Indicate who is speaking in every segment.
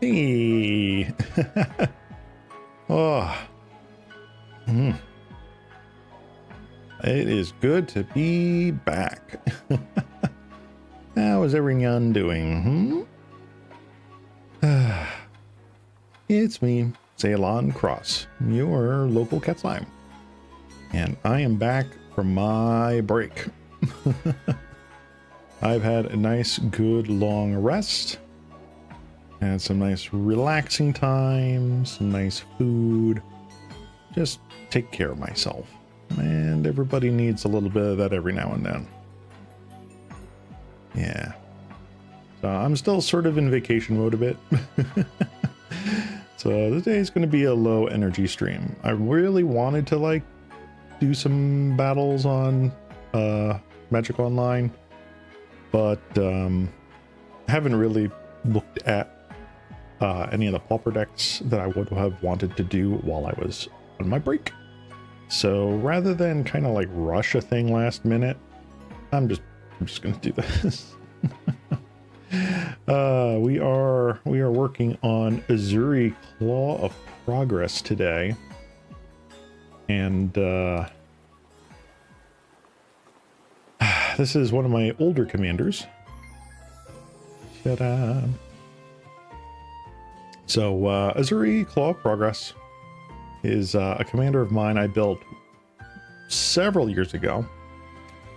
Speaker 1: Hey. Oh. It is good to be back. How is every-nyaaan doing? It's me, Ceylon Cross, your local cat slime. And I am back from my break. I've had a nice, good, long rest. Had some nice relaxing time, some nice food. Just take care of myself. And everybody needs a little bit of that every now and then. Yeah. So I'm still sort of in vacation mode a bit. So today is going to be a low energy stream. I really wanted to do some battles on Magic Online, but haven't really looked at any of the pauper decks that I would have wanted to do while I was on my break. So rather than kind of rush a thing last minute, I'm just gonna do this. We are working on Ezuri Claw of Progress today, and this is one of my older commanders. Ta-da! So Ezuri Claw of Progress is a commander of mine I built several years ago,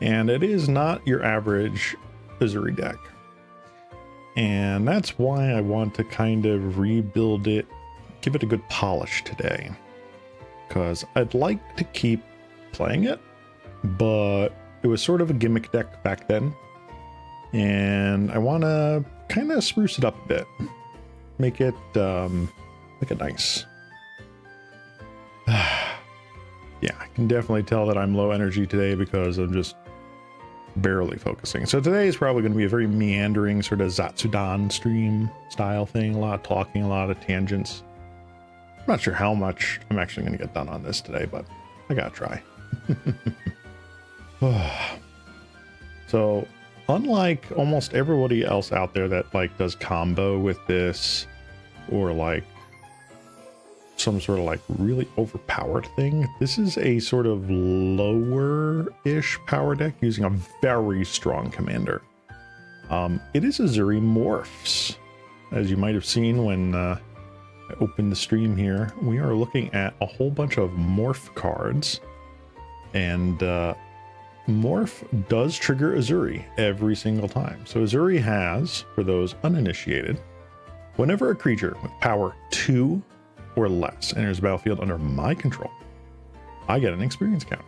Speaker 1: and it is not your average Ezuri deck. And that's why I want to kind of rebuild it, give it a good polish today, because I'd like to keep playing it, but it was sort of a gimmick deck back then, and I want to kind of spruce it up a bit, make it nice. Yeah, I can definitely tell that I'm low energy today because I'm just barely focusing. So today is probably going to be a very meandering sort of Zatsudan stream style thing. A lot of talking, a lot of tangents. I'm not sure how much I'm actually going to get done on this today, but I gotta try. So unlike almost everybody else out there that does combo with this, or some sort of really overpowered thing, this is a sort of lower-ish power deck using a very strong commander. It is Ezuri Morphs. As you might have seen when I opened the stream here, we are looking at a whole bunch of morph cards, and morph does trigger Ezuri every single time. So Ezuri has, for those uninitiated, whenever a creature with power 2 or less enters the battlefield under my control, I get an experience counter.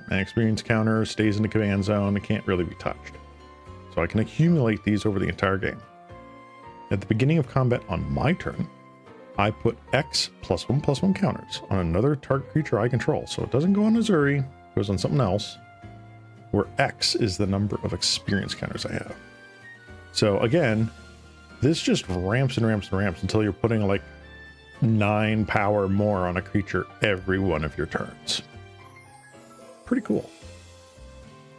Speaker 1: An experience counter stays in the command zone. It can't really be touched. So I can accumulate these over the entire game. At the beginning of combat on my turn, I put X +1/+1 counters on another target creature I control. So it doesn't go on Ezuri, it goes on something else, where X is the number of experience counters I have. So again, this just ramps and ramps and ramps until you're putting 9 power more on a creature every one of your turns. Pretty cool.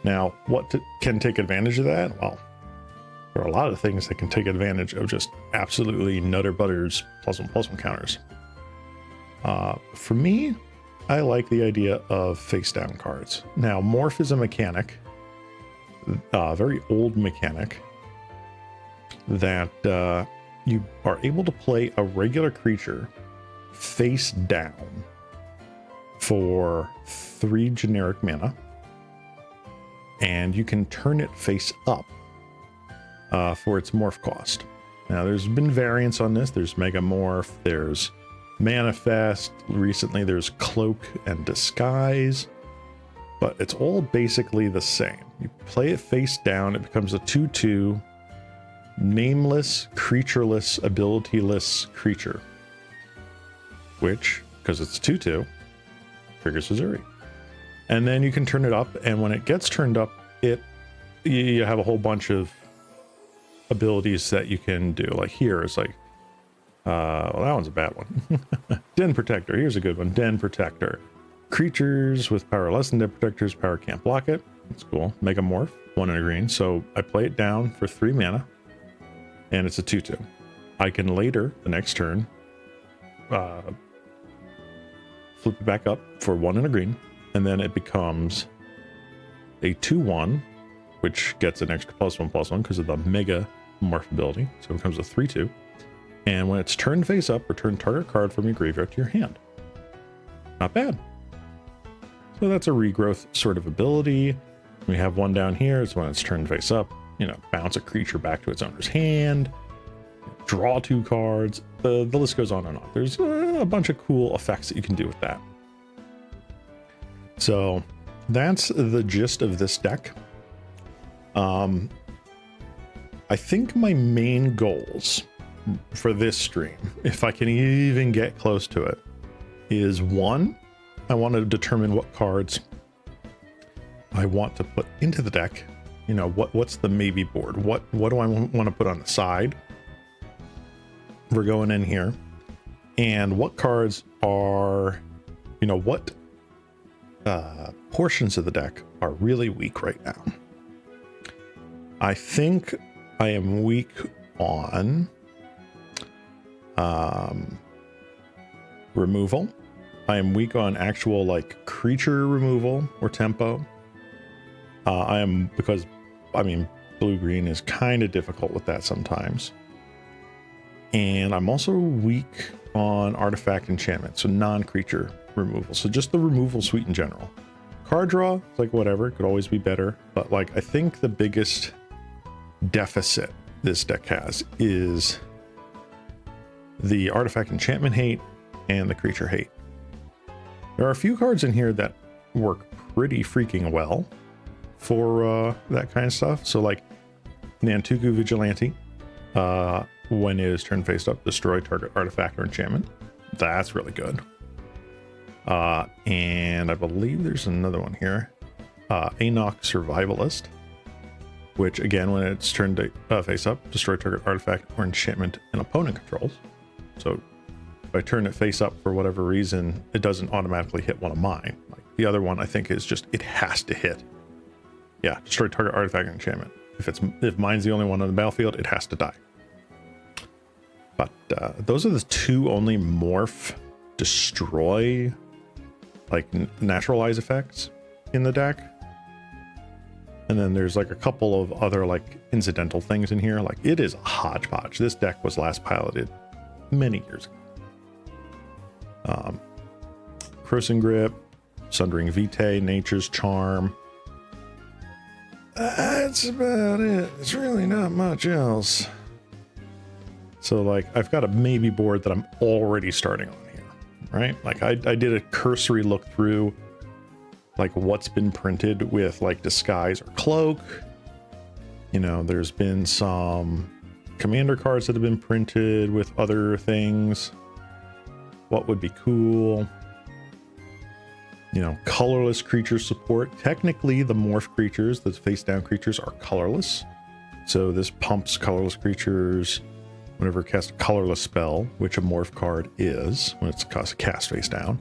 Speaker 1: Now, what can take advantage of that? Well, there are a lot of things that can take advantage of just absolutely nutter butters +1/+1 counters. For me, I like the idea of face down cards. Now, morph is a mechanic, a very old mechanic, that you are able to play a regular creature face down for 3 generic mana, and you can turn it face up for its morph cost. Now, there's been variants on this. There's Mega Morph, there's Manifest, recently there's Cloak and Disguise, but it's all basically the same. You play it face down, it becomes a 2/2 nameless, creatureless, abilityless creature, which, because it's 2/2, triggers Ezuri. And then you can turn it up, and when it gets turned up, you have a whole bunch of abilities that you can do. Here is well, that one's a bad one. Den Protector, here's a good one. Den Protector. Creatures with power less than Den Protector's power can't block it. That's cool. Mega Morph, 1 and a green. So I play it down for 3 mana, and it's a 2/2. I can later, the next turn, flip it back up for 1 and a green, and then it becomes a 2/1, which gets an extra +1/+1 because of the mega morph ability. So it becomes a 3/2. And when it's turned face up, return target card from your graveyard to your hand. Not bad. So that's a regrowth sort of ability. We have one down here. It's when it's turned face up, bounce a creature back to its owner's hand, draw 2 cards. The list goes on and on. There's a bunch of cool effects that you can do with that. So that's the gist of this deck. I think my main goals for this stream, if I can even get close to it, is 1, I want to determine what cards I want to put into the deck. What's the maybe board? What do I want to put on the side? We're going in here. And what cards are, what portions of the deck are really weak right now? I think I am weak on removal. I am weak on actual creature removal or tempo. Because blue-green is kind of difficult with that sometimes. And I'm also weak on artifact enchantment, so non-creature removal. So just the removal suite in general. Card draw, it's whatever, it could always be better. But I think the biggest deficit this deck has is the artifact enchantment hate and the creature hate. There are a few cards in here that work pretty freaking well for that kind of stuff. So Nantuku Vigilante, when it is turned face up, destroy target artifact or enchantment. That's really good. And I believe there's another one here. Enoch Survivalist, which again, when it's turned face up, destroy target artifact or enchantment an opponent controls. So if I turn it face up for whatever reason, it doesn't automatically hit one of mine. The other one I think is just, it has to hit. Yeah, destroy target artifact or enchantment. If mine's the only one on the battlefield, it has to die. But those are the 2 only morph destroy naturalize effects in the deck. And then there's a couple of other incidental things in here. It is a hodgepodge. This deck was last piloted many years ago. Crossing Grip, Sundering Vitae, Nature's Charm. That's about it. It's really not much else. So I've got a maybe board that I'm already starting on here, right? I did a cursory look through what's been printed with Disguise or Cloak. There's been some commander cards that have been printed with other things. What would be cool? Colorless creature support. Technically, the morph creatures, the face down creatures, are colorless. So this pumps colorless creatures whenever it casts a colorless spell, which a morph card is when it's cast face down.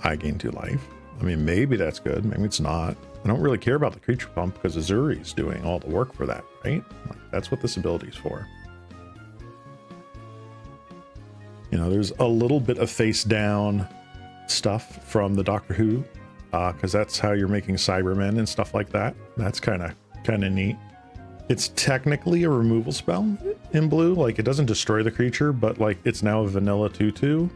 Speaker 1: I gain 2 life. Maybe that's good. Maybe it's not. I don't really care about the creature pump because Ezuri is doing all the work for that, right? That's what this ability is for. There's a little bit of face down stuff from the Doctor Who, because that's how you're making Cybermen and stuff like that. That's kind of neat. It's technically a removal spell in blue. It doesn't destroy the creature, but it's now a vanilla 2/2.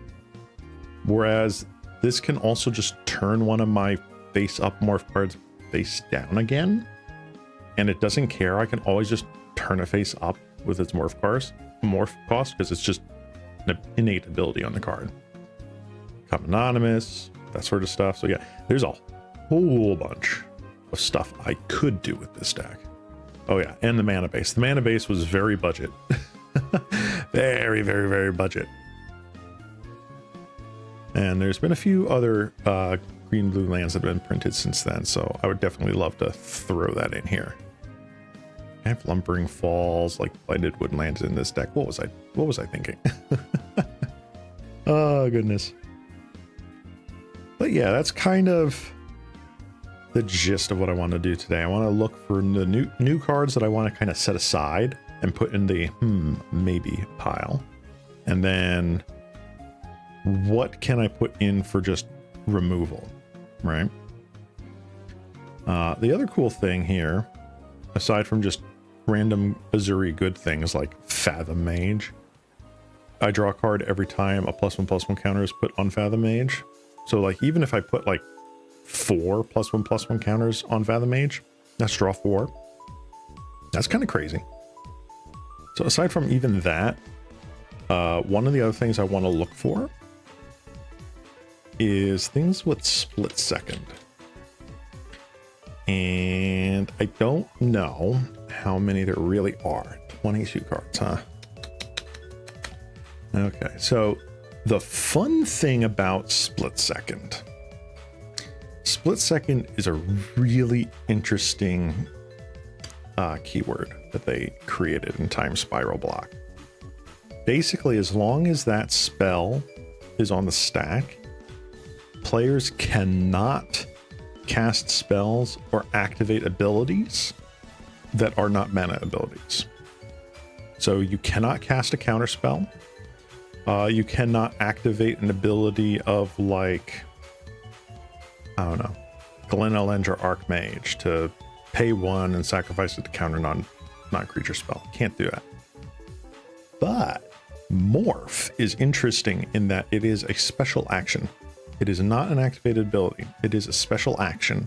Speaker 1: Whereas this can also just turn one of my face up morph cards face down again, and it doesn't care. I can always just turn it face up with its morph cost because it's just an innate ability on the card. Become anonymous, that sort of stuff. So yeah, there's a whole bunch of stuff I could do with this deck. Oh yeah, and the mana base. The mana base was very budget. Very, very, very budget. And there's been a few other green-blue lands that have been printed since then, so I would definitely love to throw that in here. I have Lumbering Falls, Blighted Woodlands in this deck. What was I thinking? Oh goodness. But yeah, that's kind of the gist of what I want to do today. I want to look for the new cards that I want to kind of set aside and put in the maybe pile. And then what can I put in for just removal, right? The other cool thing here, aside from just random Ezuri good things like Fathom Mage, I draw a card every time a +1/+1 counter is put on Fathom Mage. So like even if I put like 4 +1/+1 counters on Fathom Mage, that's draw 4. That's kind of crazy. So aside from even that, one of the other things I want to look for is things with split second. And I don't know how many there really are. 22 cards, huh? Okay, so the fun thing about split second is a really interesting keyword that they created in Time Spiral Block. Basically, as long as that spell is on the stack, players cannot cast spells or activate abilities that are not mana abilities. So you cannot cast a counter spell. You cannot activate an ability of like, I don't know, Glen Elendra or Archmage to pay 1 and sacrifice it to counter non-creature spell. Can't do that. But Morph is interesting in that it is a special action. It is not an activated ability. It is a special action.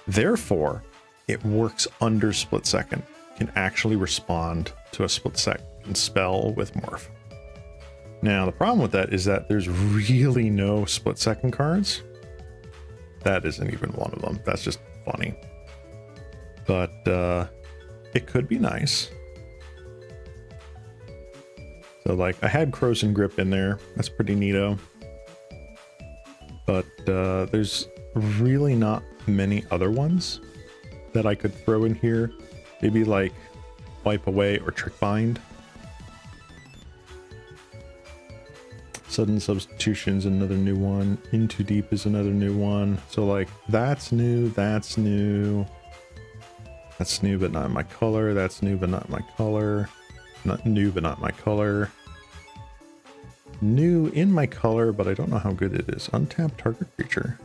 Speaker 1: Therefore, it works under split second. Can actually respond to a split second spell with Morph. Now, the problem with that is that there's really no split second cards. That isn't even one of them. That's just funny. But it could be nice. So like I had Croson Grip in there. That's pretty neato. But there's really not many other ones that I could throw in here. Maybe like Wipe Away or Trick Bind. Sudden Substitution's another new one. Into Deep is another new one. So like that's new, that's new. That's new but not my color. That's new but not my color. Not new but not my color. New in my color, but I don't know how good it is. Untap target creature.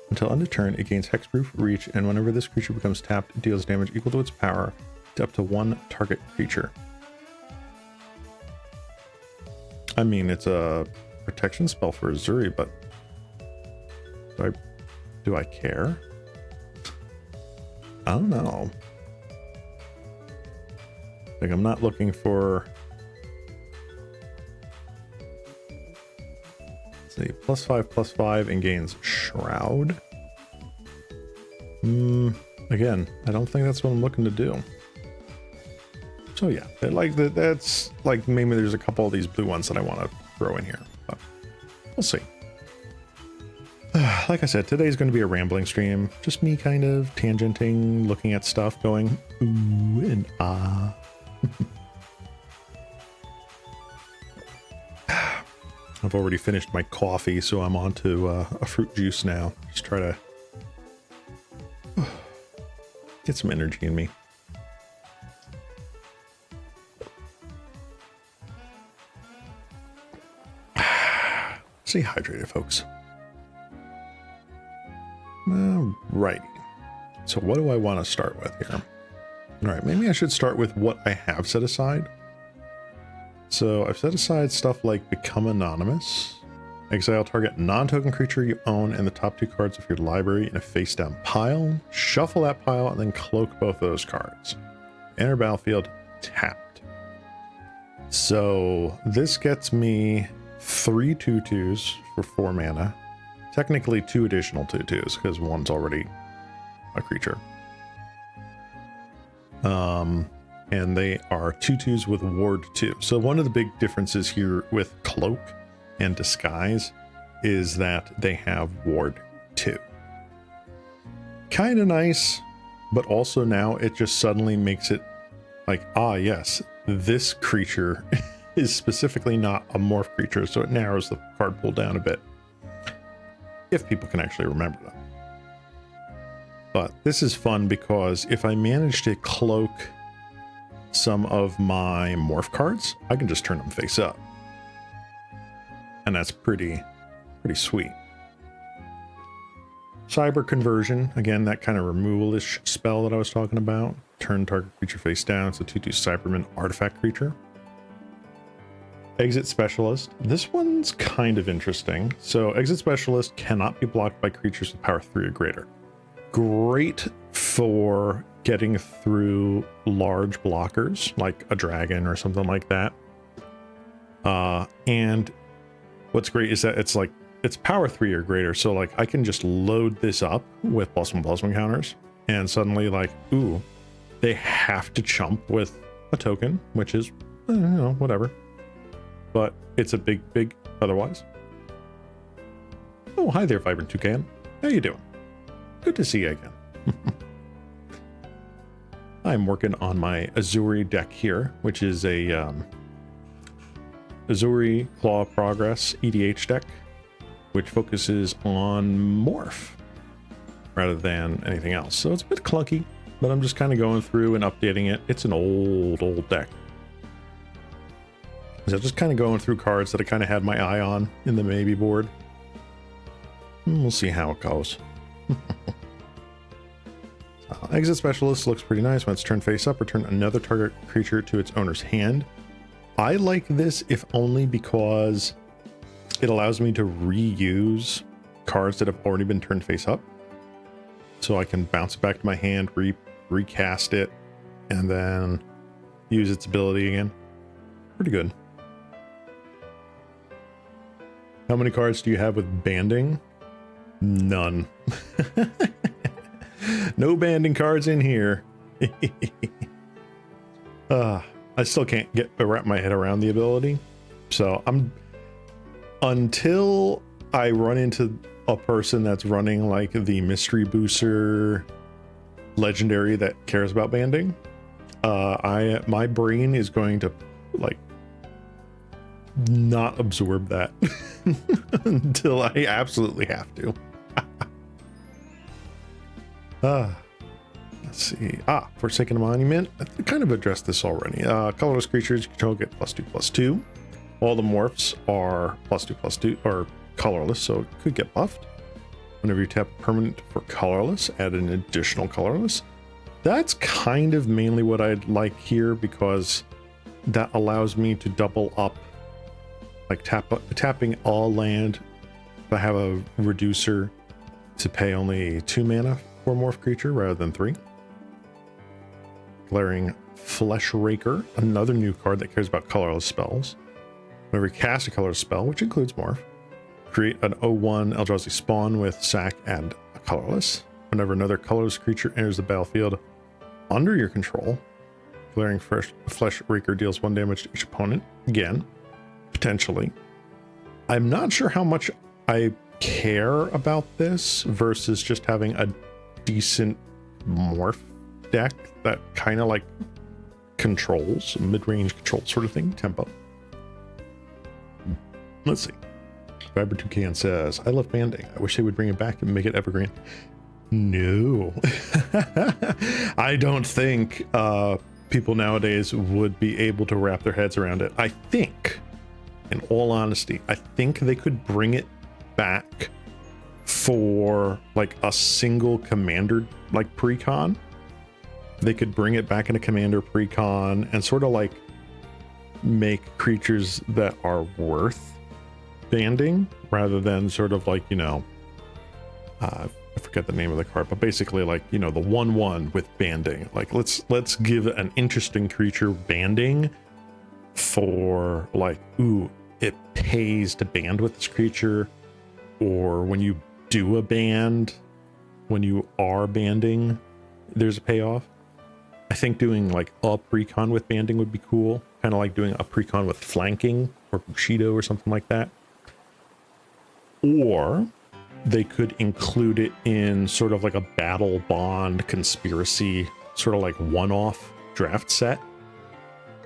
Speaker 1: Until end of turn, it gains hexproof reach, and whenever this creature becomes tapped, it deals damage equal to its power to up to 1 target creature. I mean, it's a protection spell for Ezuri, but do I care? I don't know. Like, I'm not looking for... Let's see, +5/+5 and gains Shroud. Again, I don't think that's what I'm looking to do. So yeah, that's like maybe there's a couple of these blue ones that I want to throw in here, but we'll see. Like I said, today's going to be a rambling stream. Just me kind of tangenting, looking at stuff, going ooh and ah. I've already finished my coffee, so I'm on to a fruit juice now. Just try to get some energy in me. Stay hydrated, folks. Alrighty. So what do I want to start with here? Alright, maybe I should start with what I have set aside. So I've set aside stuff like Become Anonymous. Exile target non-token creature you own and the top 2 cards of your library in a face-down pile. Shuffle that pile and then cloak both those cards. Enter battlefield tapped. So this gets me 3 2/2s for 4 mana. Technically 2 additional 2/2s because one's already a creature. And they are 2/2s with Ward 2. So one of the big differences here with Cloak and Disguise is that they have Ward 2. Kind of nice, but also now it just suddenly makes it like, ah yes, this creature is specifically not a morph creature, so it narrows the card pool down a bit. If people can actually remember them. But this is fun because if I manage to cloak some of my morph cards, I can just turn them face up. And that's pretty sweet. Cyber Conversion, again, that kind of removal-ish spell that I was talking about. Turn target creature face down. It's a 2/2 Cyberman artifact creature. Exit Specialist. This one's kind of interesting. So Exit Specialist cannot be blocked by creatures with power 3 or greater. Great for getting through large blockers, like a dragon or something like that. And what's great is that it's power 3 or greater, so like I can just load this up with +1/+1 counters, and suddenly like, ooh, they have to chump with a token, which is, you know, whatever. But it's a big otherwise. Oh, hi there, Vibrant Toucan. How you doing? Good to see you again. I'm working on my Ezuri deck here, which is a Ezuri Claw Progress EDH deck, which focuses on morph rather than anything else. So it's a bit clunky, but I'm just kind of going through and updating it. It's an old deck. So just kind of going through cards that I kind of had my eye on in the maybe board. We'll see how it goes. Exit Specialist looks pretty nice. When it's turned face up, return another target creature to its owner's hand. I like this if only because it allows me to reuse cards that have already been turned face up. So I can bounce it back to my hand, recast it, and then use its ability again. Pretty good. How many cards do you have with banding? None. No banding cards in here. I still can't wrap my head around the ability. So until I run into a person that's running like the mystery booster legendary that cares about banding, my brain is going to like not absorb that until I absolutely have to. Let's see. Forsaken Monument. I kind of addressed this already. Colorless creatures you control get +2/+2. All the morphs are +2/+2 or colorless, so it could get buffed. Whenever you tap permanent for colorless, add an additional colorless. That's kind of mainly what I'd like here, because that allows me to double up, like tapping all land. If I have a reducer, to pay only 2 mana for morph creature rather than 3. Glaring Flesh Raker, another new card that cares about colorless spells. Whenever you cast a colorless spell, which includes morph, create an 0/1 Eldrazi spawn with sack and a colorless. Whenever another colorless creature enters the battlefield under your control, Glaring Flesh Raker deals 1 damage to each opponent. Again, potentially. I'm not sure how much I care about this versus just having a decent morph deck that kind of like controls, mid-range control sort of thing, tempo. Let's see. Vibrant Toucan says, I love banding. I wish they would bring it back and make it evergreen. No. I don't think people nowadays would be able to wrap their heads around it. I think, in all honesty, I think they could bring it back for like a single commander, like precon. They could bring it back in a commander precon and sort of like make creatures that are worth banding rather than sort of like, you know, I forget the name of the card, but basically like, you know, the 1/1 with banding. Like let's give an interesting creature banding for like, ooh, it pays to band with this creature, or when you do a band, when you are banding, there's a payoff. I think doing like a precon with banding would be cool, kind of like doing a precon with flanking or Bushido or something like that. Or they could include it in sort of like a battle bond conspiracy, sort of like one-off draft set.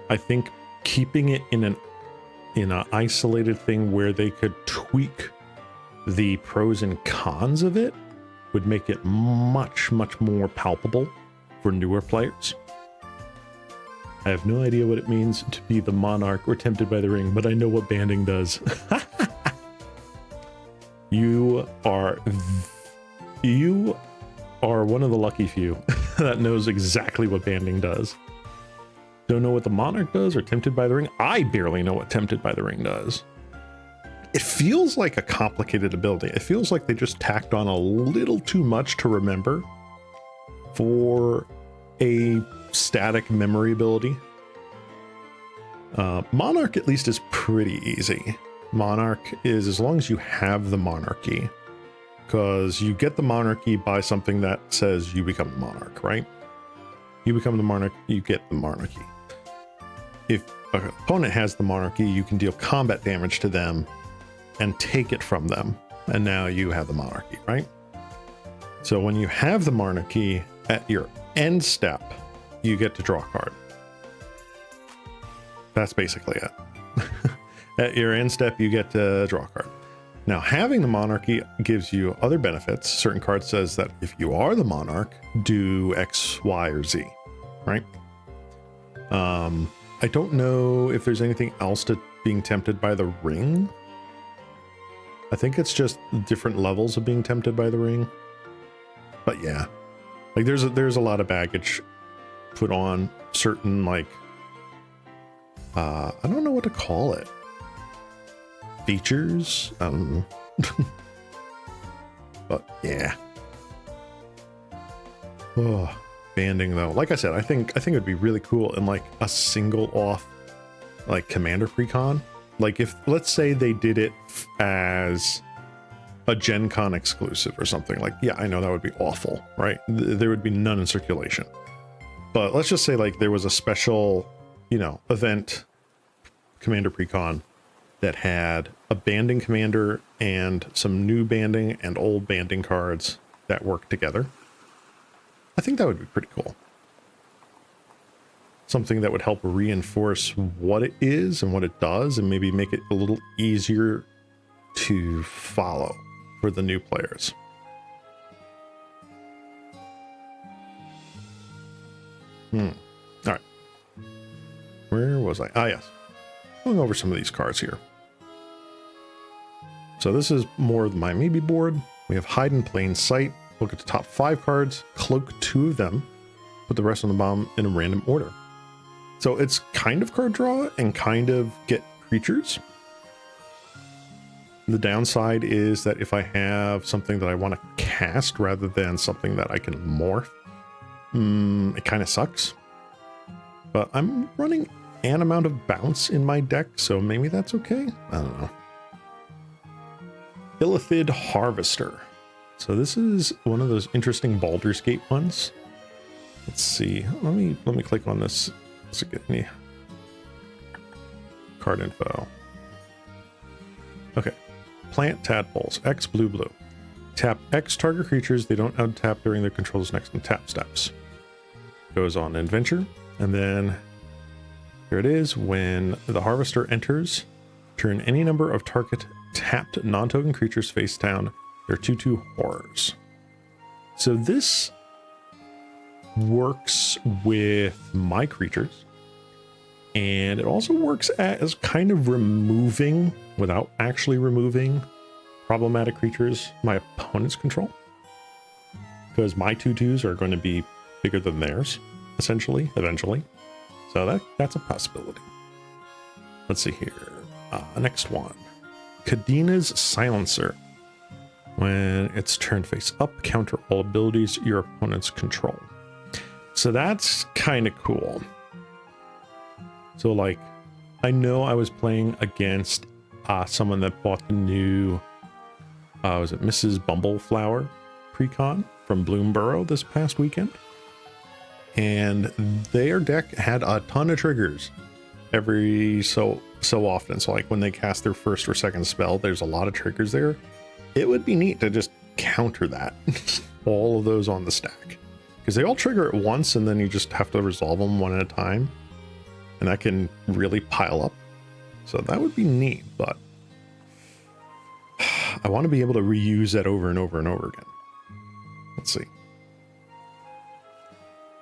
Speaker 1: I think keeping it in an isolated thing where they could tweak the pros and cons of it would make it much more palpable for newer players. I have no idea what it means to be the monarch or tempted by the ring, but I know what banding does. You are one of the lucky few that knows exactly what banding does. Don't know what the monarch does or tempted by the ring? I barely know what tempted by the ring does. It feels like a complicated ability. It feels like they just tacked on a little too much to remember for a static memory ability. Monarch at least is pretty easy. Monarch is as long as you have the monarchy, because you get the monarchy by something that says you become the monarch, right? You become the monarch, you get the monarchy. If an opponent has the monarchy, you can deal combat damage to them and take it from them, and now you have the monarchy, right? So when you have the monarchy at your end step, you get to draw a card. That's basically it. At your end step, you get to draw a card. Now, having the monarchy gives you other benefits. Certain cards says that if you are the monarch, do X, Y, or Z, right? I don't know if there's anything else to being tempted by the ring. I think it's just different levels of being tempted by the ring. But yeah, like there's a lot of baggage put on certain, like, I don't know what to call it. Features, but yeah. Oh, banding though. Like I said, I think it'd be really cool in like a single off, like commander precon. Like if let's say they did it as a Gen Con exclusive or something. Like, yeah, I know that would be awful, right? There would be none in circulation. But let's just say like there was a special, you know, event commander precon that had a banding commander and some new banding and old banding cards that work together. I think that would be pretty cool. Something that would help reinforce what it is and what it does, and maybe make it a little easier to follow for the new players. All right. Where was I? Ah, yes. Going over some of these cards here. So this is more of my maybe board. We have Hide in Plain Sight. Look at the top 5 cards, cloak 2 of them, put the rest on the bottom in a random order. So it's kind of card draw and kind of get creatures. The downside is that if I have something that I want to cast rather than something that I can morph, it kind of sucks. But I'm running an amount of bounce in my deck, so maybe that's okay. I don't know. Illithid Harvester. So this is one of those interesting Baldur's Gate ones. Let's see. Let me click on this. Let's get any card info. Okay. Plant tadpoles. X blue blue. Tap X target creatures they don't untap during their control's next untap steps. Goes on adventure, and then here it is. When the harvester enters, turn any number of target tapped non-token creatures face down. They're 2/2 horrors. So this works with my creatures, and it also works as kind of removing, without actually removing, problematic creatures my opponent's control, because my 2/2s are going to be bigger than theirs, essentially, eventually. So that's a possibility. Let's see here. Next one. Kadina's Silencer. When it's turned face up, counter all abilities your opponents control. So that's kind of cool. So like, I know I was playing against someone that bought the new, was it Mrs. Bumbleflower precon from Bloomborough this past weekend? And their deck had a ton of triggers every so often. So like when they cast their first or second spell, there's a lot of triggers there. It would be neat to just counter that, all of those on the stack, because they all trigger at once and then you just have to resolve them one at a time, and that can really pile up. So that would be neat, but I want to be able to reuse that over and over and over again. Let's see.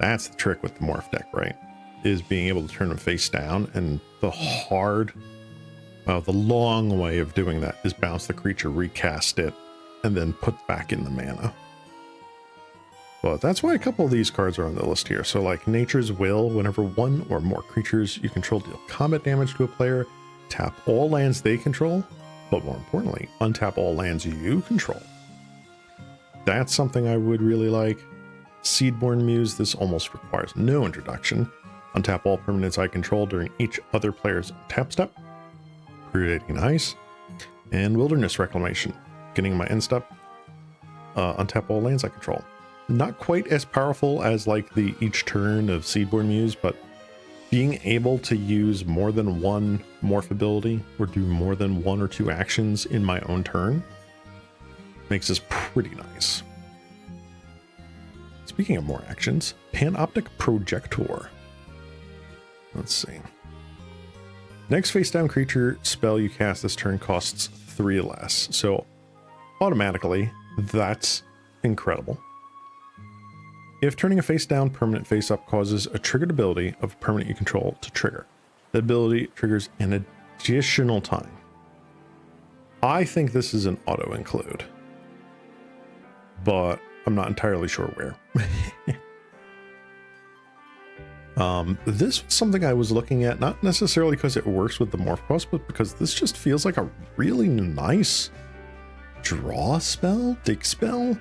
Speaker 1: That's the trick with the morph deck, right? is being able to turn them face down, and the long way of doing that is bounce the creature, recast it, and then put back in the mana. But that's why a couple of these cards are on the list here. So like Nature's Will, whenever one or more creatures you control deal combat damage to a player, tap all lands they control, but more importantly, untap all lands you control. That's something I would really like. Seedborn Muse, this almost requires no introduction. Untap all permanents I control during each other player's tap step. Pretty nice. And Wilderness Reclamation, getting my end step. Untap all lands I control. Not quite as powerful as like the each turn of Seedborn Muse, but being able to use more than one morph ability or do more than one or two actions in my own turn makes this pretty nice. Speaking of more actions, Panoptic Projector. Let's see. Next face down creature spell you cast this turn costs 3 less. So automatically, that's incredible. If turning a face down permanent face up causes a triggered ability of a permanent you control to trigger, the ability triggers an additional time. I think this is an auto include, but I'm not entirely sure where. This was something I was looking at, not necessarily because it works with the morph cost, but because this just feels like a really nice draw spell, dig spell.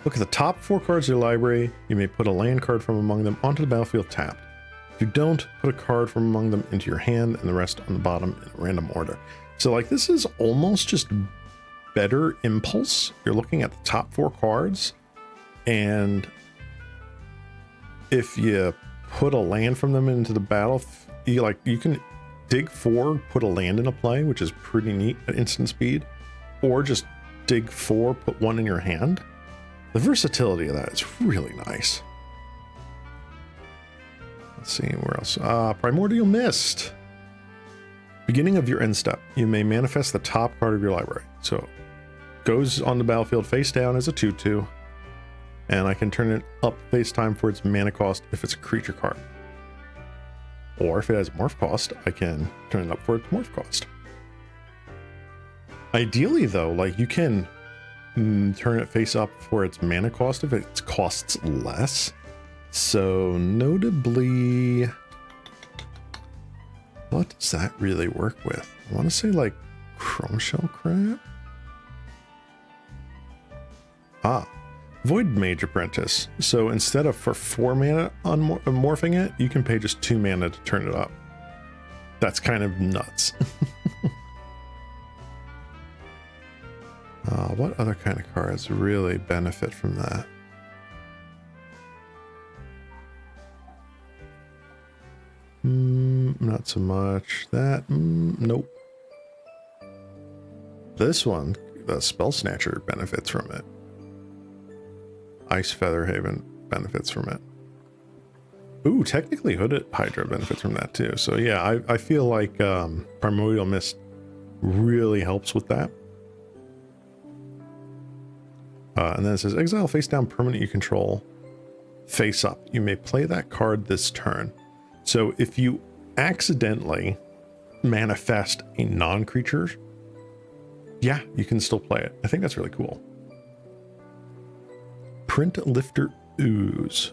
Speaker 1: Look at the top 4 cards of your library. You may put a land card from among them onto the battlefield tapped. If you don't, put a card from among them into your hand and the rest on the bottom in a random order. So like this is almost just better impulse. You're looking at the top 4 cards, and if you put a land from them into the battle, you can dig 4, put a land in a play, which is pretty neat at instant speed, or just dig 4, put 1 in your hand. The versatility of that is really nice. Let's see, where else? Primordial Mist. Beginning of your end step, you may manifest the top card of your library. So goes on the battlefield face down as a 2/2, and I can turn it up face time for its mana cost if it's a creature card. Or if it has morph cost, I can turn it up for its morph cost. Ideally though, like you can turn it face up for its mana cost if it costs less. So notably, what does that really work with? I want to say like Chrome Shell Crab. Void Mage Apprentice. So instead of for 4 mana morphing it, you can pay just 2 mana to turn it up. That's kind of nuts. What other kind of cards really benefit from that? Not so much. That, nope. This one, the Spell Snatcher benefits from it. Ice Feather Haven benefits from it. Ooh, technically Hooded Hydra benefits from that too. So yeah, I feel like Primordial Mist really helps with that. And then it says, exile face down permanent you control. Face up. You may play that card this turn. So if you accidentally manifest a non-creature, yeah, you can still play it. I think that's really cool. Print Lifter Ooze.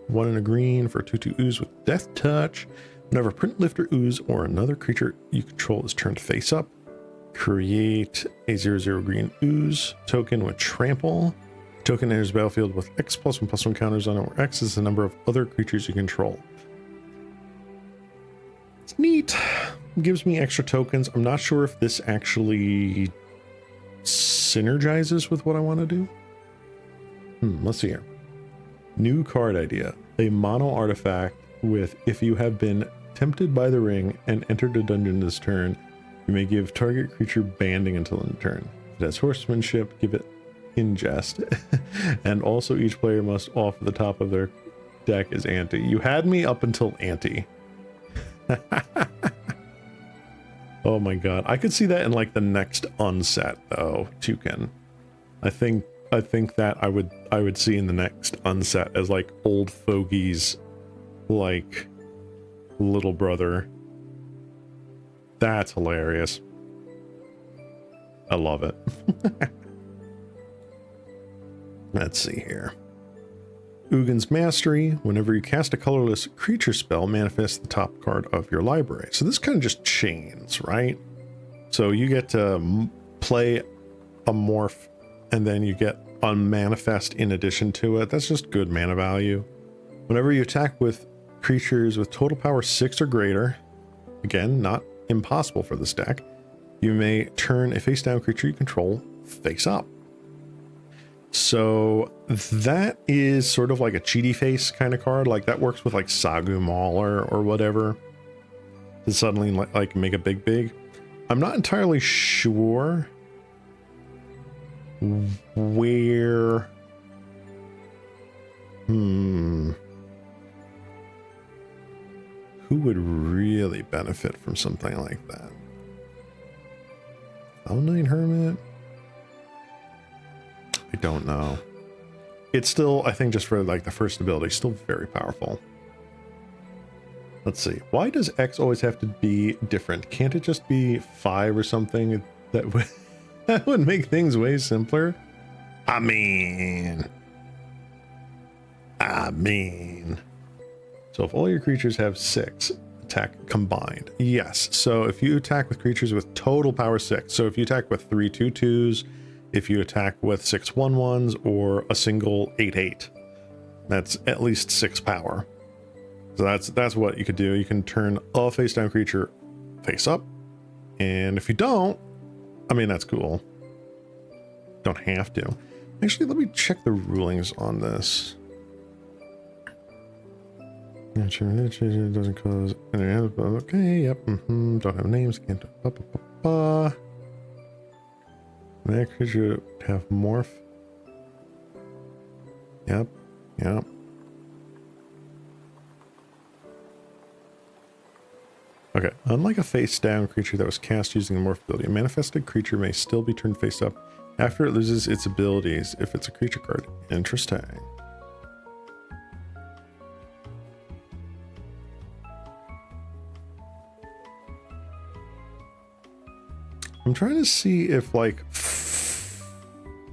Speaker 1: 1 in a green for 2/2 ooze with Death Touch. Whenever Print Lifter Ooze or another creature you control is turned face up, create a 0/0 green ooze token with Trample. Token enters the battlefield with X+1/+1 counters on it, where X is the number of other creatures you control. It's neat. It gives me extra tokens. I'm not sure if this actually synergizes with what I want to do. Let's see here. New card idea. A mono artifact with, if you have been tempted by the ring and entered a dungeon this turn, you may give target creature banding until end turn. If it has horsemanship, give it ingest. And also each player must offer the top of their deck as ante. You had me up until ante. Oh my god. I could see that in like the next unset though, Toucan. I think that I would see in the next unset as like old fogies, like little brother. That's hilarious. I love it. Let's see here. Ugin's Mastery. Whenever you cast a colorless creature spell, manifest the top card of your library. So this kind of just chains, right? So you get to play a morph, and then you get unmanifest in addition to it. That's just good mana value. Whenever you attack with creatures with total power 6 or greater, again, not impossible for this deck, you may turn a face down creature you control face up. So that is sort of like a cheaty face kind of card. Like that works with like Sagu Mauler or whatever to suddenly like make a big. I'm not entirely sure where who would really benefit from something like that? Night Hermit? I don't know. It's still, I think, just for like the first ability, still very powerful. Let's see. Why does X always have to be different? Can't it just be 5 or something? That would that would make things way simpler. I mean. So if all your creatures have 6 attack combined, yes. So if you attack with creatures with total power 6, so if you attack with 3 2/2s, if you attack with 6 1/1s, or a single 8/8, that's at least 6 power. So that's what you could do. You can turn a face down creature face up, and if you don't, I mean, that's cool. Don't have to. Actually, let me check the rulings on this. It doesn't cause any. Okay, yep. Don't have names. Can't. That creature have morph. Yep. Okay. Unlike a face down creature that was cast using the morph ability, a manifested creature may still be turned face up after it loses its abilities if it's a creature card. Interesting. I'm trying to see if like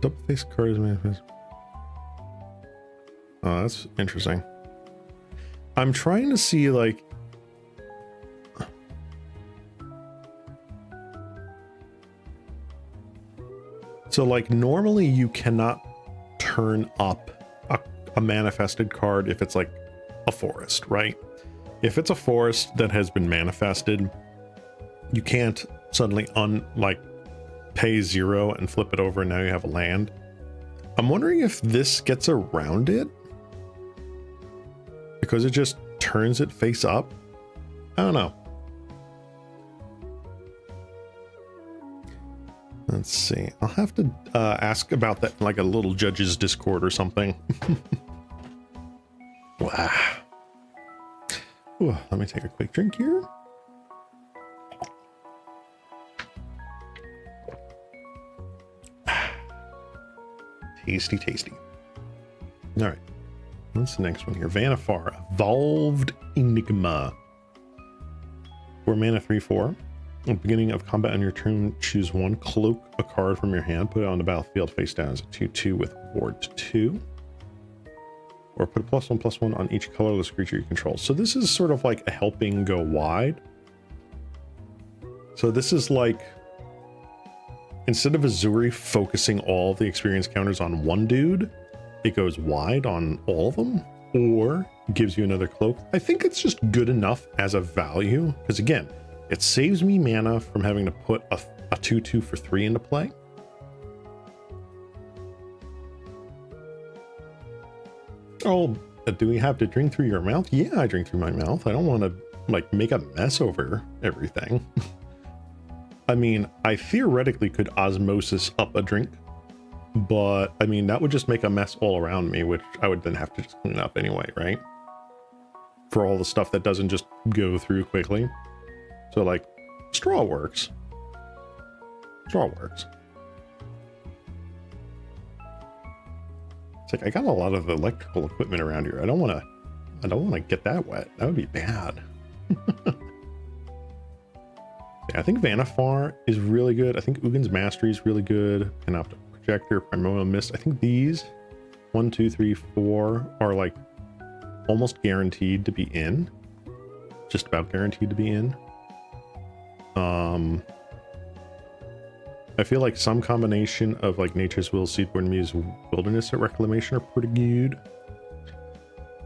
Speaker 1: double face card is manifest. Oh, that's interesting. I'm trying to see like so like normally you cannot turn up a manifested card if it's like a forest, right? If it's a forest that has been manifested, you can't suddenly pay 0 and flip it over and now you have a land. I'm wondering if this gets around it because it just turns it face up. I don't know. Let's see. I'll have to ask about that in like a little judge's Discord or something. Wow. Ooh, let me take a quick drink here. Tasty. All right. What's the next one here? Vanifar, Evolved Enigma. 4 mana, 3/4. At the beginning of combat on your turn, choose 1, cloak a card from your hand, put it on the battlefield face down as a 2/2 with ward 2. Or put a +1/+1 on each colorless creature you control. So this is sort of like a helping go wide. So this is like, instead of Ezuri focusing all the experience counters on one dude, it goes wide on all of them, or gives you another cloak. I think it's just good enough as a value, because again, it saves me mana from having to put a 2/2 for 3 into play. Oh, do we have to drink through your mouth? Yeah, I drink through my mouth. I don't want to like make a mess over everything. I mean, I theoretically could osmosis up a drink, but I mean, that would just make a mess all around me, which I would then have to just clean up anyway, right? For all the stuff that doesn't just go through quickly. So like, straw works. Straw works. It's like, I got a lot of electrical equipment around here. I don't want to get that wet. That would be bad. Yeah, I think Vanifar is really good. I think Ugin's Mastery is really good. Panoptic Projector, Primordial Mist. I think these 1, 2, 3, 4 are like almost guaranteed to be in. Just about guaranteed to be in. I feel like some combination of like Nature's Will, Seedborn Muse, Wilderness at Reclamation are pretty good.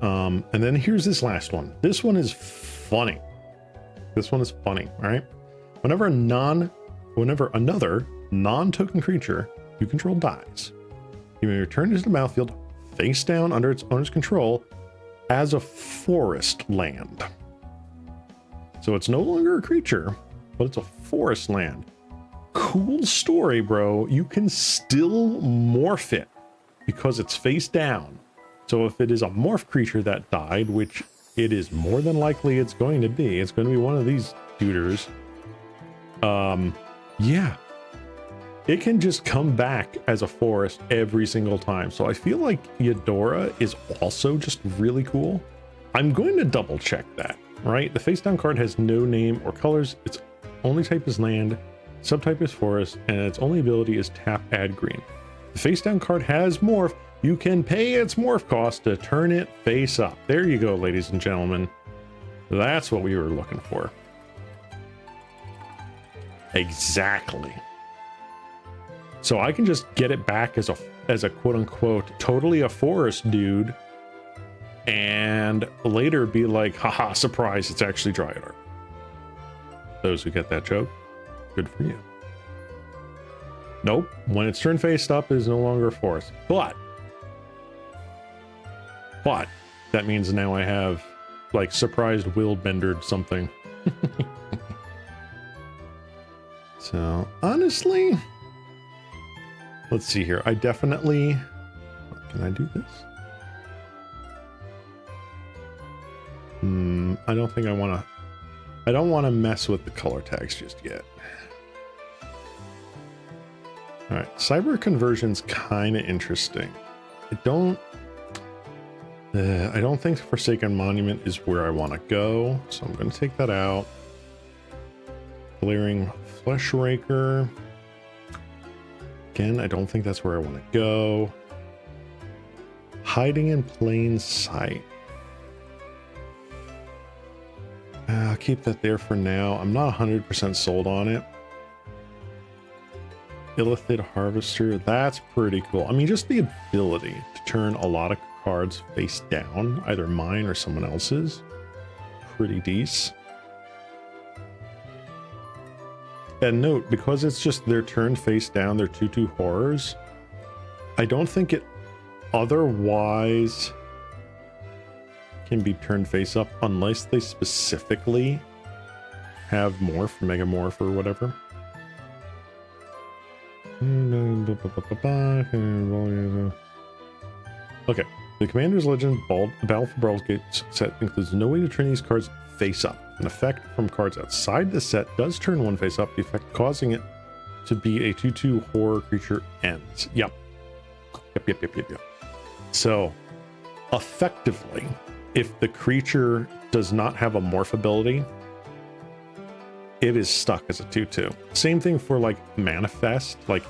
Speaker 1: And then here's this last one. This one is funny. This one is funny, all right? Whenever another non-token creature you control dies, you may return it to the battlefield face down under its owner's control as a forest land. So it's no longer a creature, but it's a forest land. Cool story, bro. You can still morph it because it's face down. So if it is a morph creature that died, which it is more than likely it's going to be one of these tutors. Yeah, it can just come back as a forest every single time. So I feel like Eudora is also just really cool. I'm going to double check that, right? The face down card has no name or colors. Its only type is land, subtype is forest, and its only ability is tap, add green. The face down card has morph. You can pay its morph cost to turn it face up. There you go, ladies and gentlemen. That's what we were looking for. Exactly. So I can just get it back as a quote unquote totally a forest dude, and later be like, haha, surprise, it's actually Dryad art. Those who get that joke, good for you. Nope, when it's turned face up, it is no longer a forest. But that means now I have like surprised will bendered something. So honestly, let's see here. I definitely, can I do this? I don't think I don't want to mess with the color tags just yet. All right, cyber conversion's kind of interesting. I don't think Forsaken Monument is where I want to go, so I'm going to take that out. Clearing Flesh Raker. Again, I don't think that's where I want to go. Hiding in Plain Sight. I'll keep that there for now. I'm not 100% sold on it. Illithid Harvester, that's pretty cool. I mean, just the ability to turn a lot of cards face down, either mine or someone else's, pretty decent. And note, because it's just they're turned face down, they're 2/2 horrors, I don't think it otherwise can be turned face up unless they specifically have morph, megamorph, or whatever. Okay, the Commander's Legend Battle for Baldur's Gate set includes no way to turn these cards face up. An effect from cards outside the set does turn one face up, the effect causing it to be a 2/2 horror creature ends. Yep. So, effectively, if the creature does not have a morph ability, it is stuck as a 2/2. Same thing for like Manifest. Like,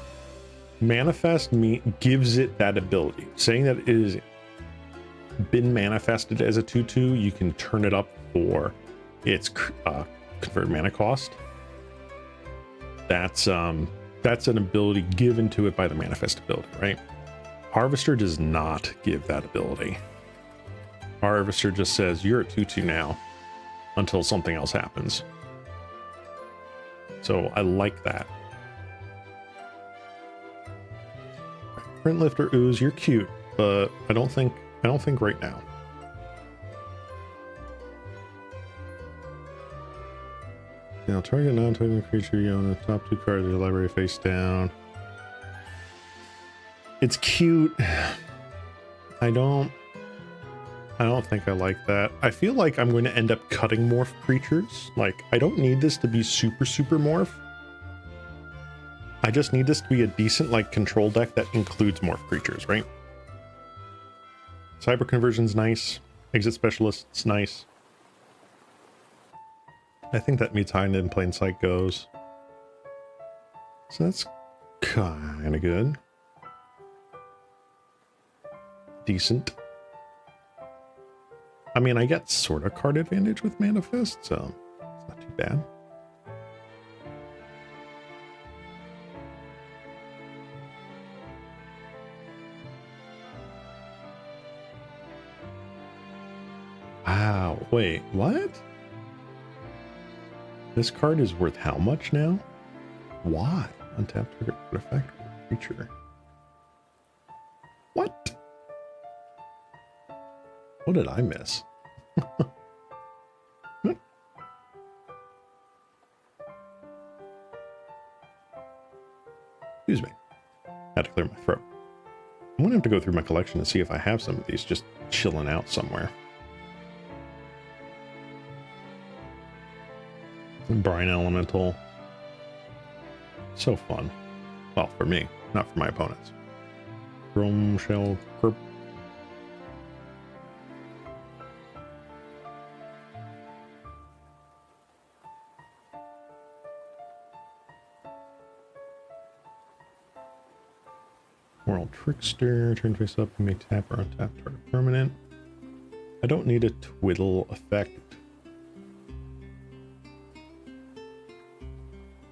Speaker 1: Manifest gives it that ability. Saying that it has been manifested as a 2/2, you can turn it up for its convert mana cost. That's an ability given to it by the manifest ability, right? Harvester does not give that ability. Harvester just says you're a 2/2 now until something else happens. So I like that. Print Lifter Ooze, you're cute, but I don't think right now. Now target non-token creature you own the top 2 cards of your library face down. It's cute. I don't think I like that. I feel like I'm going to end up cutting morph creatures. Like, I don't need this to be super morph. I just need this to be a decent like control deck that includes morph creatures, right? Cyber Conversion's nice. Exit Specialist's nice. I think that meets hiding in plain sight goes. So that's kind of good. Decent. I mean, I get sort of card advantage with Manifest, so it's not too bad. Wow, wait, what? This card is worth how much now? Why? Untap target effect creature. What? What did I miss? Excuse me. Had to clear my throat. I'm gonna have to go through my collection and see if I have some of these just chilling out somewhere. Brine Elemental. So fun. Well, for me, not for my opponents. Chrome Shell Kerp. World Trickster. Turn face up, you may tap or untap target permanent. I don't need a twiddle effect.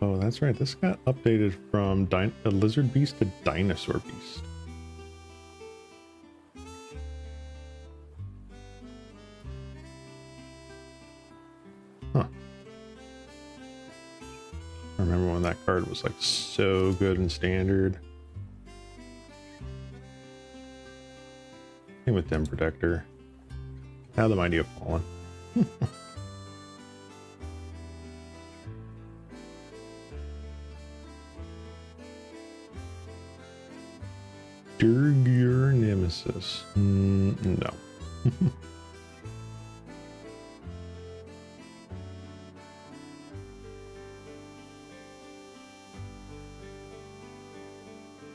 Speaker 1: Oh, that's right. This got updated from a lizard beast to dinosaur beast. Huh. I remember when that card was like so good in standard. Same with Dem Protector. Now the mighty have fallen. Durgur Nemesis. No.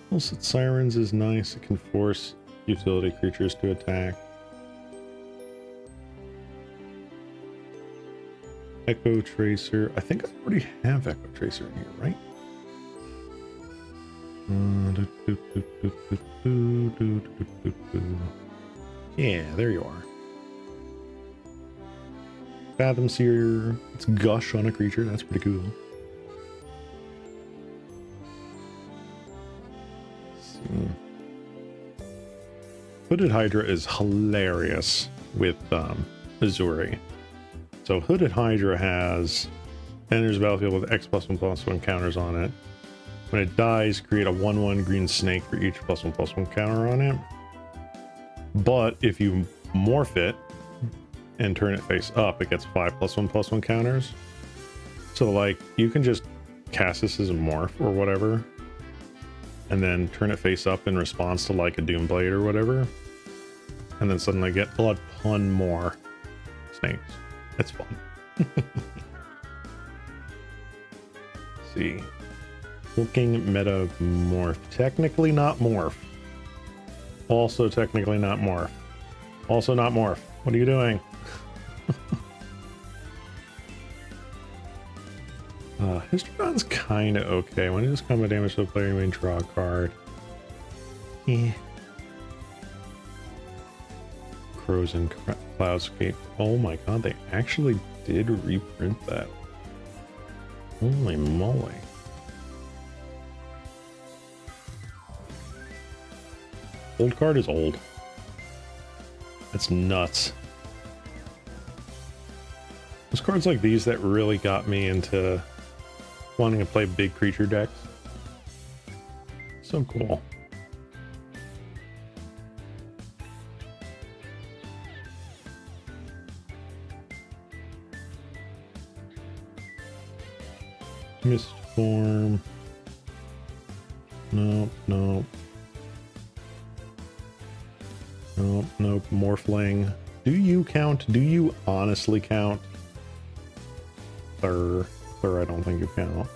Speaker 1: Pulsate Sirens is nice. It can force utility creatures to attack. Echo Tracer. I think I already have Echo Tracer in here, right? Yeah, there you are. Fathom Seer. It's Gush on a creature. That's pretty cool. Hooded Hydra is hilarious with Ezuri. So Hooded Hydra has enters the battlefield with X+1/+1 counters on it. When it dies, create a 1/1 green snake for each +1/+1 counter on it. But if you morph it and turn it face up, it gets 5 +1/+1 counters. So like you can just cast this as a morph or whatever, and then turn it face up in response to like a Doomblade or whatever, and then suddenly get a ton more snakes. It's fun. Let's see. Looking meta morph. Technically not morph. Also technically not morph. Also not morph. What are you doing? Histogon's kind of okay. When it does combat damage to the player, you may draw a card. Yeah. Crows and Cloudscape. Oh my god, they actually did reprint that. Holy moly. Old card is old. That's nuts. There's cards like these that really got me into wanting to play big creature decks. So cool. Mistform. Nope, nope. Nope, nope. Morphling. Do you count? Do you honestly count? Thur, I don't think you count.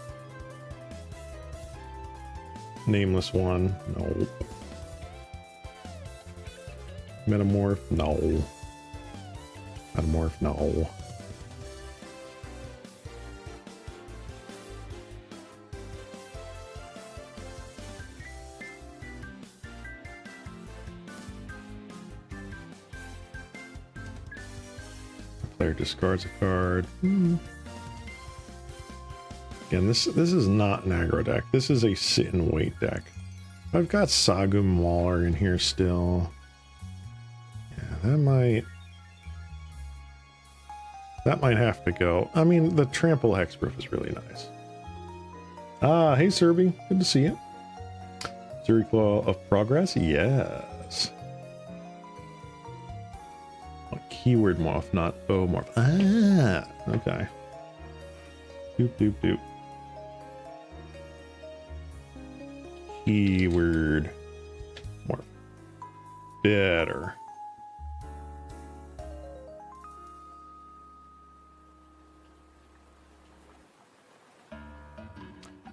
Speaker 1: Nameless one. Nope. Metamorph. No. Metamorph. No. Player discards a card. Again, this is not an aggro deck. This is a sit and wait deck. I've got Sagu Mauler in here still. Yeah, that might have to go. I mean, the Trample Hexproof is really nice. Ah, hey Serby, good to see you. Ezuri Claw of Progress, yes. Oh, keyword morph, not O morph. Ah, okay. Doop doop doop. Keyword morph. Better.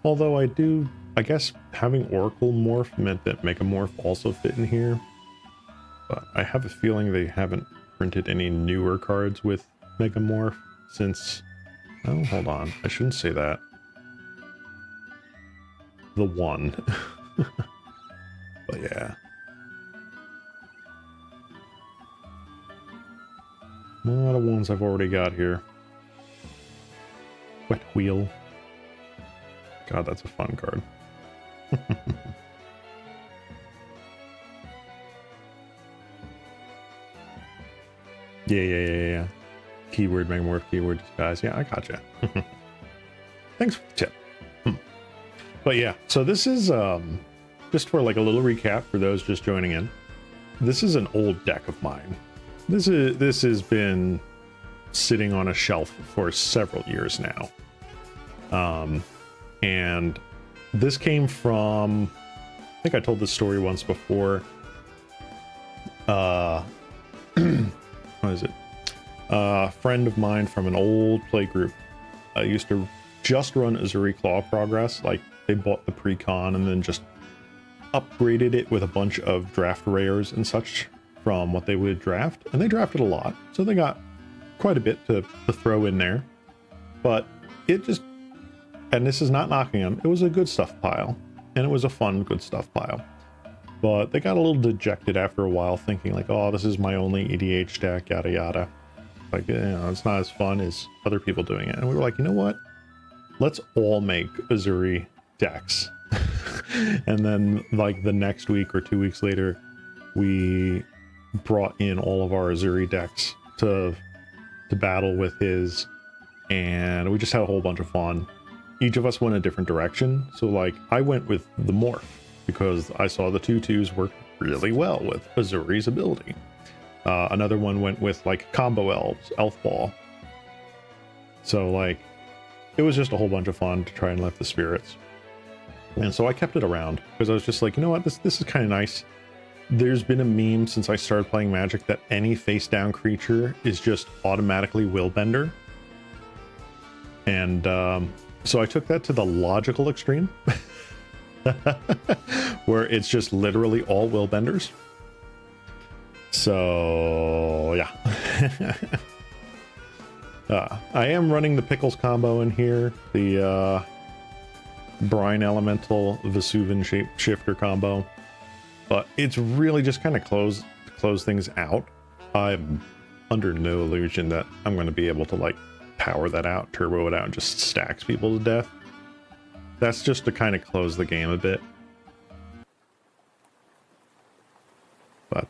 Speaker 1: Although I guess having Oracle Morph meant that Mega Morph also fit in here. But I have a feeling they haven't printed any newer cards with Mega Morph since... Oh, hold on. I shouldn't say that. The one. But yeah. A lot of ones I've already got here. Wet Wheel. God, that's a fun card. Yeah. Keyword Megamorph, keyword disguise. Yeah, I gotcha. Thanks for the tip. But yeah, so this is just for like a little recap for those just joining in. This is an old deck of mine. This has been sitting on a shelf for several years now. And this came from, I think I told this story once before. What is it? A friend of mine from an old play group used to just run Ezuri Claw Progress. Like, they bought the pre-con and then just upgraded it with a bunch of draft rares and such from what they would draft. And they drafted a lot, so they got quite a bit to throw in there. But it just... And this is not knocking them. It was a good stuff pile. And it was a fun good stuff pile. But they got a little dejected after a while, thinking like, oh, this is my only EDH deck, yada yada. Like, you know, it's not as fun as other people doing it. And we were like, you know what? Let's all make Ezuri decks. And then like the next week or 2 weeks later, we brought in all of our Ezuri decks to battle with his. And we just had a whole bunch of fun. Each of us went a different direction. So like I went with the Morph because I saw the 2/2s work really well with Ezuri's ability. Another one went with like combo elves, elf ball. So like it was just a whole bunch of fun to try and lift the spirits. And so I kept it around because I was just like, you know what, this is kind of nice. There's been a meme since I started playing Magic that any face down creature is just automatically Willbender. And so I took that to the logical extreme, where it's just literally all Willbenders. So yeah. I am running the Pickles combo in here, the Brine Elemental Vesuvian Shapeshifter combo, but it's really just kind of close things out. I'm under no illusion that I'm going to be able to like power that out, turbo it out, and just stacks people to death. That's just to kind of close the game a bit. But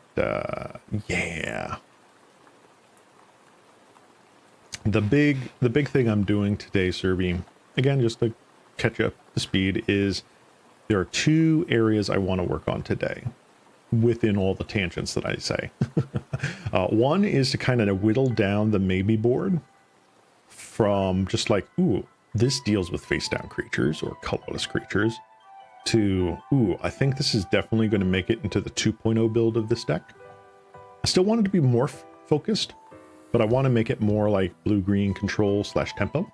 Speaker 1: yeah, the big thing I'm doing today, Serby, again just to catch up to speed, is there are 2 areas I want to work on today within all the tangents that I say. One is to kind of whittle down the maybe board from just like, ooh, this deals with face down creatures or colorless creatures, to, ooh, I think this is definitely going to make it into the 2.0 build of this deck. I still want it to be morph focused, but I want to make it more like blue-green control / tempo.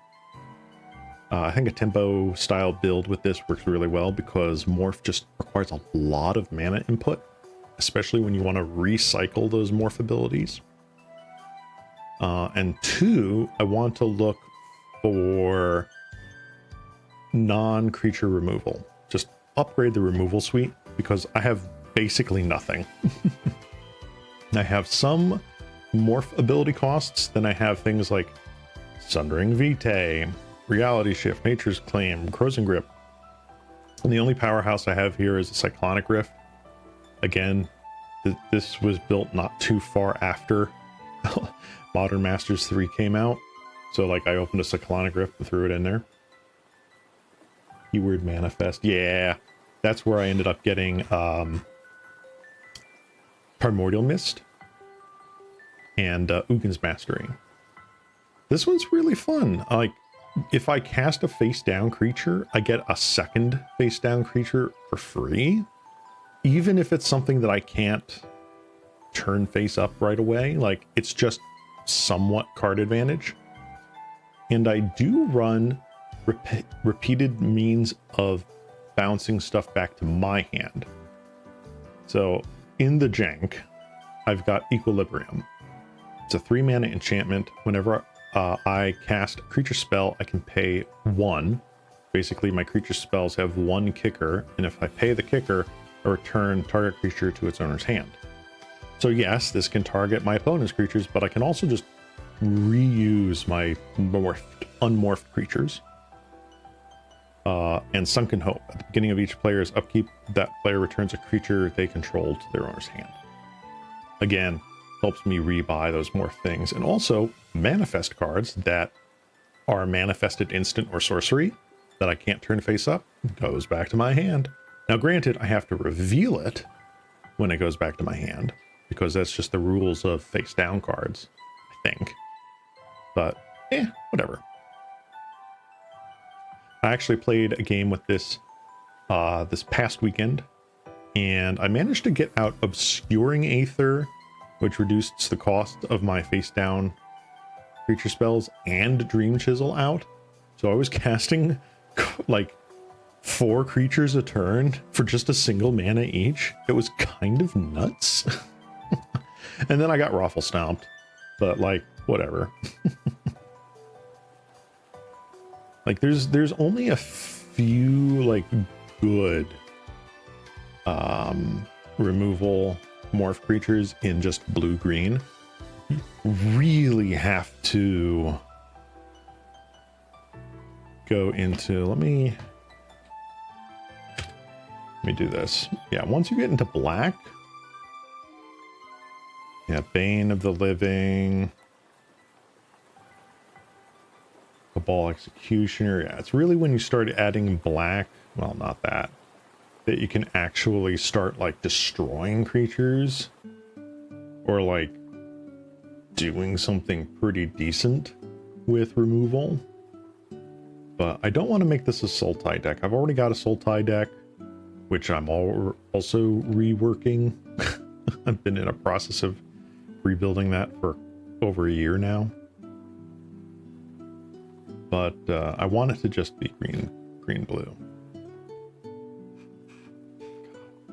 Speaker 1: I think a tempo style build with this works really well because morph just requires a lot of mana input, especially when you want to recycle those morph abilities. And 2, I want to look for non-creature removal. Just upgrade the removal suite because I have basically nothing. I have some morph ability costs, then I have things like Sundering Vitae, Reality Shift, Nature's Claim, Crows and Grip. And the only powerhouse I have here is a Cyclonic Rift. Again, this was built not too far after Modern Masters 3 came out. So like I opened a Cyclonic Rift and threw it in there. Keyword manifest. Yeah, that's where I ended up getting Primordial Mist and Ugin's Mastery. This one's really fun. Like, if I cast a face down creature, I get a second face down creature for free. Even if it's something that I can't turn face up right away, like it's just somewhat card advantage. And I do run repeated means of bouncing stuff back to my hand. So in the jank, I've got Equilibrium. It's a 3-mana enchantment. Whenever I cast a creature spell, I can pay 1. Basically, my creature spells have 1 kicker, and if I pay the kicker, I return target creature to its owner's hand. So yes, this can target my opponent's creatures, but I can also just reuse my unmorphed creatures. And Sunken Hope. At the beginning of each player's upkeep, that player returns a creature they control to their owner's hand. Again, helps me rebuy those morph things. And also, manifest cards that are manifested instant or sorcery that I can't turn face up goes back to my hand. Now, granted, I have to reveal it when it goes back to my hand, because that's just the rules of face down cards, I think. But, whatever. I actually played a game with this this past weekend, and I managed to get out Obscuring Aether, which reduced the cost of my face down creature spells, and Dream Chisel out. So I was casting like 4 creatures a turn for just a single mana each. It was kind of nuts. And then I got Raffle Stomped, but like, whatever. Like there's only a few like good removal morph creatures in just blue-green. You really have to go into, let me do this. Yeah, once you get into black, yeah, Bane of the Living, Cabal Executioner. Yeah, it's really when you start adding black, well, not that you can actually start like destroying creatures or like doing something pretty decent with removal. But I don't want to make this a Sultai deck. I've already got a Sultai deck, which I'm also reworking. I've been in a process of rebuilding that for over a year now. But I want it to just be green-blue.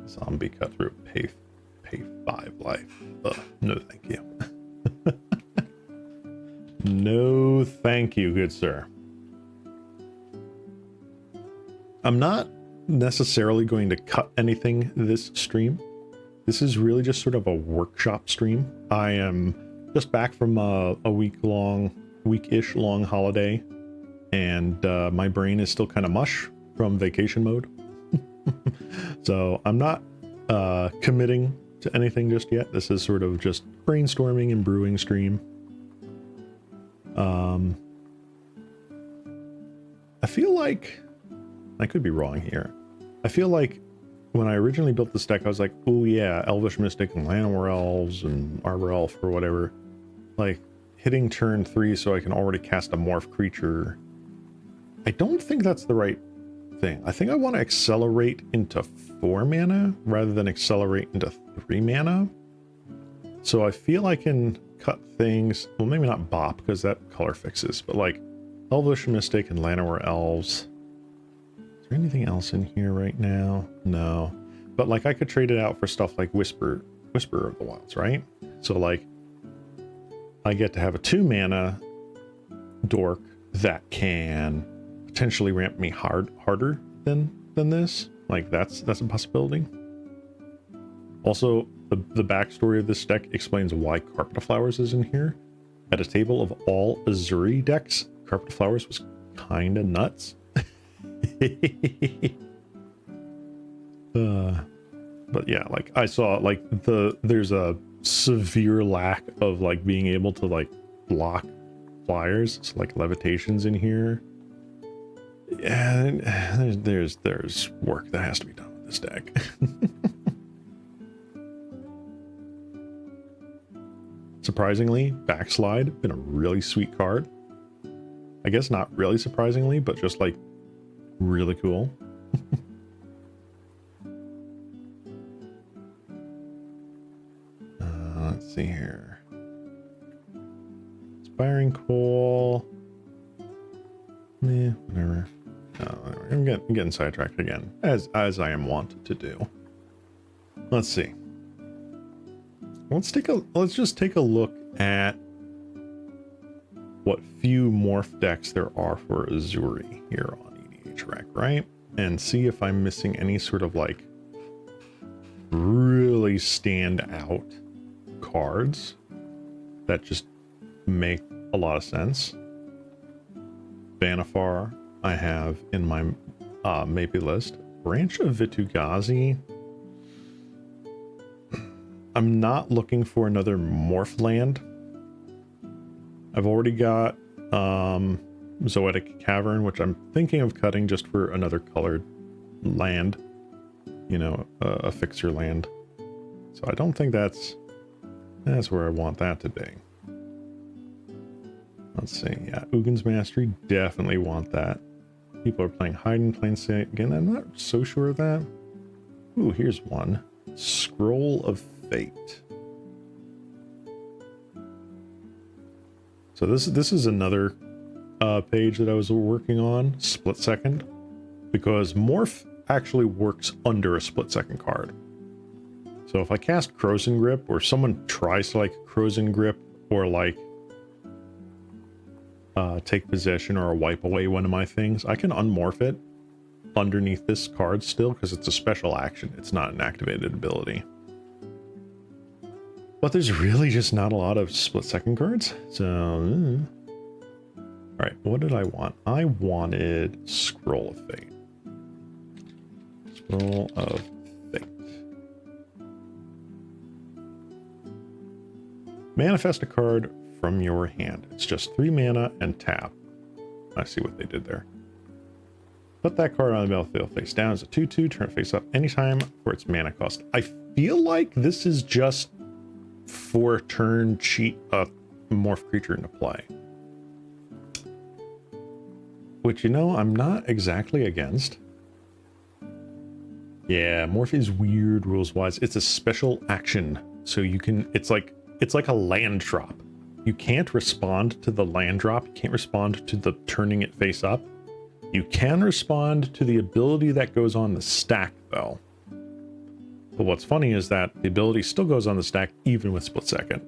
Speaker 1: Zombie cut through, pay 5 life. No thank you. No thank you, good sir. I'm not necessarily going to cut anything this stream. This is really just sort of a workshop stream. I am just back from a week-ish long holiday, and my brain is still kind of mush from vacation mode. So I'm not committing to anything just yet. This is sort of just brainstorming and brewing stream. I feel like, I could be wrong here. I feel like when I originally built this deck, I was like, oh yeah, Elvish Mystic and Llanowar Elves and Arbor Elf or whatever. Like, hitting turn 3 so I can already cast a morph creature. I don't think that's the right thing. I think I want to accelerate into 4 mana rather than accelerate into 3 mana. So I feel I can cut things, well, maybe not Bop because that color fixes, but like Elvish Mystic and Llanowar Elves. Is there anything else in here right now? No. But like I could trade it out for stuff like Whisper of the Wilds, right? So like I get to have a 2 mana dork that can potentially ramp me harder than this. Like that's a possibility. Also, the backstory of this deck explains why Carpet of Flowers is in here. At a table of all Ezuri decks, Carpet of Flowers was kind of nuts. But yeah, like I saw like there's a severe lack of like being able to like block flyers, so like levitations in here. And there's work that has to be done with this deck. Surprisingly, Backslide, been a really sweet card. I guess not really surprisingly, but just like really cool. Let's see here. Inspiring Coal. Whatever. Whatever. I'm getting sidetracked again, as I am wont to do. Let's see. Let's just take a look at what few morph decks there are for Ezuri here on EDH Rec, right? And see if I'm missing any sort of like really stand out cards that just make a lot of sense. Banafar I have in my maybe list. Branch of Vitu-Ghazi. I'm not looking for another morph land. I've already got Zoetic Cavern, which I'm thinking of cutting just for another colored land, you know, a fixer land. So I don't think that's where I want that to be. Let's see. Yeah, Ugin's Mastery, definitely want that. People are playing Hide in Plain Sight again. I'm not so sure of that. Ooh, here's one. Scroll of Fate. So this is another page that I was working on, Split Second, because Morph actually works under a Split Second card. So if I cast Crozen Grip, or someone tries to like Crozen Grip, or like take possession or wipe away one of my things, I can unmorph it underneath this card still, because it's a special action. It's not an activated ability. But there's really just not a lot of split second cards. So, all right, what did I want? I wanted Scroll of Fate. Scroll of Fate. Manifest a card from your hand. It's just 3 mana and tap. I see what they did there. Put that card on the battlefield face down as a 2/2, turn it face up anytime for its mana cost. I feel like this is just for turn cheat a morph creature into play. Which, you know, I'm not exactly against. Yeah, morph is weird rules wise. It's a special action. So you can, it's like a land drop. You can't respond to the land drop. You can't respond to the turning it face up. You can respond to the ability that goes on the stack though. But what's funny is that the ability still goes on the stack even with Split Second.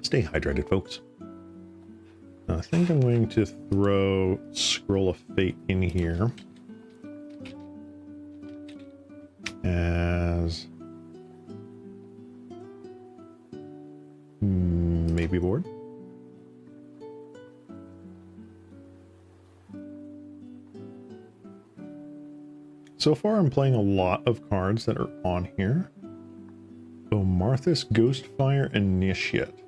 Speaker 1: Stay hydrated, folks. I think I'm going to throw Scroll of Fate in here as maybe board. So far, I'm playing a lot of cards that are on here. Oh, Marthas Ghostfire Initiate.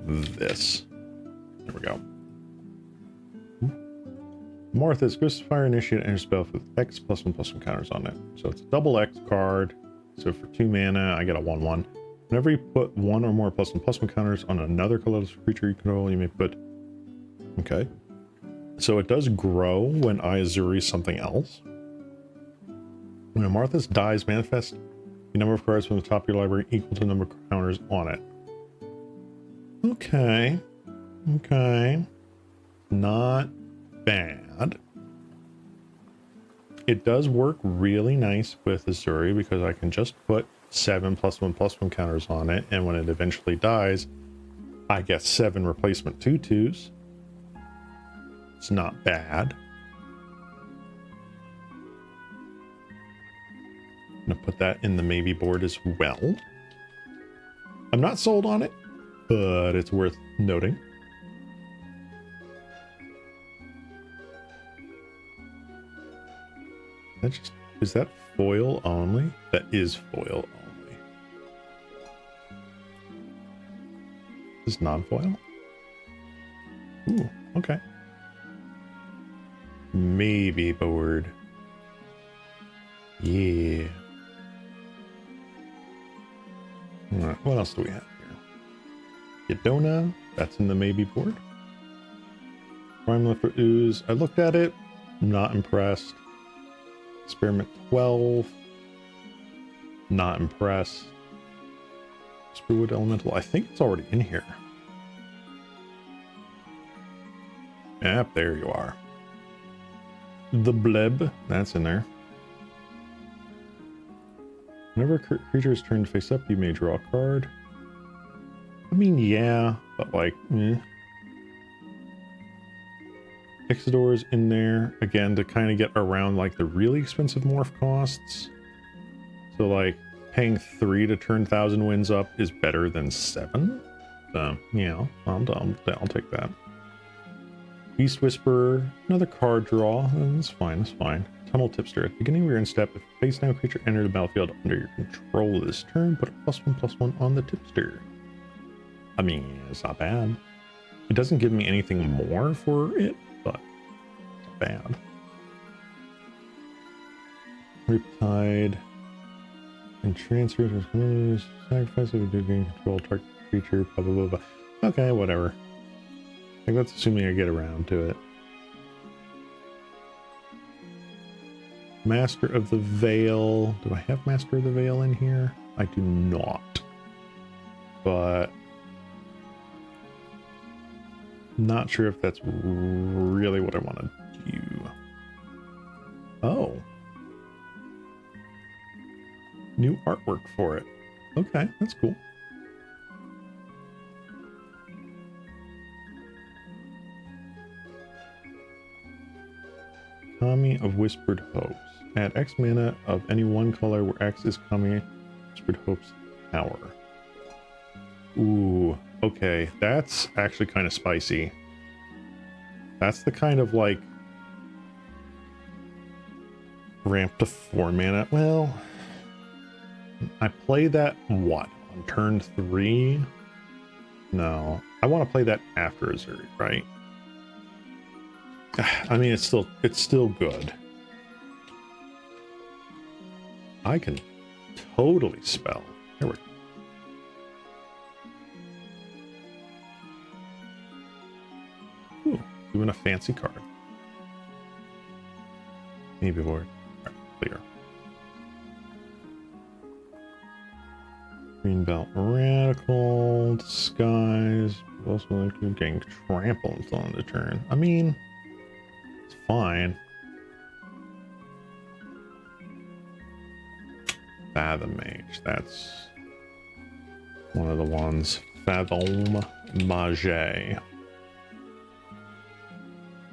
Speaker 1: This. There we go. Marthas Ghostfire Initiate and spell with X +1/+1 counters on it. So it's a double X card. So for 2 mana, I get a 1/1. Whenever you put 1 or more +1/+1 counters on another colorless creature you control, you may put. Okay. So it does grow when I Ezuri something else. When a Marthas dies, manifest the number of cards from the top of your library equal to the number of counters on it. Okay. Okay. Not bad. It does work really nice with Ezuri because I can just put 7 +1/+1 counters on it, and when it eventually dies, I get 7 replacement 2/2s. It's not bad. I'm gonna put that in the maybe board as well. I'm not sold on it, but it's worth noting. Is that foil only? That is foil only. This is non-foil? Ooh, okay. Maybe board. Yeah. All right, what else do we have here? Yadona, that's in the maybe board. Prime Lifter Ooze, I looked at it, not impressed. Experiment 12, not impressed. Spearwood Elemental, I think it's already in here. Yep, there you are. The Bleb, that's in there. Whenever a creature is turned face up, you may draw a card. I mean, yeah, but like, Ixidor's in there, again, to kind of get around, like, the really expensive morph costs. So, like, paying 3 to turn 1,000 Winds up is better than 7. So, yeah, I'll take that. Beast Whisperer, another card draw. That's fine, that's fine. Tunnel Tipster. At the beginning of your end step, if a face-down creature entered the battlefield under your control this turn, put a +1/+1 on the Tipster. I mean, it's not bad. It doesn't give me anything more for it, but it's not bad. Riptide. And transfer to sacrifice if you do gain control target creature, blah blah blah blah. Okay, whatever. I think that's assuming I get around to it. Master of the Veil. Do I have Master of the Veil in here? I do not. But not sure if that's really what I want to do. Oh. New artwork for it. Okay, that's cool. Kami of Whispered Hopes. Add X mana of any one color where X is Kami Whispered Hopes power. Ooh, okay. That's actually kind of spicy. That's the kind of like ramp to 4 mana. Well, I play that what? On turn 3? No. I want to play that after Ezuri, right? I mean, it's still good. I can totally spell. Here we go. Ooh, doing a fancy card. Maybe board. Right, clear. Green Belt Radical, Disguise. Also like you're getting trampled on the turn. I mean, it's fine. Fathom Mage, that's one of the ones. Fathom Mage.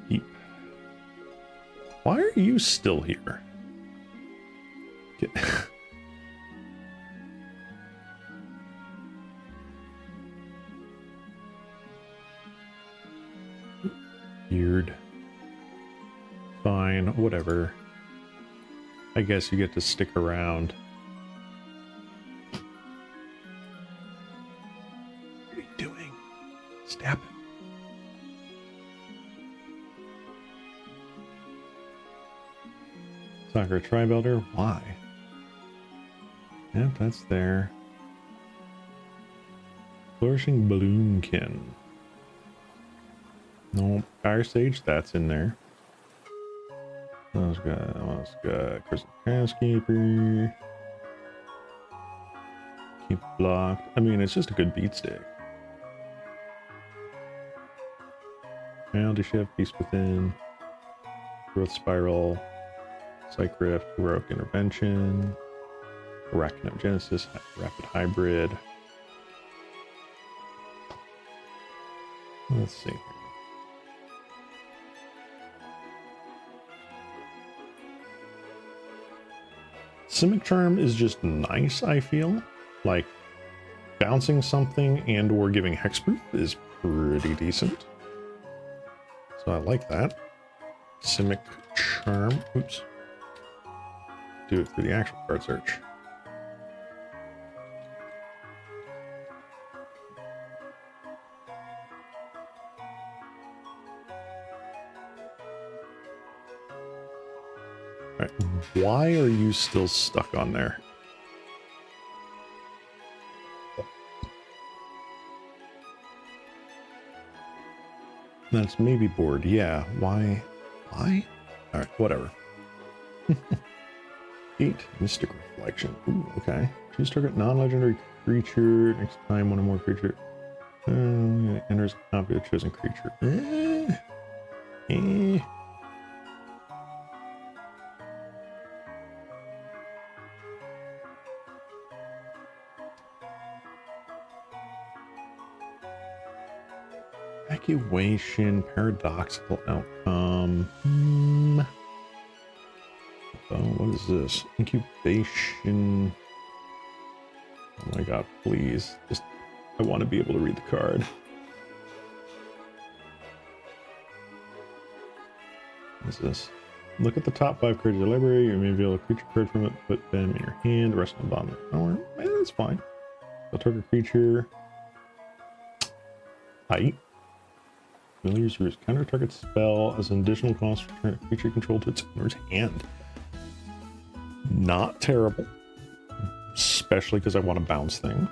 Speaker 1: Keep. Why are you still here? Get weird. Fine, whatever. I guess you get to stick around. What are you doing? Stab him. Soccer Tri-Belter? Why? Yep, that's there. Flourishing Balloonkin. No, Fire Sage, that's in there. Let's go. Crystal Caskeeper. Keep blocked. I mean, it's just a good beat stick. Reality Shift, Beast Within, Growth Spiral, Psych Rift, Heroic Intervention. Arachnogenesis, Rapid Hybrid. Let's see. Simic Charm is just nice, I feel. Like, bouncing something and or giving hexproof is pretty decent. So I like that. Simic Charm. Oops. Do it through the actual card search. Alright, why are you still stuck on there? That's maybe bored. Yeah, why? Why? Alright, whatever. 8, Mystic Reflection. Ooh, okay. Choose target non-legendary creature. Next time one or more creature enters a copy of the chosen creature. Evacuation, paradoxical outcome. Oh, what is this? Incubation. Oh my god, please. Just, I want to be able to read the card. What is this? Look at the top 5 cards of your library. You may reveal a creature card from it, put them in your hand, the rest of them on the bottom. Oh, that's fine. So target creature. Height. Familiar's Roost. Counter target spell as an additional cost for turn creature control to its owner's hand. Not terrible. Especially because I want to bounce things.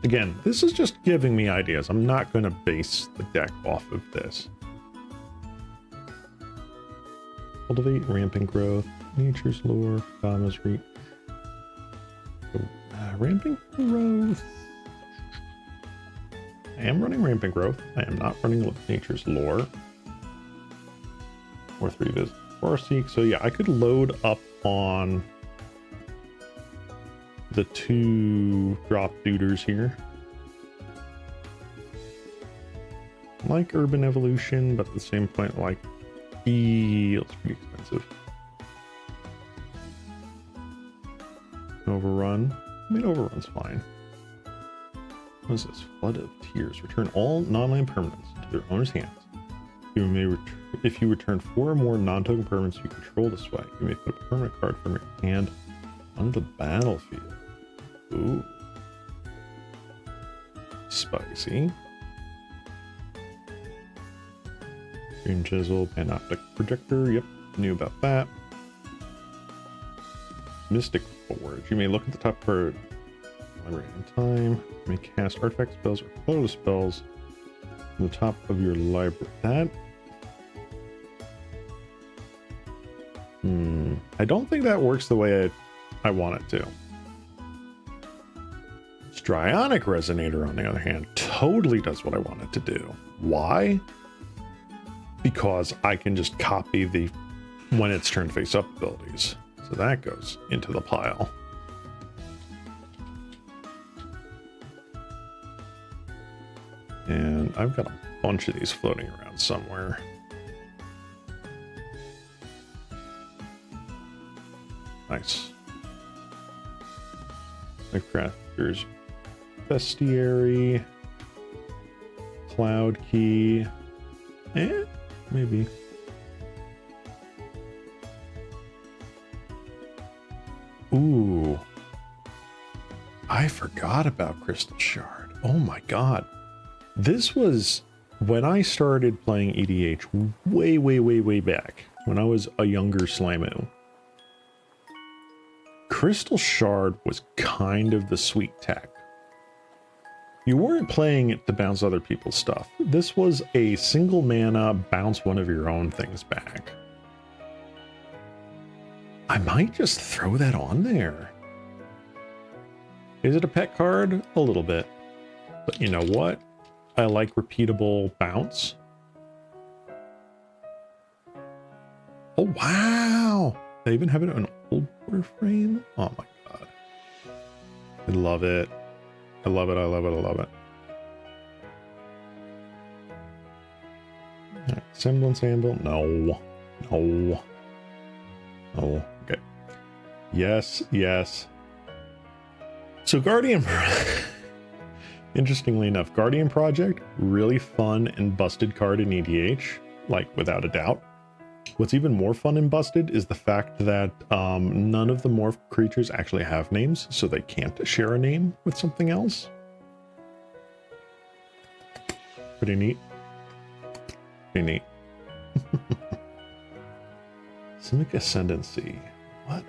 Speaker 1: Again, this is just giving me ideas. I'm not going to base the deck off of this. Cultivate, Rampant Growth, Nature's Lore, Dama's Reach. Rampant Growth. I am running Rampant Growth. I am not running Nature's Lore. Or 3 Visit Farseek. So yeah, I could load up on the 2 drop duders here. Like Urban Evolution, but at the same point, like, feels pretty expensive. Overrun. I mean, Overrun's fine. What is this? Flood of Tears. Return all non-land permanents to their owner's hands. You may if you return 4 or more non-token permanents you control this way, you may put a permanent card from your hand on the battlefield. Ooh. Spicy. Green Chisel, Panoptic Projector. Yep, knew about that. Mystic Forge. You may look at the top card library in time. You may cast artifact spells or colorless spells from the top of your library. That. I don't think that works the way I want it to. Strionic Resonator, on the other hand, totally does what I want it to do. Why? Because I can just copy the when it's turn face up abilities. So that goes into the pile. And I've got a bunch of these floating around somewhere. Nice. The Crafter's Bestiary. Cloud Key. Maybe. Ooh. I forgot about Crystal Shard. Oh my god. This was when I started playing EDH way back. When I was a younger Slamu. Crystal Shard was kind of the sweet tech. You weren't playing it to bounce other people's stuff. This was a single mana, bounce one of your own things back. I might just throw that on there. Is it a pet card? A little bit. But you know what? I like repeatable bounce. Oh, wow! They even have it on old Warframe. Oh my god. I love it. I love it. I love it. I love it. Right, semblance anvil. No. No. No. Okay. Yes. Yes. So Guardian. Interestingly enough, Guardian Project, really fun and busted card in EDH, like without a doubt. What's even more fun and busted is the fact that none of the morph creatures actually have names, so they can't share a name with something else. Pretty neat. Pretty neat. Simic Ascendancy. What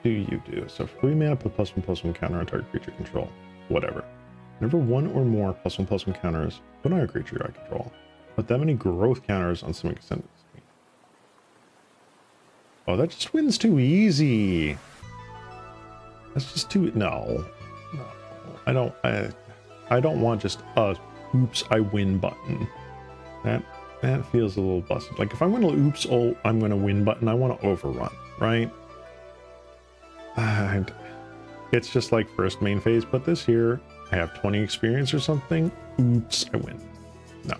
Speaker 1: do you do? So 3 mana, put +1/+1 counter on target creature control. Whatever. Whenever 1 or more +1/+1 counters put on a creature I control, put that many growth counters on Simic Ascendancy. Oh, that just wins too easy. That's just too... No. No. I don't want just a oops, I win button. That feels a little busted. Like if I'm going to oops, oh, I'm going to win button, I want to overrun, right? And it's just like first main phase, put this here. I have 20 experience or something. Oops, I win. No.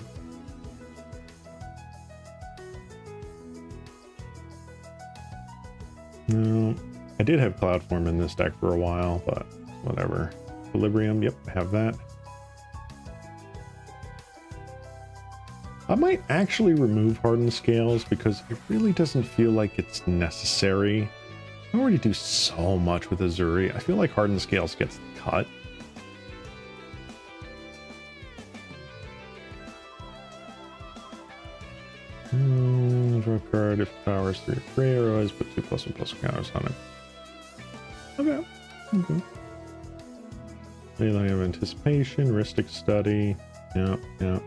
Speaker 1: No. I did have Cloudform in this deck for a while, but whatever. Equilibrium, yep, I have that. I might actually remove Hardened Scales because it really doesn't feel like it's necessary. I already do so much with Ezuri. I feel like Hardened Scales gets cut. Draw a card if powers 3 or 3 arrows, put 2 +1/+1 counters on it. Okay. Okay. Feeling of Anticipation, Ristic Study. Yeah, yeah.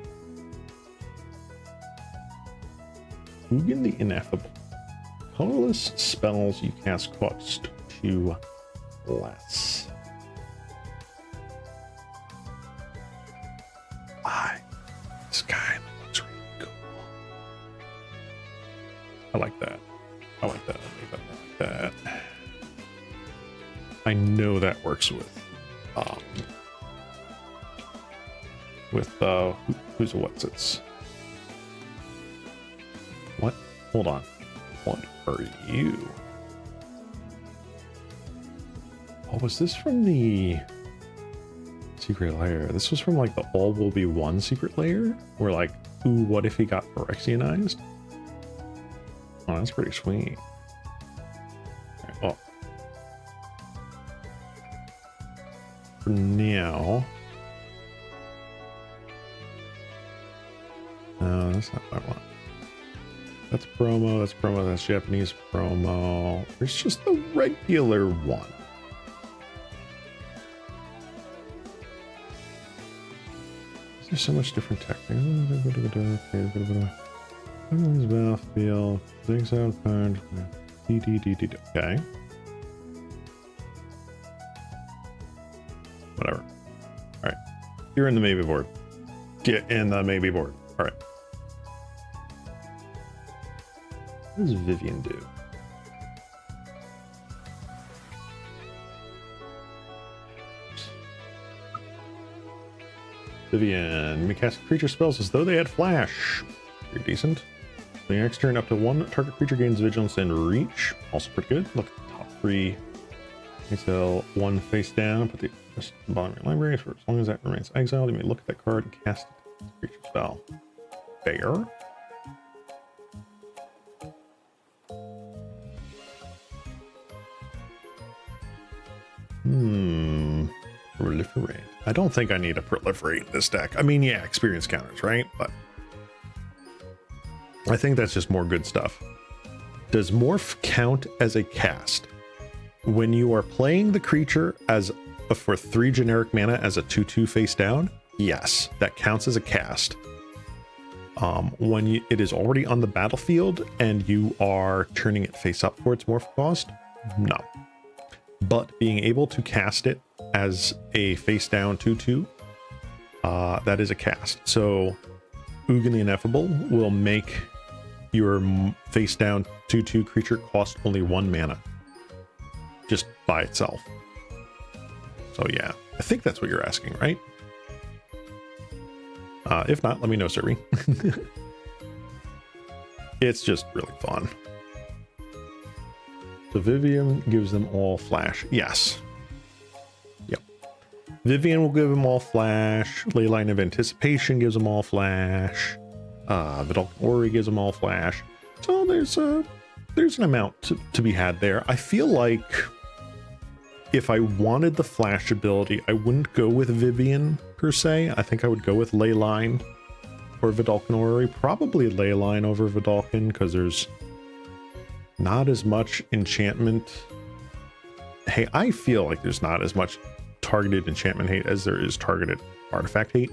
Speaker 1: Ugin the Ineffable. Colorless spells you cast cost 2 less. This guy looks really cool. I like that. I like that. I like that. I know that works with who's a what's its. What? Hold on. What are you? Oh, was this from the secret lair? This was from like the all will be one secret lair? Where like, ooh, what if he got Phyrexianized? Oh, that's pretty sweet. Right, well, for now, no, that's not what I want. That's promo, that's Japanese promo. There's just the regular one. There's so much different tech. Battlefield, things out pound. Okay. Whatever. Alright. You're in the maybe board. Get in the maybe board. Alright. What does Vivian do? Vivian, may cast creature spells as though they had flash. Pretty decent. The next turn, up to 1 target creature gains vigilance and reach. Also pretty good. Look at the top 3. Exile 1 face down. Put the rest at the bottom of your library. For as long as that remains exiled, you may look at that card and cast a creature spell. Fair. Proliferate. I don't think I need to proliferate this deck. I mean, yeah, experience counters, right? But I think that's just more good stuff. Does morph count as a cast? When you are playing the creature as for 3 generic mana as a 2/2 face down, yes, that counts as a cast. When it is already on the battlefield and you are turning it face up for its morph cost, no. But being able to cast it as a face down 2/2, that is a cast. So Ugin the Ineffable will make your face down 2/2 creature cost only 1 mana. just by itself. So yeah, I think that's what you're asking, right? If not, let me know, Siri. It's just really fun. So Vivian gives them all flash. Yes. Yep. Vivian will give them all flash. Leyline of Anticipation gives them all flash. Vidalcan Ori gives them all flash. So there's an amount to be had there. I feel like if I wanted the flash ability, I wouldn't go with Vivian per se. I think I would go with Leyline or Vidalcan Ori. Probably Leyline over Vidalcan, because there's not as much enchantment. Hey, I feel like there's not as much targeted enchantment hate as there is targeted artifact hate.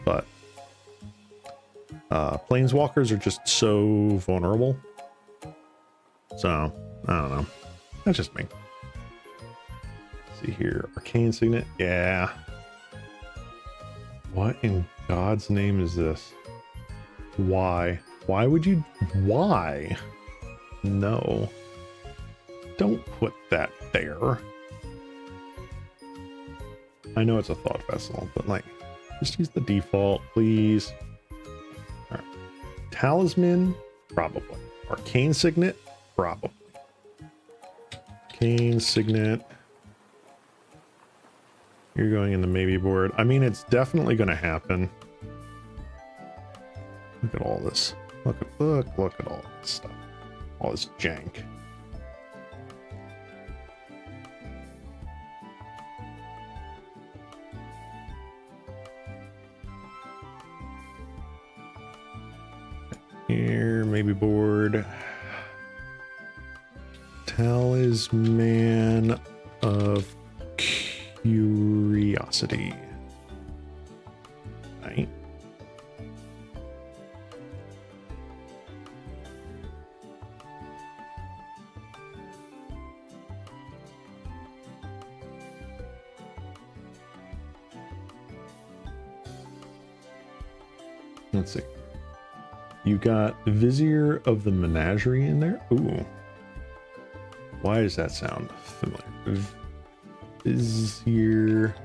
Speaker 1: But planeswalkers are just so vulnerable. So, I don't know. That's just me. See here, Arcane Signet. Yeah. What in God's name is this? Why? Why would you? Why? No. Don't put that there. I know it's a thought vessel, but like, just use the default, please. All right. Talisman, probably. Arcane Signet, probably. Arcane Signet. You're going in the maybe board. I mean, it's definitely going to happen. Look at all this. Look at all this stuff. All this jank. Here, maybe board. Talisman of Curiosity. Right. Let's see. You got Vizier of the Menagerie in there. Ooh. Why does that sound familiar? Vizier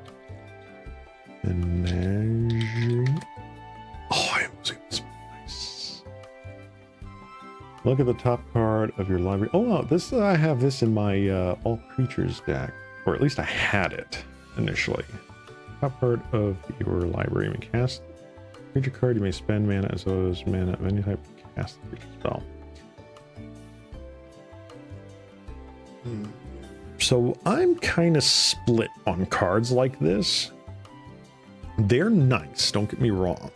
Speaker 1: Menagerie. Oh, I am losing this. Nice. Look at the top card of your library. Oh, wow, this I have this in my all creatures deck, or at least I had it initially. Top card of your library. You may cast creature card. You may spend mana as well as mana of any type to cast the creature spell. So I'm kind of split on cards like this. They're nice, don't get me wrong.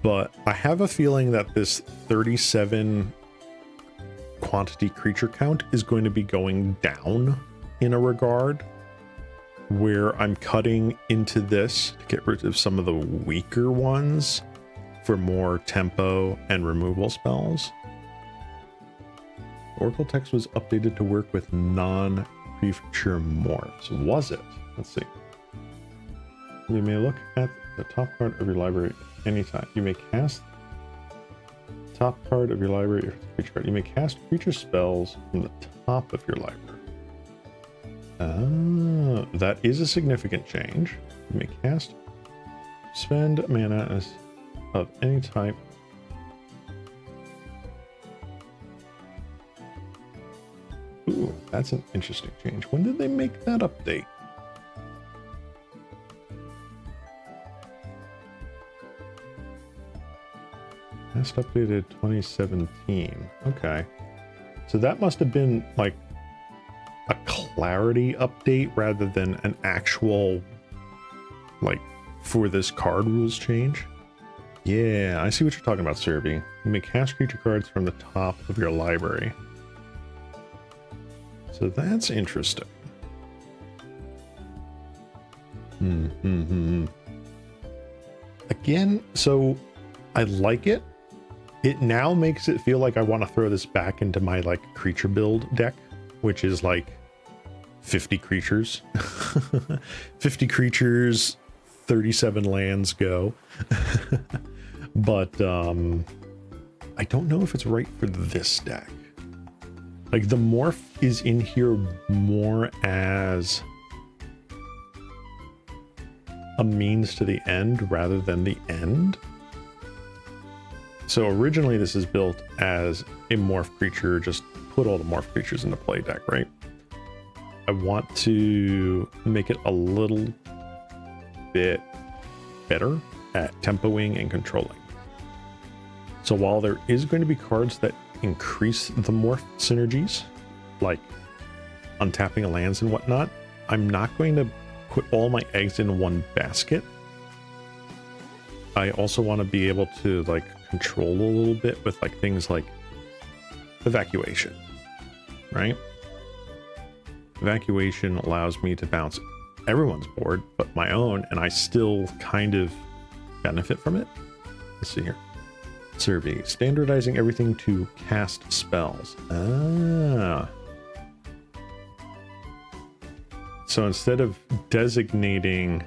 Speaker 1: But I have a feeling that this 37 quantity creature count is going to be going down in a regard, where I'm cutting into this to get rid of some of the weaker ones for more tempo and removal spells. Oracle text was updated to work with non-creature morphs. Was it? Let's see. You may look at the top card of your library anytime. You may cast top card of your library if it's a creature card. You may cast creature spells from the top of your library. That is a significant change. You may cast, spend mana as of any type. Ooh, that's an interesting change. When did they make that update? Last updated 2017. Okay. So that must have been like a clarity update rather than an actual, like, for this card rules change. Yeah, I see what you're talking about, Serby. You may cast creature cards from the top of your library. So that's interesting. Again, so I like it. It now makes it feel like I want to throw this back into my like creature build deck, which is like 50 creatures. 50 creatures, 37 lands, go. But I don't know if it's right for this deck. Like the morph is in here more as a means to the end rather than the end. So originally this is built as a morph creature, just put all the morph creatures in the play deck, right? I want to make it a little bit better at tempoing and controlling. So while there is going to be cards that increase the morph synergies, like untapping lands and whatnot, I'm not going to put all my eggs in one basket. I also want to be able to like control a little bit with like things like evacuation, right? Evacuation allows me to bounce everyone's board but my own, and I still kind of benefit from it. Let's see here. Survey, standardizing everything to cast spells. Ah. So instead of designating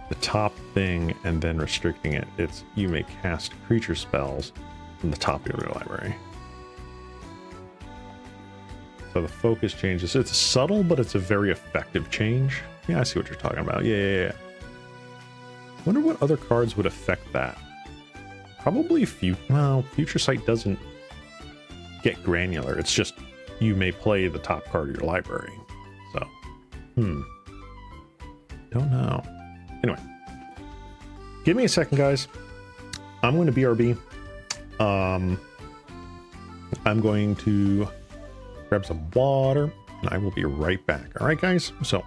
Speaker 1: the top thing and then restricting it, it's you may cast creature spells from the top of your library. So the focus changes. It's subtle, but it's a very effective change. Yeah, I see what you're talking about. Yeah. Wonder what other cards would affect that. Probably Future Sight doesn't get granular. It's just you may play the top card of your library. So, don't know. Anyway, give me a second, guys. I'm going to BRB. I'm going to grab some water, and I will be right back. All right, guys. So,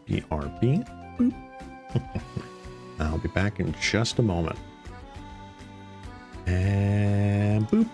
Speaker 1: BRB. Boop. I'll be back in just a moment. And boop.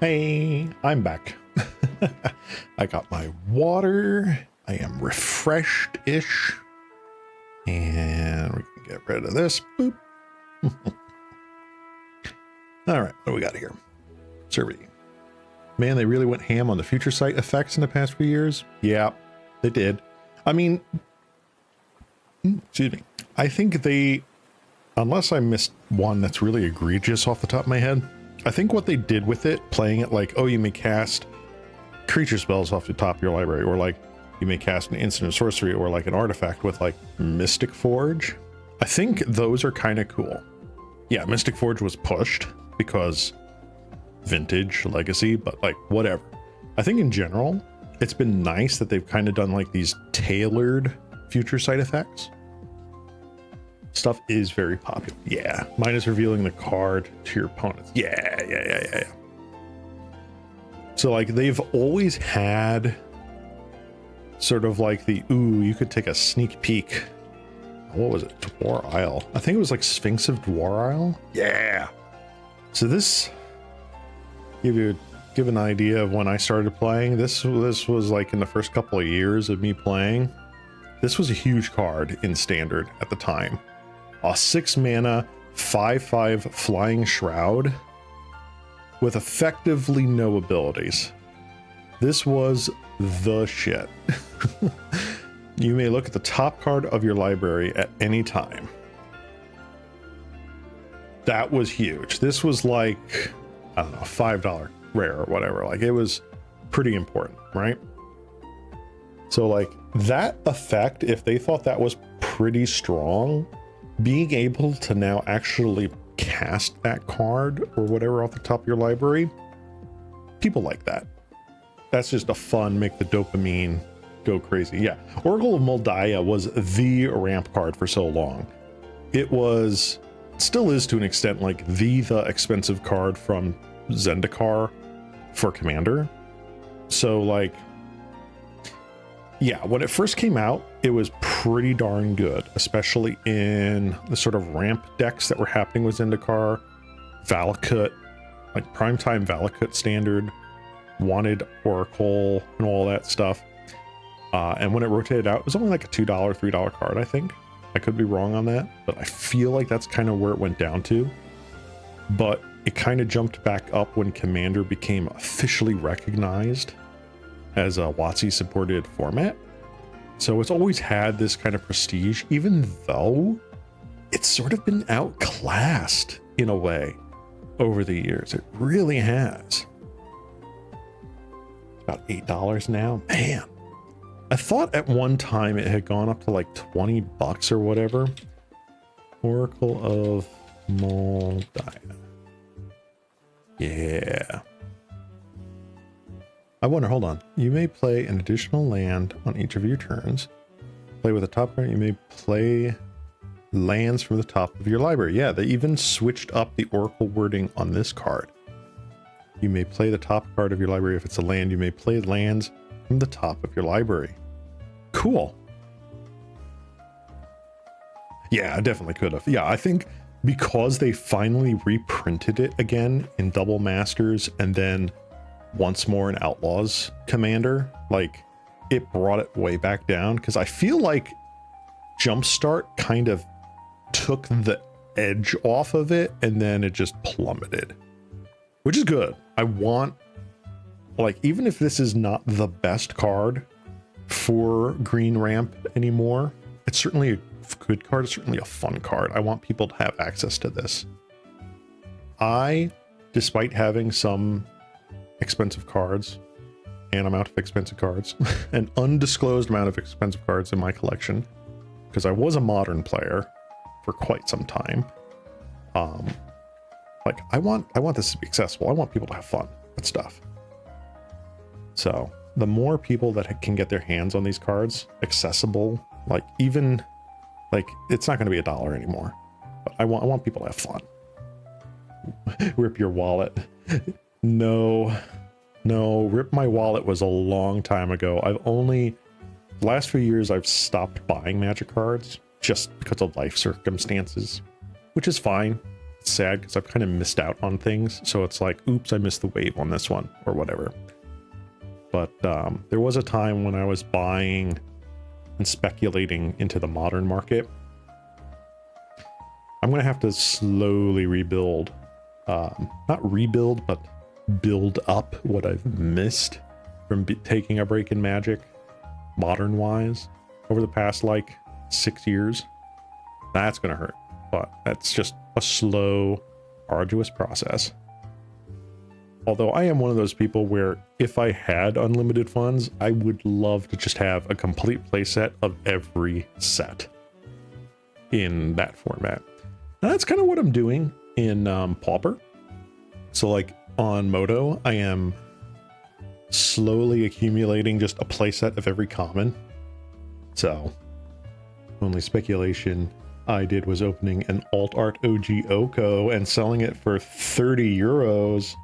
Speaker 1: Hey, I'm back. I got my water. I am refreshed-ish. And we can get rid of this. Boop. All right, what do we got here? Survey. Man, they really went ham on the Future Sight effects in the past few years. Yeah, They did. I mean, excuse me. I think they, unless I missed one that's really egregious off the top of my head, I think what they did with it, playing it like, oh, you may cast creature spells off the top of your library, or like you may cast an instant sorcery or like an artifact with like Mystic Forge. I think those are kind of cool. Yeah, Mystic Forge was pushed because vintage legacy, but like whatever. I think in general, it's been nice that they've kind of done like these tailored future side effects. Stuff is very popular. Yeah, minus revealing the card to your opponents. Yeah. So like they've always had sort of like the, ooh, you could take a sneak peek. What was it? Dwar Isle. I think it was like Sphinx of Dwar Isle. Yeah. So this give an idea of when I started playing. This was like in the first couple of years of me playing. This was a huge card in Standard at the time. A 6 mana 5/5 Flying Shroud with effectively no abilities. This was the shit. You may look at the top card of your library at any time. That was huge. This was like, I don't know, $5 rare or whatever. Like it was pretty important, right? So like that effect, if they thought that was pretty strong, being able to now actually cast that card or whatever off the top of your library, people like that. That's just a fun, make the dopamine go crazy. Yeah, Oracle of Moldiah was the ramp card for so long. It was, still is to an extent, like the expensive card from Zendikar for Commander. So like, yeah, when it first came out, it was pretty darn good, especially in the sort of ramp decks that were happening with Zendikar, Valakut, like primetime Valakut Standard, Wanted Oracle, and all that stuff. And when it rotated out, it was only like a $2, $3 card, I think. I could be wrong on that, but I feel like that's kind of where it went down to. But it kind of jumped back up when Commander became officially recognized as a WotC supported format. So it's always had this kind of prestige, even though it's sort of been outclassed in a way over the years. It really has. It's about $8 now. Man, I thought at one time it had gone up to like $20 or whatever. Oracle of Moldiah. Yeah. I wonder, hold on. You may play an additional land on each of your turns. Play with the top card. You may play lands from the top of your library. Yeah, they even switched up the Oracle wording on this card. You may play the top card of your library. If it's a land, you may play lands from the top of your library. Cool. Yeah, I definitely could have. Yeah, I think because they finally reprinted it again in Double Masters and then once more in Outlaws Commander, like it brought it way back down, because I feel like Jumpstart kind of took the edge off of it and then it just plummeted, which is good. I want, like, even if this is not the best card for green ramp anymore, it's certainly a good card. It's certainly a fun card. I want people to have access to this. Despite having some expensive cards, an amount of expensive cards, an undisclosed amount of expensive cards in my collection, because I was a Modern player for quite some time. Like I want this to be accessible. I want people to have fun with stuff. So the more people that can get their hands on these cards, accessible, like even like it's not going to be $1 anymore. But I want people to have fun. Rip your wallet. No, Rip My Wallet was a long time ago. The last few years I've stopped buying Magic cards just because of life circumstances, which is fine. It's sad because I've kind of missed out on things. So it's like, oops, I missed the wave on this one or whatever. But there was a time when I was buying and speculating into the Modern market. I'm going to have to slowly rebuild, not rebuild, but build up what I've missed from taking a break in Magic. modern wise over the past like 6 years. That's gonna hurt, but that's just a slow, arduous process. Although I am one of those people where if I had unlimited funds, I would love to just have a complete playset of every set in that format. And that's kind of what I'm doing in Pauper. So like on Moto, I am slowly accumulating just a playset of every common. So only speculation I did was opening an Alt Art OG Oko and selling it for 30 euros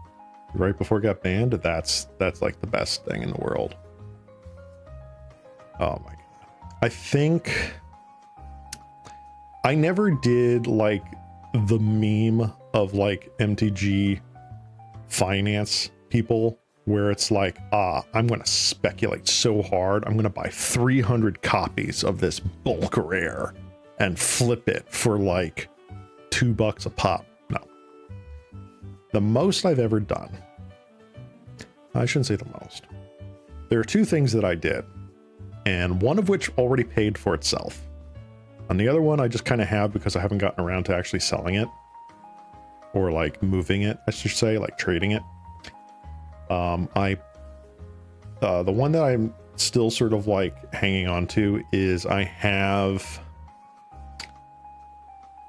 Speaker 1: right before it got banned. That's like the best thing in the world. Oh my god. I think I never did like the meme of like MTG finance people where it's like, I'm going to speculate so hard. I'm going to buy 300 copies of this bulk rare and flip it for like $2 a pop. No. The most I've ever done, I shouldn't say the most. There are two things that I did, and one of which already paid for itself. And the other one I just kind of have because I haven't gotten around to actually selling it or like moving it, I should say, like trading it. The one that I'm still sort of like hanging on to is I have,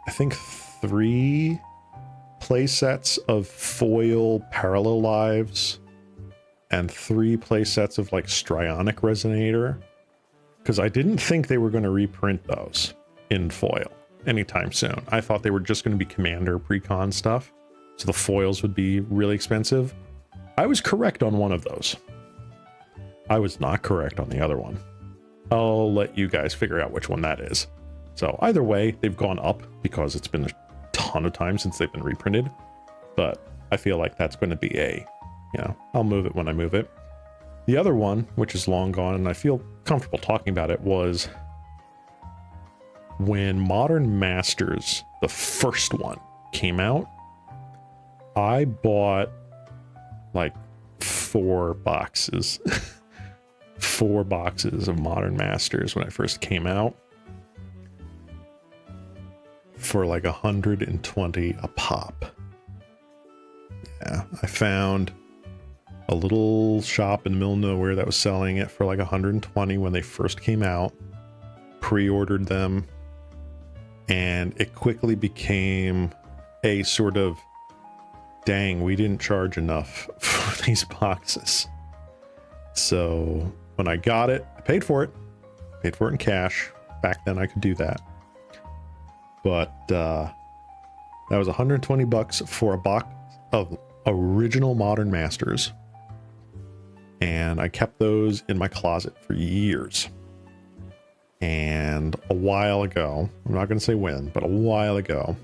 Speaker 1: I think 3 play sets of foil Parallel Lives and 3 play sets of like Strionic Resonator, because I didn't think they were going to reprint those in foil anytime soon. I thought they were just going to be Commander pre-con stuff, so the foils would be really expensive. I was correct on one of those. I was not correct on the other one. I'll let you guys figure out which one that is. So either way, they've gone up because it's been a ton of time since they've been reprinted, but I feel like that's going to be a, you know, I'll move it when I move it. The other one, which is long gone, and I feel comfortable talking about it, was when Modern Masters, the first one, came out. I bought like 4 boxes, 4 boxes of Modern Masters when I first came out for like 120 a pop. Yeah, I found a little shop in the middle of nowhere that was selling it for like 120 when they first came out, pre-ordered them, and it quickly became a sort of, dang, we didn't charge enough for these boxes. So when I got it, I paid for it in cash. Back then I could do that. But that was 120 bucks for a box of original Modern Masters. And I kept those in my closet for years. And a while ago, I'm not going to say when, but a while ago,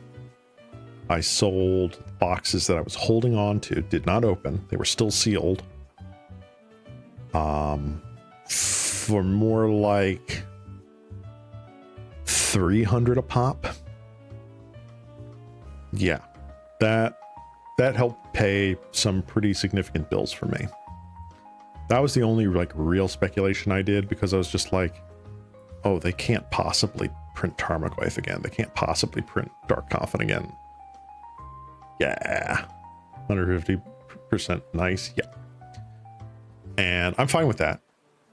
Speaker 1: I sold boxes that I was holding on to, did not open. They were still sealed. For more like 300 a pop. Yeah, that helped pay some pretty significant bills for me. That was the only like real speculation I did, because I was just like, oh, they can't possibly print Tarmogoyf again. They can't possibly print Dark Coffin again. Yeah, 150% nice. Yeah, and I'm fine with that.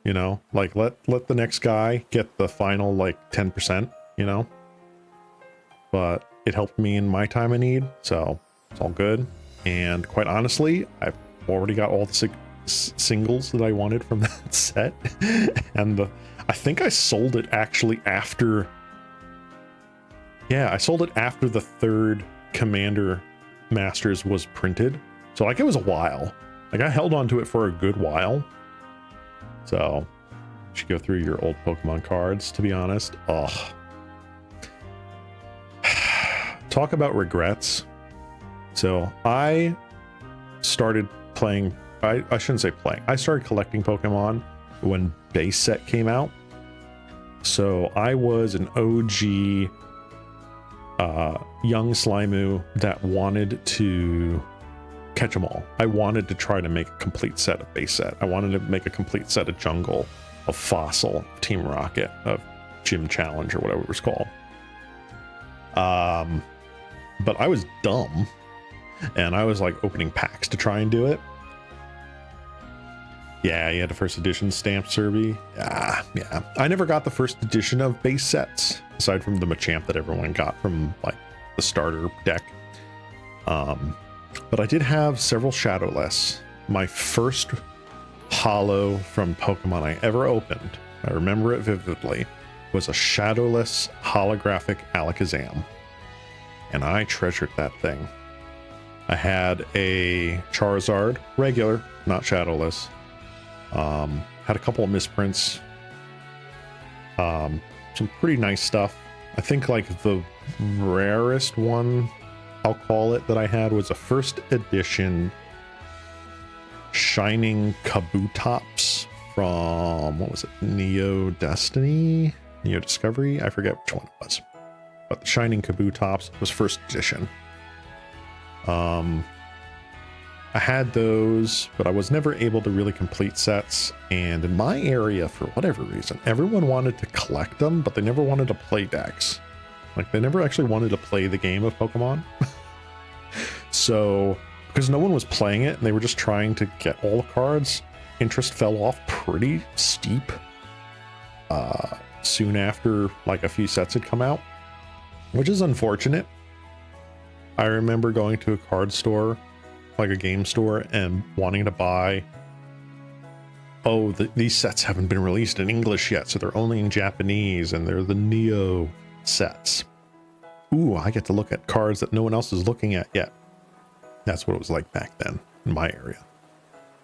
Speaker 1: You know, like let the next guy get the final like 10%. You know, but it helped me in my time of need, so it's all good. And quite honestly, I've already got all the singles that I wanted from that set, and I think I sold it actually after. Yeah, I sold it after the 3rd Commander Masters was printed, so like it was a while. Like I held on to it for a good while. So you should go through your old Pokemon cards, to be honest. Ugh. Talk about regrets. So I started playing, I shouldn't say playing, I started collecting Pokemon when base set came out. So I was an OG young Slimu that wanted to catch them all. I wanted to try to make a complete set of base set. I wanted to make a complete set of jungle, of Fossil, Team Rocket, of Gym Challenge, or whatever it was called. But I was dumb, and I was like opening packs to try and do it. Yeah, you had the first edition stamped Serby. Yeah. I never got the first edition of base sets, aside from the Machamp that everyone got from like the starter deck. But I did have several Shadowless. My first holo from Pokemon I ever opened, I remember it vividly, was a Shadowless holographic Alakazam. And I treasured that thing. I had a Charizard, regular, not Shadowless. Had a couple of misprints. Some pretty nice stuff. I think like the rarest one, I'll call it, that I had was a first edition Shining Kabutops from, what was it, Neo Destiny? Neo Discovery? I forget which one it was. But the Shining Kabutops was first edition. I had those, but I was never able to really complete sets. And in my area, for whatever reason, everyone wanted to collect them, but they never wanted to play decks. Like, they never actually wanted to play the game of Pokemon. So, because no one was playing it, and they were just trying to get all the cards, interest fell off pretty steep soon after, like, a few sets had come out, which is unfortunate. I remember going to a card store, like a game store, and wanting to buy, these sets haven't been released in English yet, so they're only in Japanese, and they're the Neo sets. Ooh, I get to look at cards that no one else is looking at yet. That's what it was like back then in my area.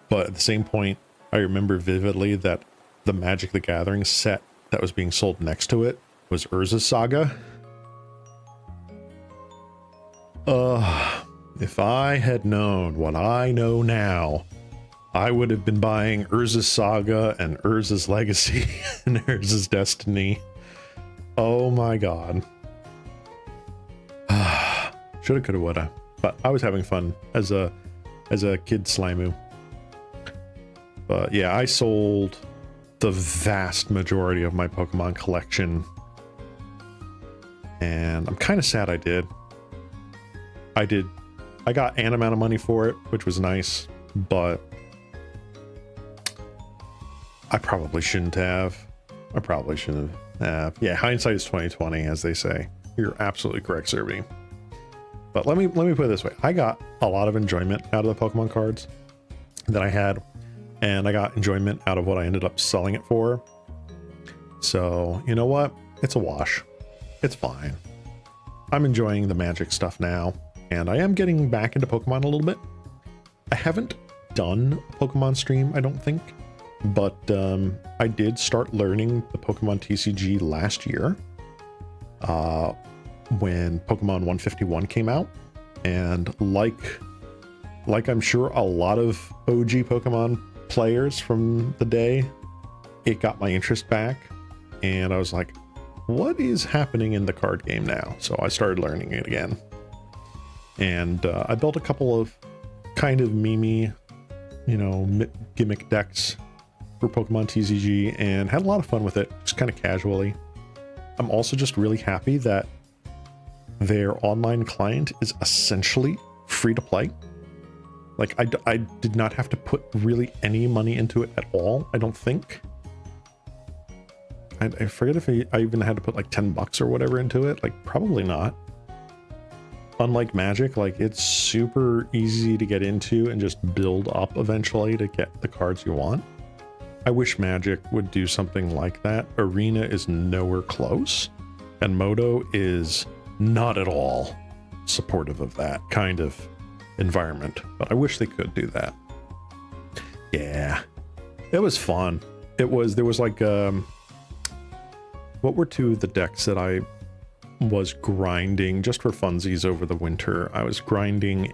Speaker 1: But at the same point, I remember vividly that the Magic the Gathering set that was being sold next to it was Urza's Saga. If I had known what I know now, I would have been buying Urza's Saga and Urza's Legacy and Urza's Destiny. Oh my god. Shoulda, coulda, woulda. But I was having fun as a kid Slimu. But yeah, I sold the vast majority of my Pokemon collection. And I'm kind of sad I did. I got an amount of money for it, which was nice, but I probably shouldn't have. Yeah, hindsight is 2020, as they say. You're absolutely correct, Serby. But let me put it this way. I got a lot of enjoyment out of the Pokemon cards that I had, and I got enjoyment out of what I ended up selling it for. So, you know what? It's a wash. It's fine. I'm enjoying the Magic stuff now, and I am getting back into Pokemon a little bit. I haven't done a Pokemon stream, I don't think, but I did start learning the Pokemon TCG last year when Pokemon 151 came out, and like I'm sure a lot of OG Pokemon players from the day, it got my interest back, and I was like, what is happening in the card game now? So I started learning it again. And I built a couple of kind of memey, gimmick decks for Pokemon TCG and had a lot of fun with it, just kind of casually. I'm also just really happy that their online client is essentially free to play. Like, I did not have to put really any money into it at all, I don't think. I forget if I even had to put like $10 or whatever into it. Like, probably not. Unlike Magic, like, it's super easy to get into and just build up eventually to get the cards you want. I wish Magic would do something like that. Arena is nowhere close, and Moto is not at all supportive of that kind of environment, but I wish they could do that. Yeah, it was fun. There was like, what were two of the decks that I was grinding just for funsies over the winter? I was grinding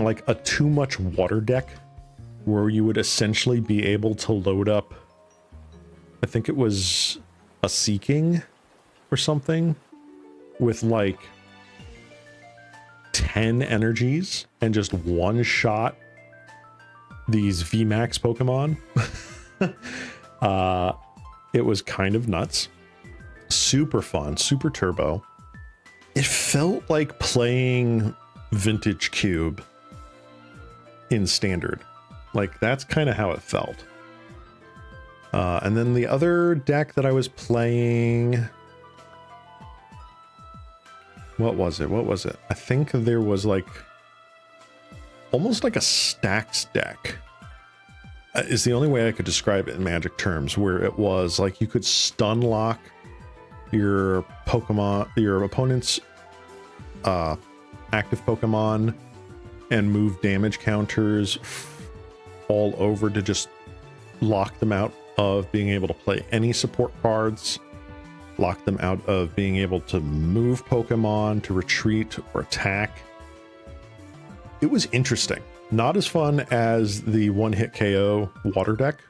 Speaker 1: like a too much water deck where you would essentially be able to load up, I think it was a Seeking or something, with like 10 energies and just one shot these VMAX Pokemon. It was kind of nuts. Super fun, super turbo. It felt like playing Vintage Cube in Standard. Like, that's kind of how it felt. And then the other deck that I was playing... What was it? I think there was like... almost like a stacks deck. Is the only way I could describe it in Magic terms, where it was like you could stun lock your Pokemon, your opponent's active Pokemon, and move damage counters all over to just lock them out of being able to play any support cards, lock them out of being able to move Pokemon, to retreat or attack. It was interesting. Not as fun as the one-hit KO water deck,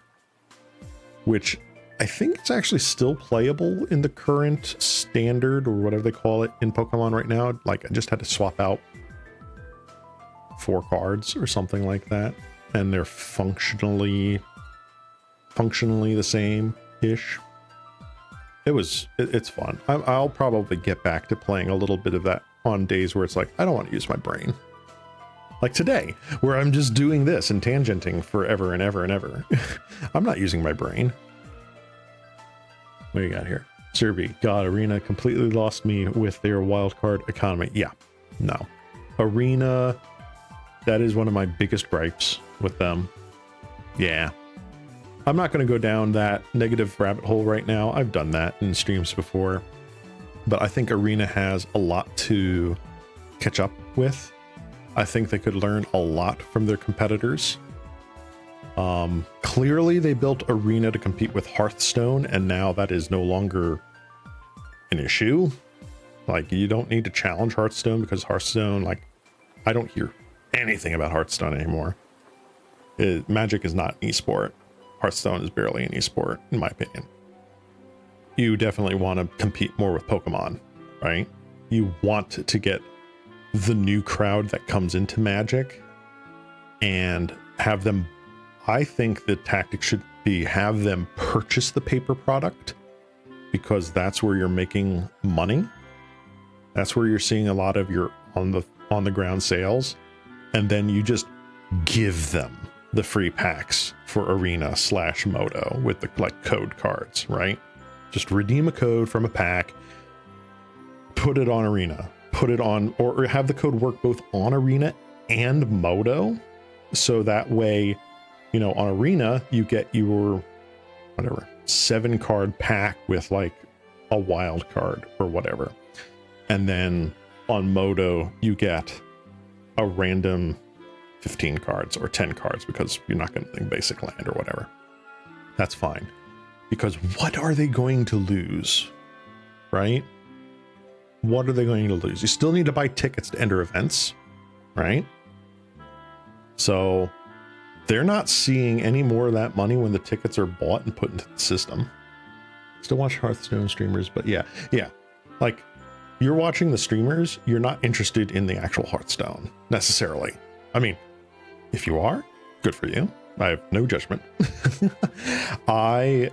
Speaker 1: which I think it's actually still playable in the current standard or whatever they call it in Pokemon right now. Like, I just had to swap out 4 cards or something like that, and they're functionally the same-ish. It's fun. I'll probably get back to playing a little bit of that on days where it's like, I don't want to use my brain. Like today, where I'm just doing this and tangenting forever and ever and ever. I'm not using my brain. What do you got here? Serbi, God, Arena completely lost me with their wildcard economy. Yeah, no. Arena, that is one of my biggest gripes with them. Yeah. I'm not going to go down that negative rabbit hole right now. I've done that in streams before. But I think Arena has a lot to catch up with. I think they could learn a lot from their competitors. Clearly they built Arena to compete with Hearthstone, and now that is no longer an issue. Like, you don't need to challenge Hearthstone because Hearthstone, like, I don't hear anything about Hearthstone anymore. Magic is not an esport. Hearthstone is barely an esport, in my opinion. You definitely want to compete more with Pokemon, right? You want to get the new crowd that comes into Magic and have them, I think the tactic should be have them purchase the paper product, because that's where you're making money. That's where you're seeing a lot of your on the ground sales, and then you just give them the free packs for Arena / Moto with the like code cards, right? Just redeem a code from a pack, put it on Arena, put it on, or have the code work both on Arena and Moto. So that way, you know, on Arena, you get your, whatever, 7 card pack with like a wild card or whatever. And then on Moto, you get a random 15 cards or 10 cards because you're not going to basic land or whatever. That's fine. Because what are they going to lose, right? What are they going to lose? You still need to buy tickets to enter events, right? So they're not seeing any more of that money when the tickets are bought and put into the system. Still watch Hearthstone streamers, but yeah. Like, you're watching the streamers, you're not interested in the actual Hearthstone necessarily. I mean, if you are, good for you. I have no judgment. I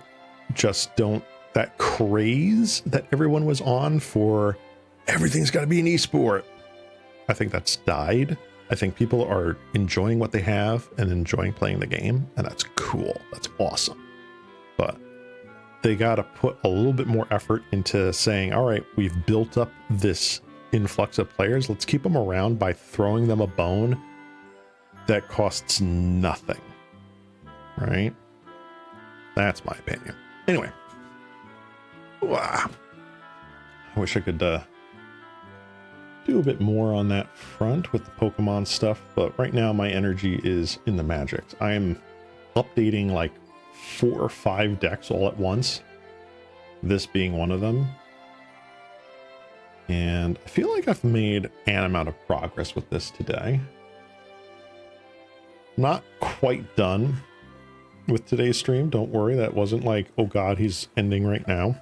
Speaker 1: just don't, that craze that everyone was on for everything's got to be an esport, I think that's died. I think people are enjoying what they have and enjoying playing the game, and that's cool. That's awesome. But they got to put a little bit more effort into saying, all right, we've built up this influx of players. Let's keep them around by throwing them a bone that costs nothing, right? That's my opinion. Anyway, I wish I could do a bit more on that front with the Pokemon stuff, but right now my energy is in the Magics. I am updating like 4 or 5 decks all at once, this being one of them. And I feel like I've made an amount of progress with this today. Not quite done with today's stream. Don't worry. That wasn't like, oh God, he's ending right now.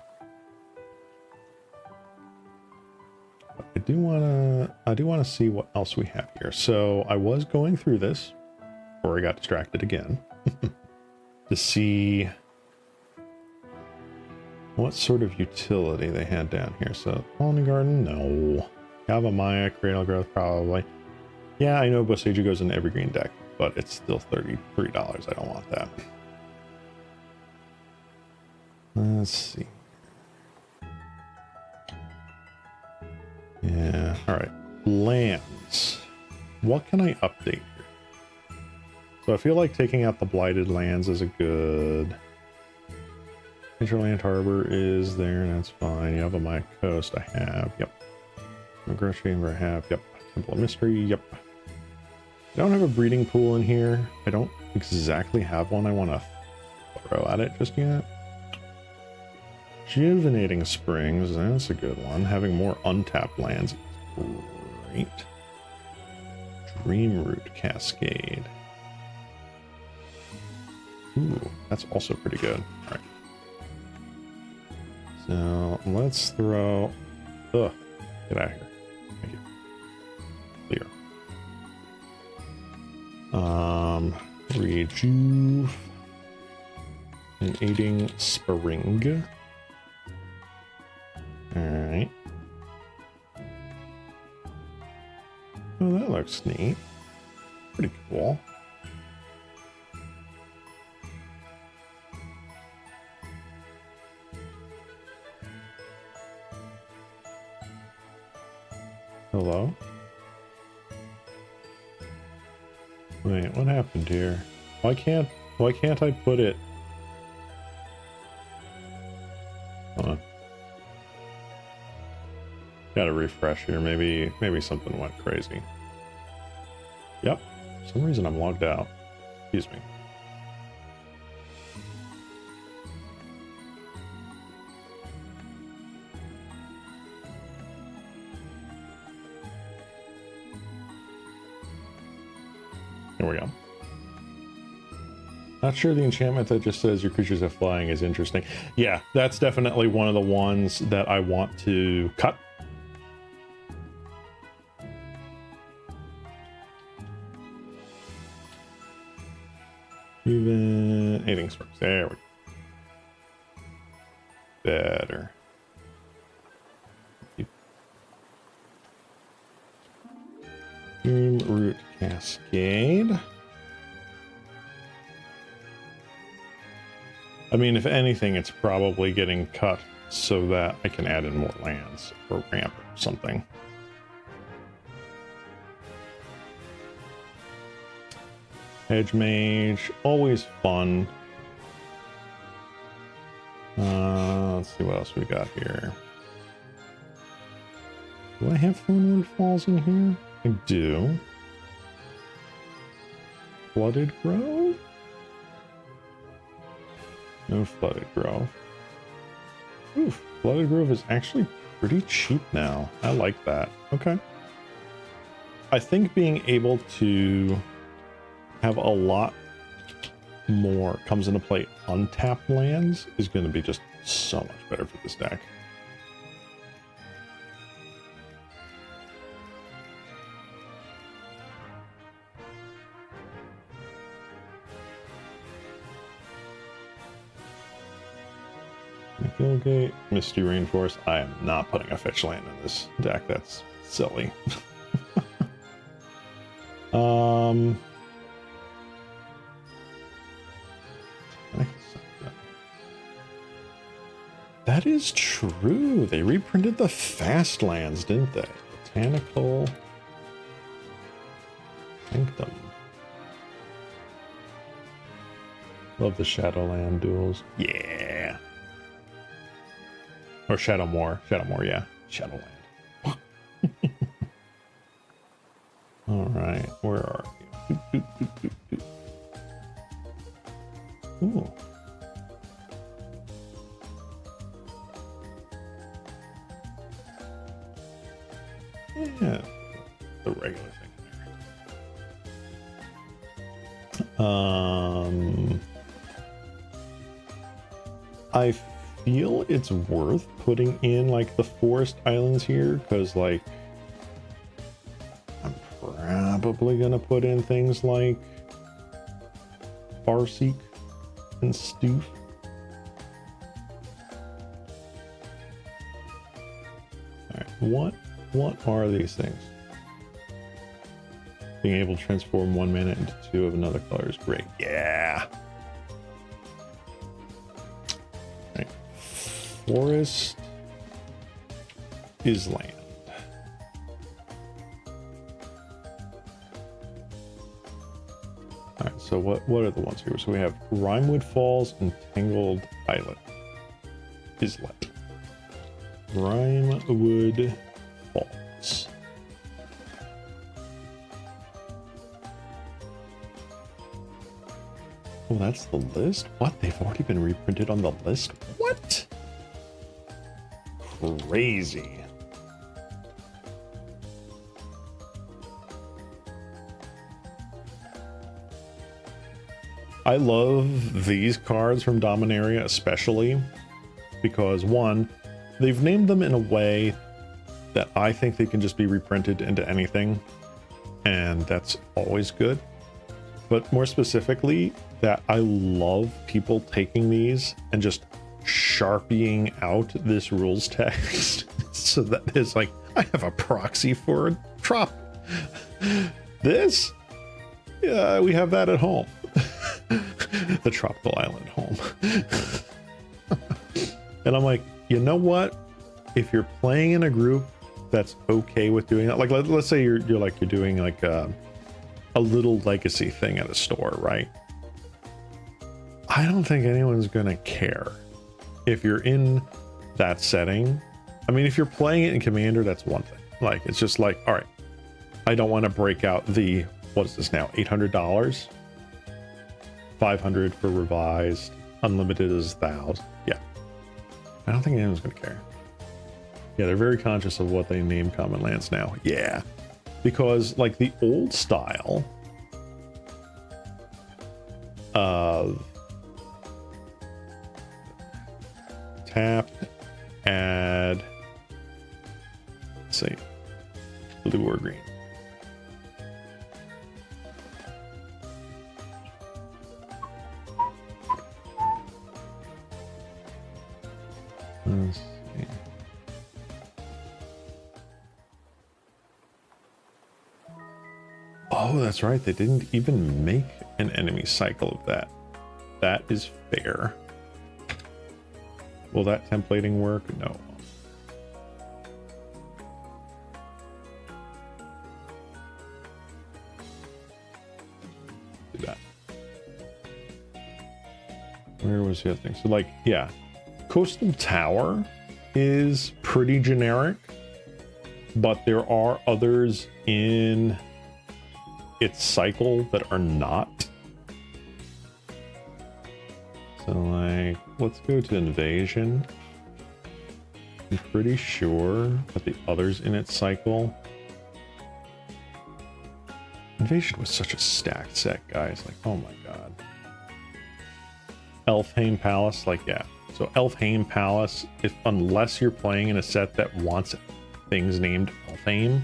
Speaker 1: But I do want to see what else we have here. So I was going through this before I got distracted again to see what sort of utility they had down here. So, Colony Garden, no. Maya, Cradle Growth, probably. Yeah, I know Boseiju goes in every green deck, but it's still $33. I don't want that. Let's see. Yeah, alright. Lands. What can I update here? So I feel like taking out the Blighted Lands is a good... Hinterland Harbor is there, and that's fine. You have a Maya Coast, I have, yep. Grocery Chamber, I have, yep. Temple of Mystery, yep. I don't have a breeding pool in here. I don't exactly have one I want to throw at it just yet. Rejuvenating Springs, that's a good one. Having more untapped lands is great. Dreamroot Cascade. Ooh, that's also pretty good. All right. So let's throw... Ugh, get out of here. Thank you. Clear. Rejuve. And Aiding Spring. Alright. Oh, that looks neat. Pretty cool. Hello? Wait, what happened here? Why can't I put it? Hold on. Gotta refresh here. Maybe something went crazy. Yep. For some reason I'm logged out. Excuse me. Here we go. Not sure the enchantment that just says your creatures have flying is interesting. Yeah, that's definitely one of the ones that I want to cut. Even Aiding Springs. There we go. Better. Dreamroot Cascade. I mean, if anything, it's probably getting cut so that I can add in more lands or ramp or something. Hedge Mage, always fun. Let's see what else we got here. Do I have Thornwood Falls in here? I do. Flooded Grove? No Flooded Grove. Oof, Flooded Grove is actually pretty cheap now. I like that. Okay. I think being able to have a lot more comes into play untapped lands is going to be just so much better for this deck. Gate, Misty Rainforest. I am not putting a fetch land in this deck. That's silly. That is true. They reprinted the fast lands, didn't they? Botanical Sanctum. Love the Shadowland duels. Yeah. Or Shadowmoor. Shadowmoor, yeah. Shadowland. Alright, where are you? Ooh. Yeah. The regular thing there. I feel it's worth putting in like the forest islands here because like I'm probably gonna put in things like Farseek and Stoof. Alright, what are these things? Being able to transform 1 mana into 2 of another color is great. Yeah. Right. Forest is land. Alright, so what are the ones here? So we have Rimewood Falls and Tangled Islet. Islet. Rimewood Falls. Oh, that's the list? What? They've already been reprinted on the list? What? Crazy. I love these cards from Dominaria especially because, one, they've named them in a way that I think they can just be reprinted into anything, and that's always good. But more specifically, that I love people taking these and just sharpieing out this rules text so that it's like, I have a proxy for a trop. This? Yeah, we have that at home. The tropical island home. And I'm like, you know what? If you're playing in a group that's okay with doing that, like let's say you're doing like a little legacy thing at a store, right? I don't think anyone's gonna care if you're in that setting. I mean, if you're playing it in Commander, that's one thing. Like, it's just like, all right, I don't want to break out the, what is this now, $800, 500 for revised, unlimited is 1,000. Yeah, I don't think anyone's gonna care. Yeah, they're very conscious of what they name common lands now. Yeah, because like the old style of tap, add, let's see, blue or green. Let's see. Oh, that's right. They didn't even make an enemy cycle of that. That is fair. Will that templating work? No. Do that. Where was the other thing? So, like, yeah. Coastal Tower is pretty generic, but there are others in its cycle that are not. So, like, let's go to Invasion. I'm pretty sure that the others in its cycle. Invasion was such a stacked set, guys. Like, oh my god. Elfhame Palace, like, yeah. So Elfhame Palace, unless you're playing in a set that wants things named Elfhame,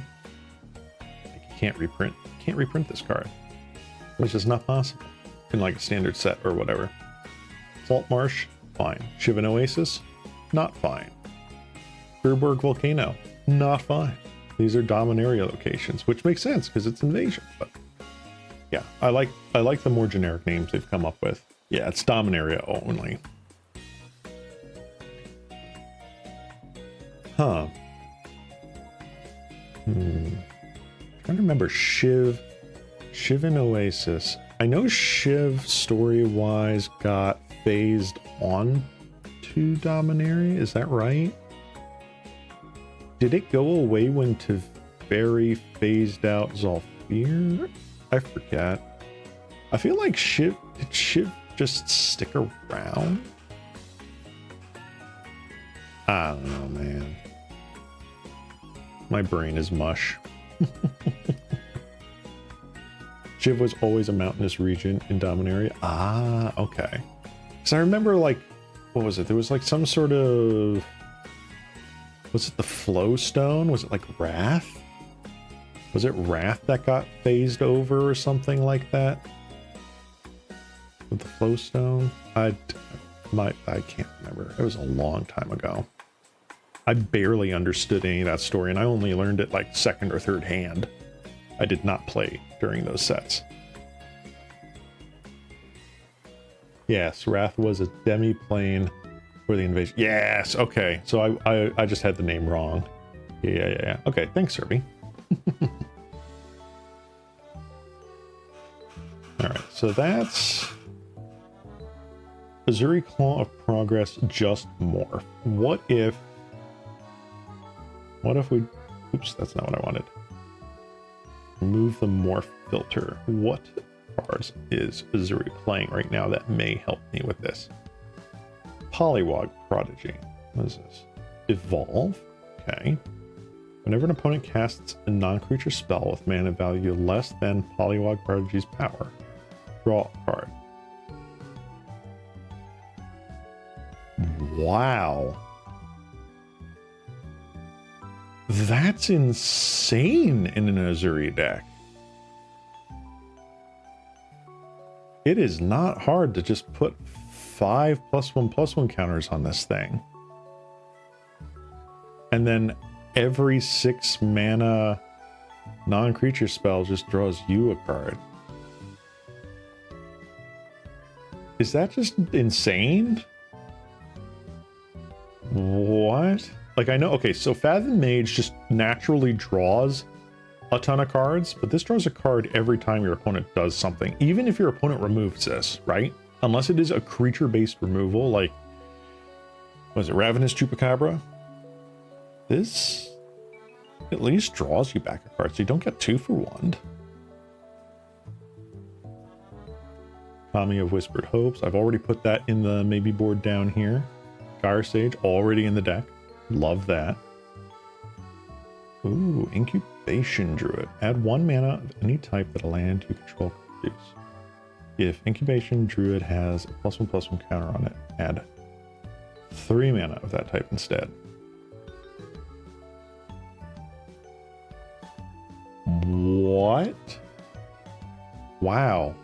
Speaker 1: like, you can't reprint this card. It's just not possible in like a standard set or whatever. Salt Marsh, fine. Shivan Oasis, not fine. Furborg Volcano, not fine. These are Dominaria locations, which makes sense because it's Invasion. But yeah, I like the more generic names they've come up with. Yeah, it's Dominaria only. Huh. Trying to remember Shiv and Oasis. I know Shiv story-wise got phased on to Dominaria. Is that right? Did it go away when Teferi phased out Zolfir? I forget. I feel like did Shiv just stick around? I don't know, man. My brain is mush. Shiv was always a mountainous region in Dominaria. Ah, okay. So I remember, like, what was it? There was like some sort of, was it the Flow Stone? Was it like Wrath? Was it Wrath that got phased over or something like that? with the Flowstone. I can't remember. It was a long time ago. I barely understood any of that story, and I only learned it like second or third hand. I did not play during those sets. Yes, Wrath was a demi-plane for the invasion. Yes, okay. So I just had the name wrong. Yeah. Okay, thanks, Serby. All right, so that's Ezuri Claw of Progress, just morph. What if we, oops, that's not what I wanted. Remove the morph filter. What cards is Ezuri playing right now that may help me with this? Polywog Prodigy. What is this? Evolve. Okay. Whenever an opponent casts a non-creature spell with mana value less than Polywog Prodigy's power, draw a card. Wow. That's insane in an Ezuri deck. It is not hard to just put 5 +1/+1 counters on this thing. And then every 6 mana non-creature spell just draws you a card. Is that just insane? What? Like, I know, okay, so Fathom Mage just naturally draws a ton of cards, but this draws a card every time your opponent does something, even if your opponent removes this, right? Unless it is a creature-based removal, like, was it Ravenous Chupacabra? This at least draws you back a card, so you don't get 2 for 1. Kami of Whispered Hopes. I've already put that in the maybe board down here. Gyre Sage, already in the deck. Love that. Ooh, Incubation Druid. Add 1 mana of any type that a land you control can produce. If Incubation Druid has a +1/+1 counter on it, add 3 mana of that type instead. What? Wow.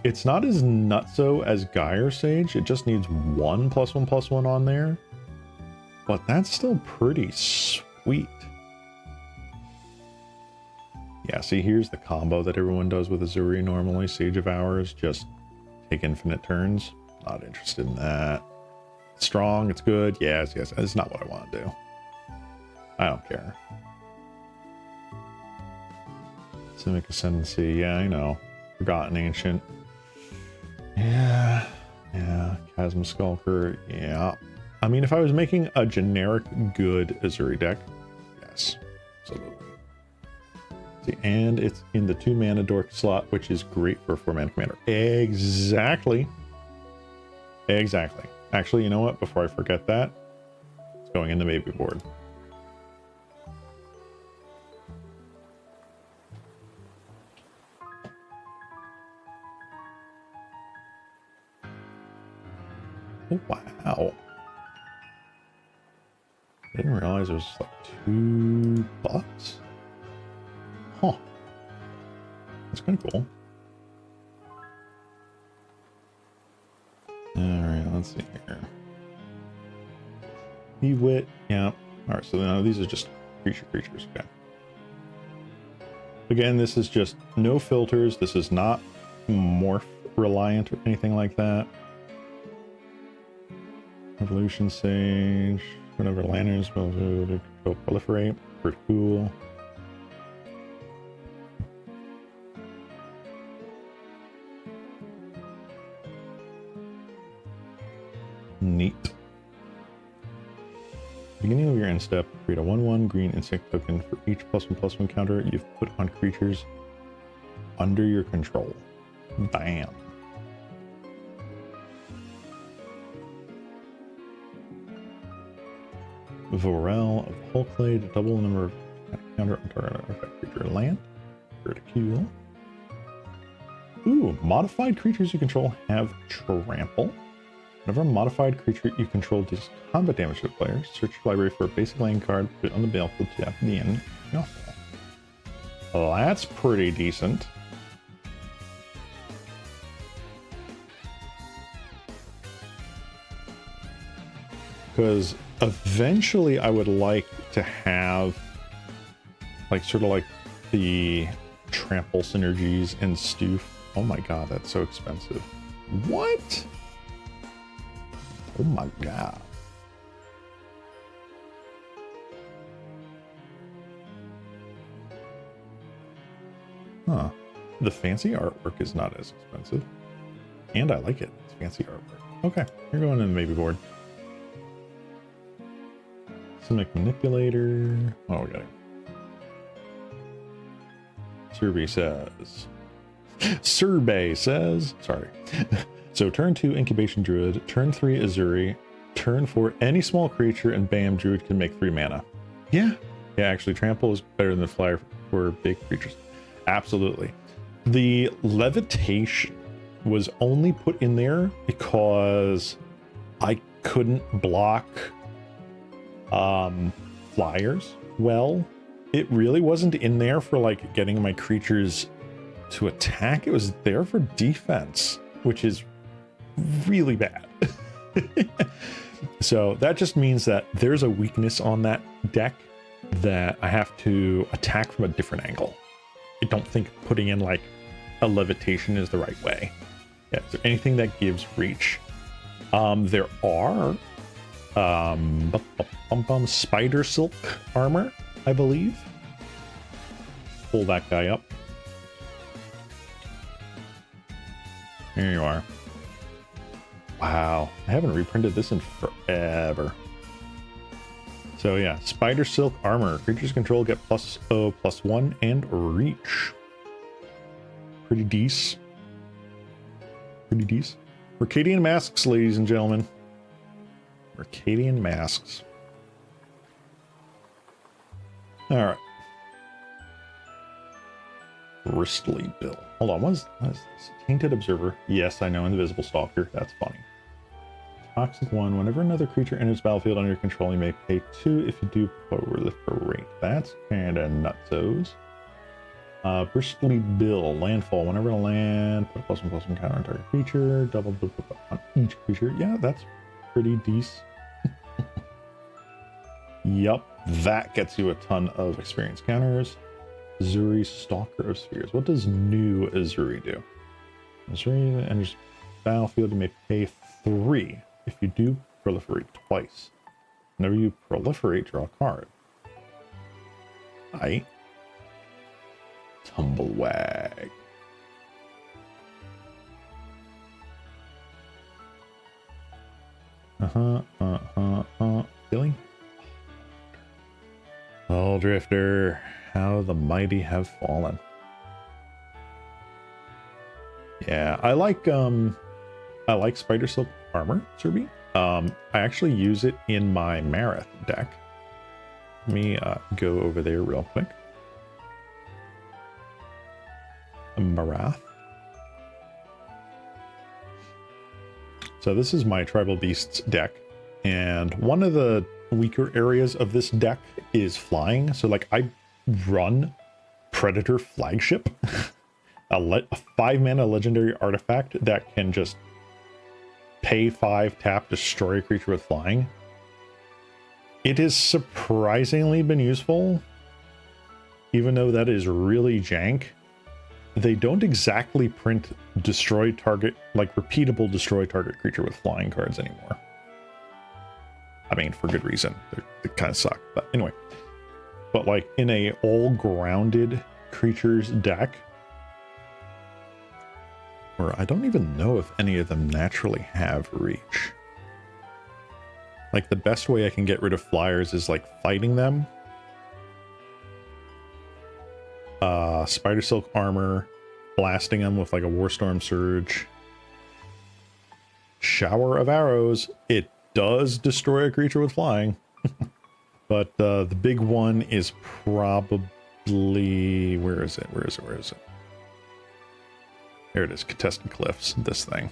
Speaker 1: It's not as nutso as Gyre Sage. It just needs 1 +1/+1 on there. But that's still pretty sweet. Yeah, see, here's the combo that everyone does with Ezuri normally. Sage of Hours, just take infinite turns. Not interested in that. It's strong, it's good. Yes. It's not what I want to do. I don't care. Simic Ascendancy, yeah, I know. Forgotten Ancient. Yeah. Chasm Skulker, yeah. I mean, if I was making a generic good Ezuri deck, yes, absolutely. See, and it's in the 2 mana dork slot, which is great for a 4-mana commander. Exactly. Actually, you know what? Before I forget that, it's going in the maybe board. Oh, wow. I didn't realize it was like $2. Huh. That's kind of cool. Alright, let's see here. Wit, yeah. Alright, so now these are just creatures, okay. Again, this is just no filters. This is not morph reliant or anything like that. Evolution Sage. Whenever lanterns will proliferate. Pretty cool. Neat. Beginning of your end step, create a 1/1 green insect token for each +1/+1 counter you've put on creatures under your control. Bam. Vorel of Hulklay to double the number of counter on target effect creature land. Ridicule. Ooh, modified creatures you control have trample. Whenever a modified creature you control deals combat damage to the player, search your library for a basic land card, put it on the battlefield to at the end. Well, that's pretty decent. because eventually I would like to have like sort of like the trample synergies and stoof. Oh my god, that's so expensive. What? Oh my god. Huh. The fancy artwork is not as expensive. And I like it. It's fancy artwork. Okay, you're going in the maybe board. Simic manipulator. Oh, we got it. Survey says, sorry. So turn 2 incubation druid, turn 3 Ezuri, turn 4 any small creature, and bam, druid can make 3 mana. Yeah, actually trample is better than flyer for big creatures. Absolutely. The levitation was only put in there because I couldn't block flyers well. It really wasn't in there for like getting my creatures to attack. It was there for defense, which is really bad. So that just means that there's a weakness on that deck that I have to attack from a different angle. I don't think putting in like a levitation is the right way. Yeah, is there anything that gives reach? There are spider silk armor, I believe. Pull that guy up. Here you are. Wow, I haven't reprinted this in forever. So yeah, spider silk armor. Creatures control get +0/+1 and reach. Pretty decent. Pretty decent. Mercadian masks, ladies and gentlemen. Mercadian masks. All right. Bristly Bill. Hold on, what is this? Tainted Observer. Yes, I know, Invisible Stalker. That's funny. Toxic 1. Whenever another creature enters battlefield under your control, you may pay 2 if you do proliferate. That's kind of nutsos. Bristly Bill. Landfall. Whenever a land, put +1/+1 counter on target creature. Double on each creature. Yeah, that's pretty decent. Yup, that gets you a ton of experience counters. Ezuri, Stalker of Spheres. What does new Ezuri do? Ezuri enters battlefield, you may pay 3 if you do proliferate twice. Whenever you proliferate, draw a card. Aight. Tumblewag. Billy? Oh, Drifter. How the mighty have fallen. Yeah, I like Spider Silk armor, Serbi. I actually use it in my Marath deck. Let me go over there real quick. Marath. So this is my Tribal Beasts deck, and one of the weaker areas of this deck is flying. So like I run Predator Flagship, a 5-mana legendary artifact that can just pay 5, tap, destroy a creature with flying. It has surprisingly been useful, even though that is really jank. They don't exactly print destroy target, like repeatable destroy target creature with flying cards anymore. I mean, for good reason. They kind of suck, but anyway. But like in a all-grounded creatures deck, where I don't even know if any of them naturally have reach. Like the best way I can get rid of flyers is like fighting them. Spider Silk armor, blasting them with like a Warstorm Surge. Shower of Arrows. It does destroy a creature with flying. But the big one is probably... Where is it? There it is. Contested Cliffs. This thing.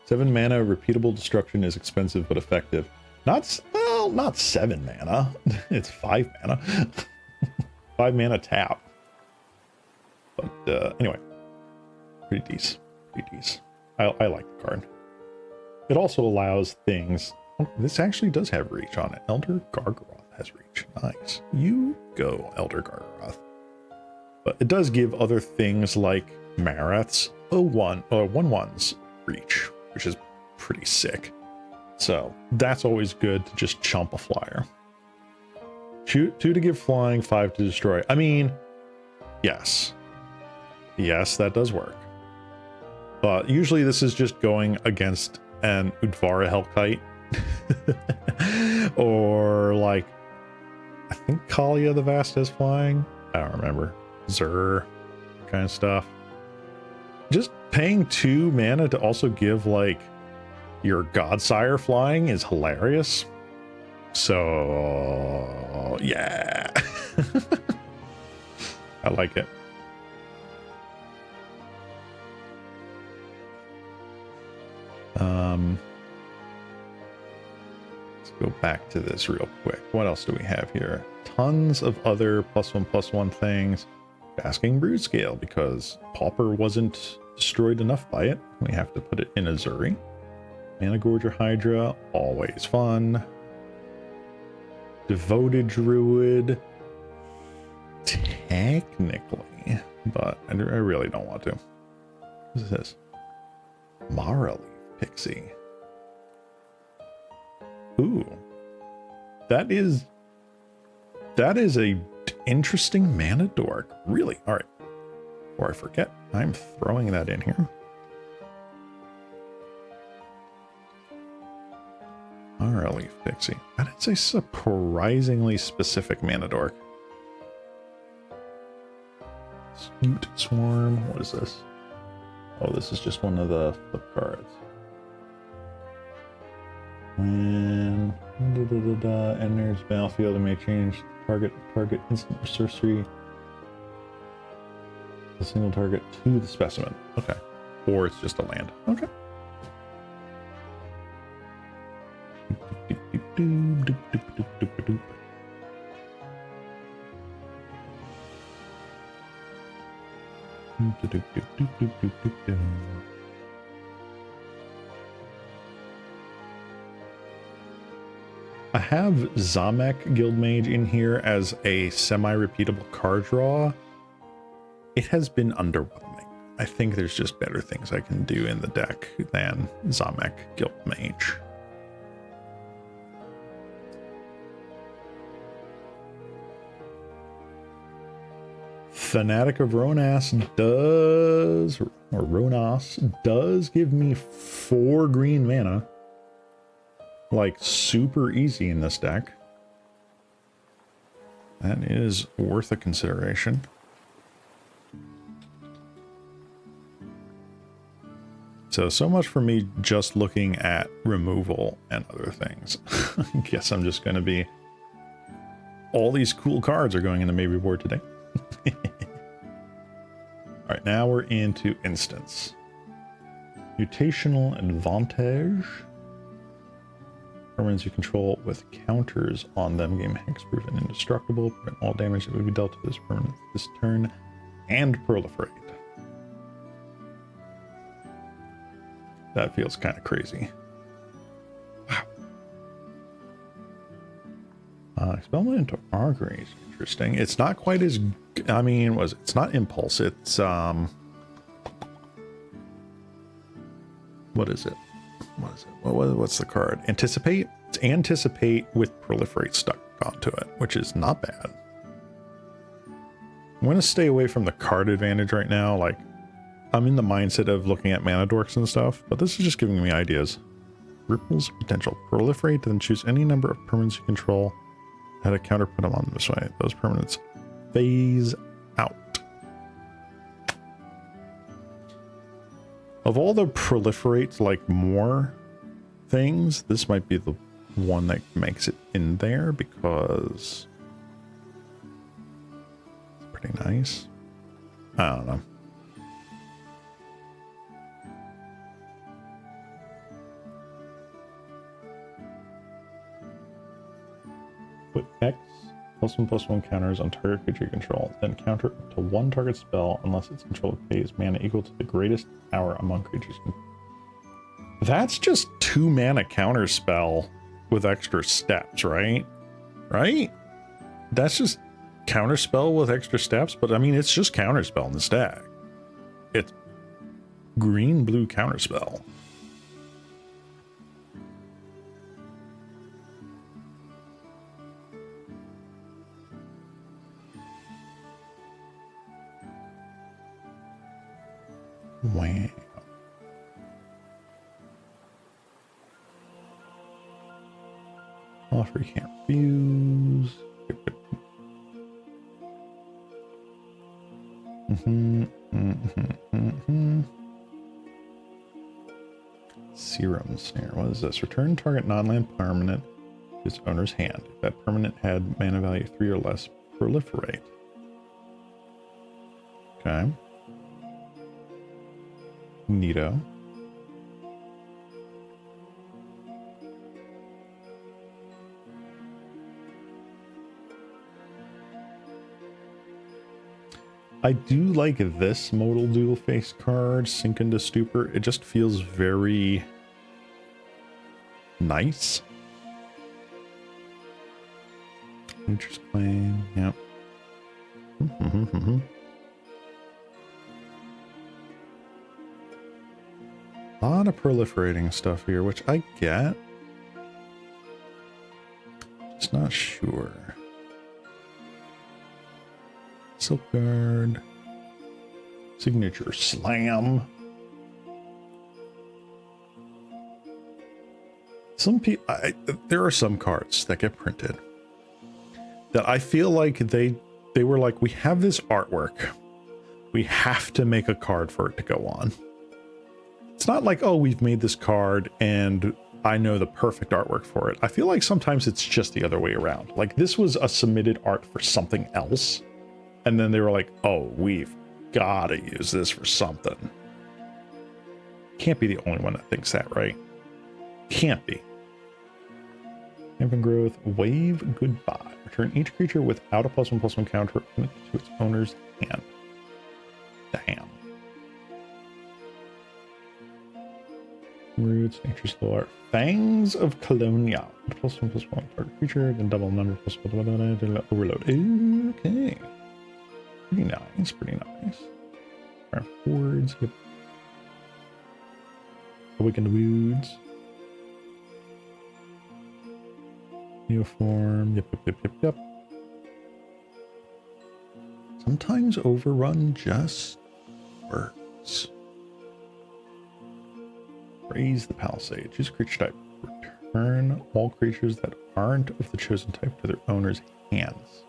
Speaker 1: 7 mana. Repeatable destruction is expensive but effective. Not 7 mana. It's 5 mana. 5 mana tap. But anyway. Pretty decent. I like the card. It also allows things Oh, this actually does have reach on it. Elder Gargaroth has reach. Nice. You go, Elder Gargaroth. But it does give other things like Marath's 1/1's reach, which is pretty sick. So that's always good to just chump a flyer. 2 to give flying, 5 to destroy. I mean, yes. Yes, that does work. But usually this is just going against an Udvara Hellkite. Or like, I think Kalia the Vast has flying. I don't remember. Zur kind of stuff. Just paying 2 mana to also give like your Godsire flying is hilarious. So yeah. I like it. Let's go back to this real quick. What else do we have here? Tons of other +1/+1 things. Basking Brood Scale, because Pauper wasn't destroyed enough by it. We have to put it in Ezuri. Mana Gorger Hydra, always fun. Devoted Druid, technically, but I really don't want to. What is this? Mara Leaf Pixie. Ooh, that is a interesting mana dork. Really? All right. Before I forget, I'm throwing that in here. Mara Leaf Pixie. That is a surprisingly specific mana dork. Scute Swarm. What is this? Oh, this is just one of the flip cards. When enters battlefield, it may change target instant sorcery. A single target to the specimen. Okay. Or it's just a land. Okay. I have Zamek Guildmage in here as a semi-repeatable card draw. It has been underwhelming. I think there's just better things I can do in the deck than Zamek Guildmage. Fanatic of Ronas does give me 4 green mana. Like super easy in this deck. That is worth a consideration. So much for me just looking at removal and other things. I guess I'm just going to be... All these cool cards are going in the maybe board today. Alright, now we're into instance. Mutational Advantage. Permanents you control with counters on them gain hexproof and indestructible. Prevent all damage that would be dealt to this permanent this turn. And proliferate. That feels kind of crazy. Wow. Expellment into Augury is interesting. It's not quite as... I mean, it's not Impulse. It's... What is it? What is it? What's the card? Anticipate? It's Anticipate with Proliferate stuck onto it, which is not bad. I'm going to stay away from the card advantage right now. Like, I'm in the mindset of looking at mana dorks and stuff, but this is just giving me ideas. Ripples of Potential. Proliferate, then choose any number of permanents you control. Had a counter, put them on this way. Those permanents phase out. Of all the proliferate, like, more things, this might be the one that makes it in there because it's pretty nice. I don't know. Put X +1/+1 counters on target creature you control, then counter up to 1 target spell unless its controller pays mana equal to the greatest power among creatures. That's just 2 mana counter spell with extra steps, right? Right? That's just counterspell with extra steps, but I mean, it's just counterspell in the stack. It's green, blue counterspell. Wow. Offer you can't refuse. Serum Snare. What is this? Return target non-land permanent to its owner's hand. If that permanent had mana value 3 or less, proliferate. Okay. Neato. I do like this modal dual face card, Sink into Stupor. It just feels very nice. Nature's Claim, yep. A lot of proliferating stuff here, which I get. Just not sure. Silk Guard. Signature Slam. Some people, there are some cards that get printed that I feel like they were like, we have this artwork. We have to make a card for it to go on. It's not like, oh, we've made this card and I know the perfect artwork for it. I feel like sometimes it's just the other way around. Like this was a submitted art for something else. And then they were like, oh, we've got to use this for something. Can't be the only one that thinks that, right? Can't be. Heaven Growth, Wave Goodbye. Return each creature without a +1/+1 counter to its owner's hand. Damn. Roots, Nature's Lore. Fangs of Colonia. +1/+1 target creature, then double number +1 overload. Okay. Pretty nice, pretty nice. Our hordes. Yep. Awakened Woods. Neoform. Yep. Sometimes Overrun just works. Raise the Palisade. Choose a creature type. Return all creatures that aren't of the chosen type to their owner's hands.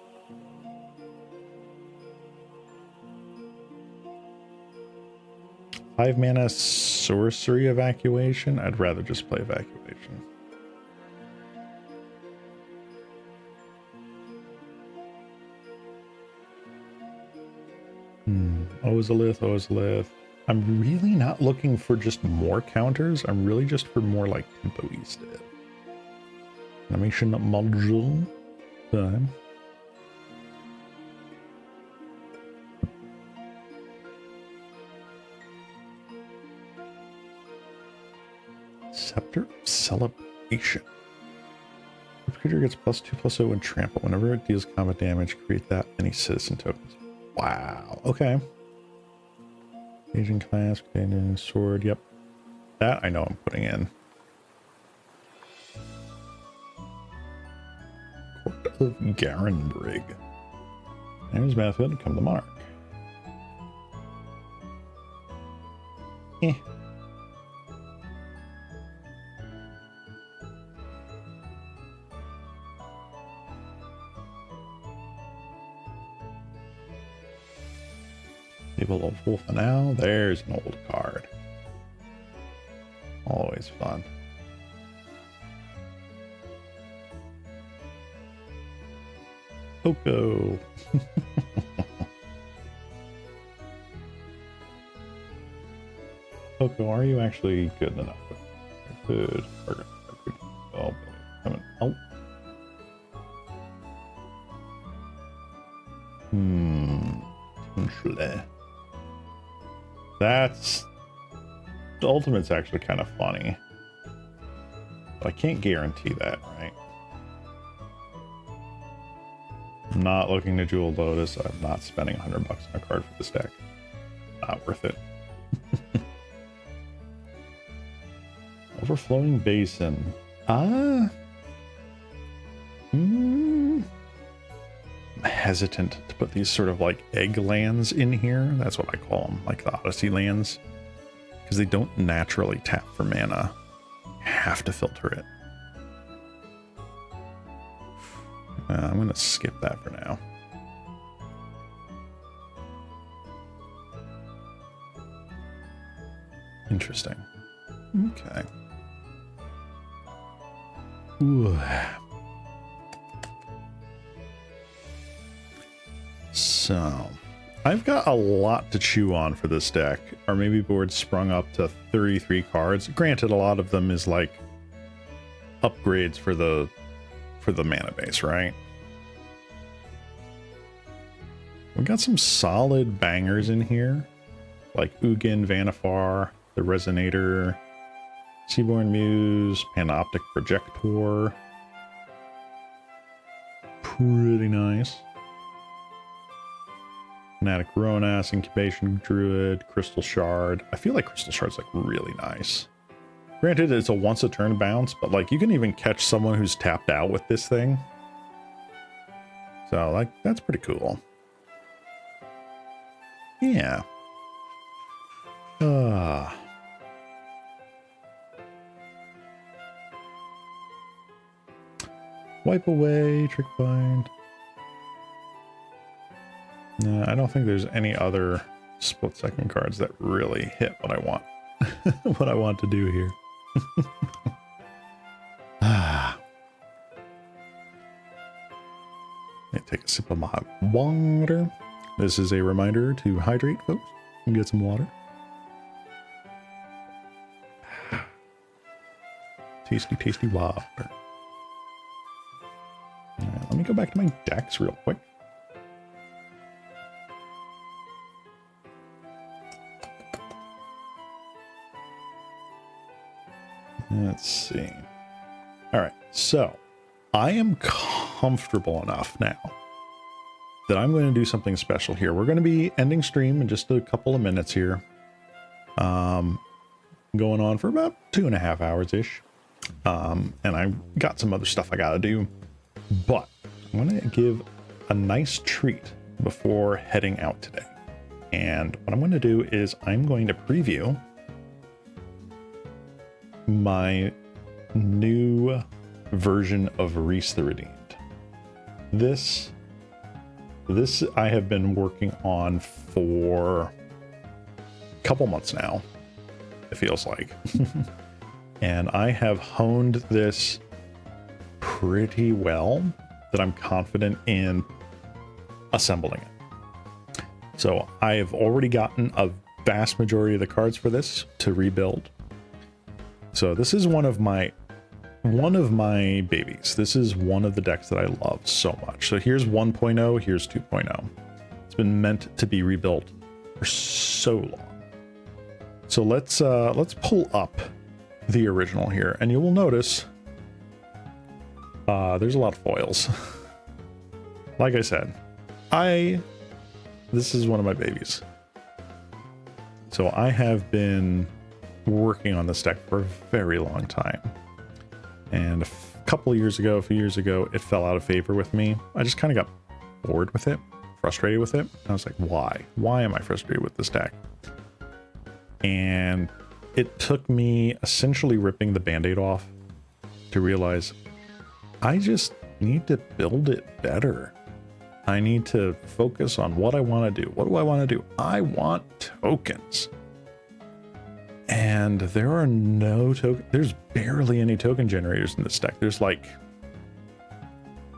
Speaker 1: Five mana sorcery evacuation. I'd rather just play evacuation. Ozolith. I'm really not looking for just more counters. I'm really just for more like tempo instead. Animation module time. Scepter of Celebration. If a creature gets +2/+0 and trample, whenever it deals combat damage, create that many citizen tokens. Wow. Okay. Asian class, Canadian sword. Yep. That I know I'm putting in. Court of Garenbrig. There's Battlefield. Come to mark. Eh. Table of Wolf and Owl. There's an old card. Always fun. Oko. Oko, are you actually good enough? Good. Oh, coming out. Potentially. That's the ultimate's actually kind of funny. I can't guarantee that, right? I'm not looking to Jewel Lotus. I'm not spending $100 on a card for this deck. Not worth it. Overflowing Basin. I'm hesitant to put these sort of like egg lands in here. That's what I call them, like the Odyssey lands, because they don't naturally tap for mana. You have to filter it. I'm going to skip that for now. Interesting. Okay. Ooh. So, I've got a lot to chew on for this deck. Our maybe board sprung up to 33 cards. Granted, a lot of them is like upgrades for the mana base, right? We got some solid bangers in here, like Ugin, Vanifar, the Resonator, Seaborn Muse, Panoptic Projector. Pretty nice. Fanatic Ronas, Incubation Druid, Crystal Shard. I feel like Crystal Shard's like really nice. Granted, it's a once a turn bounce, but like you can even catch someone who's tapped out with this thing. So like that's pretty cool. Yeah. Wipe Away, Trick Bind. No, I don't think there's any other split second cards that really hit what I want. What I want to do here. Let me take a sip of my water. This is a reminder to hydrate, folks, and get some water. Tasty, tasty water. Let me go back to my decks real quick. Let's see. All right, so I am comfortable enough now that I'm going to do something special here. We're going to be ending stream in just a couple of minutes here. Going on for about 2.5 hours-ish. And I got some other stuff I got to do. But I'm going to give a nice treat before heading out today. And what I'm going to do is I'm going to preview my new version of Rhys the Redeemed. This I have been working on for a couple months now, it feels like. And I have honed this pretty well that I'm confident in assembling it. So I have already gotten a vast majority of the cards for this to rebuild. So this is one of my babies. This is one of the decks that I love so much. So here's 1.0, here's 2.0. It's been meant to be rebuilt for so long. So let's pull up the original here, and you will notice there's a lot of foils. Like I said, this is one of my babies. So I have been working on this deck for a very long time. And a few years ago, it fell out of favor with me. I just kind of got bored with it, frustrated with it. I was like, why? Why am I frustrated with this deck? And it took me essentially ripping the Band-Aid off to realize I just need to build it better. I need to focus on what I want to do. What do I want to do? I want tokens. And there are no token. There's barely any token generators in this deck. There's like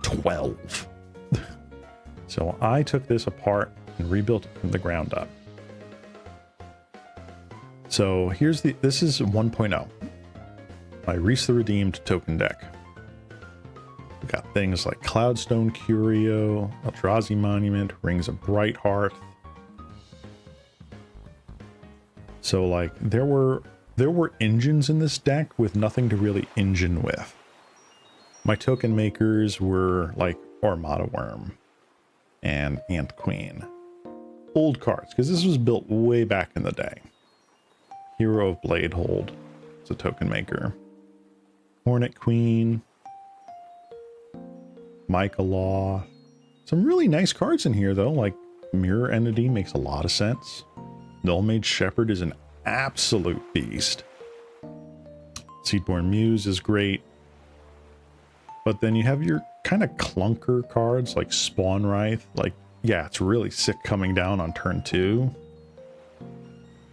Speaker 1: 12. So I took this apart and rebuilt it from the ground up. So this is 1.0. My Rhys the Redeemed token deck. We've got things like Cloudstone Curio, Eldrazi Monument, Rings of Brighthearth. So like there were there were engines in this deck with nothing to really engine with. My token makers were like Armada Worm and Ant Queen. Old cards, because this was built way back in the day. Hero of Bladehold is a token maker. Hornet Queen. Micah Law. Some really nice cards in here, though, like Mirror Entity makes a lot of sense. Nullmage Shepherd is an absolute beast. Seedborn Muse is great. But then you have your kind of clunker cards like Spawn Wraith. Like, yeah, it's really sick coming down on turn 2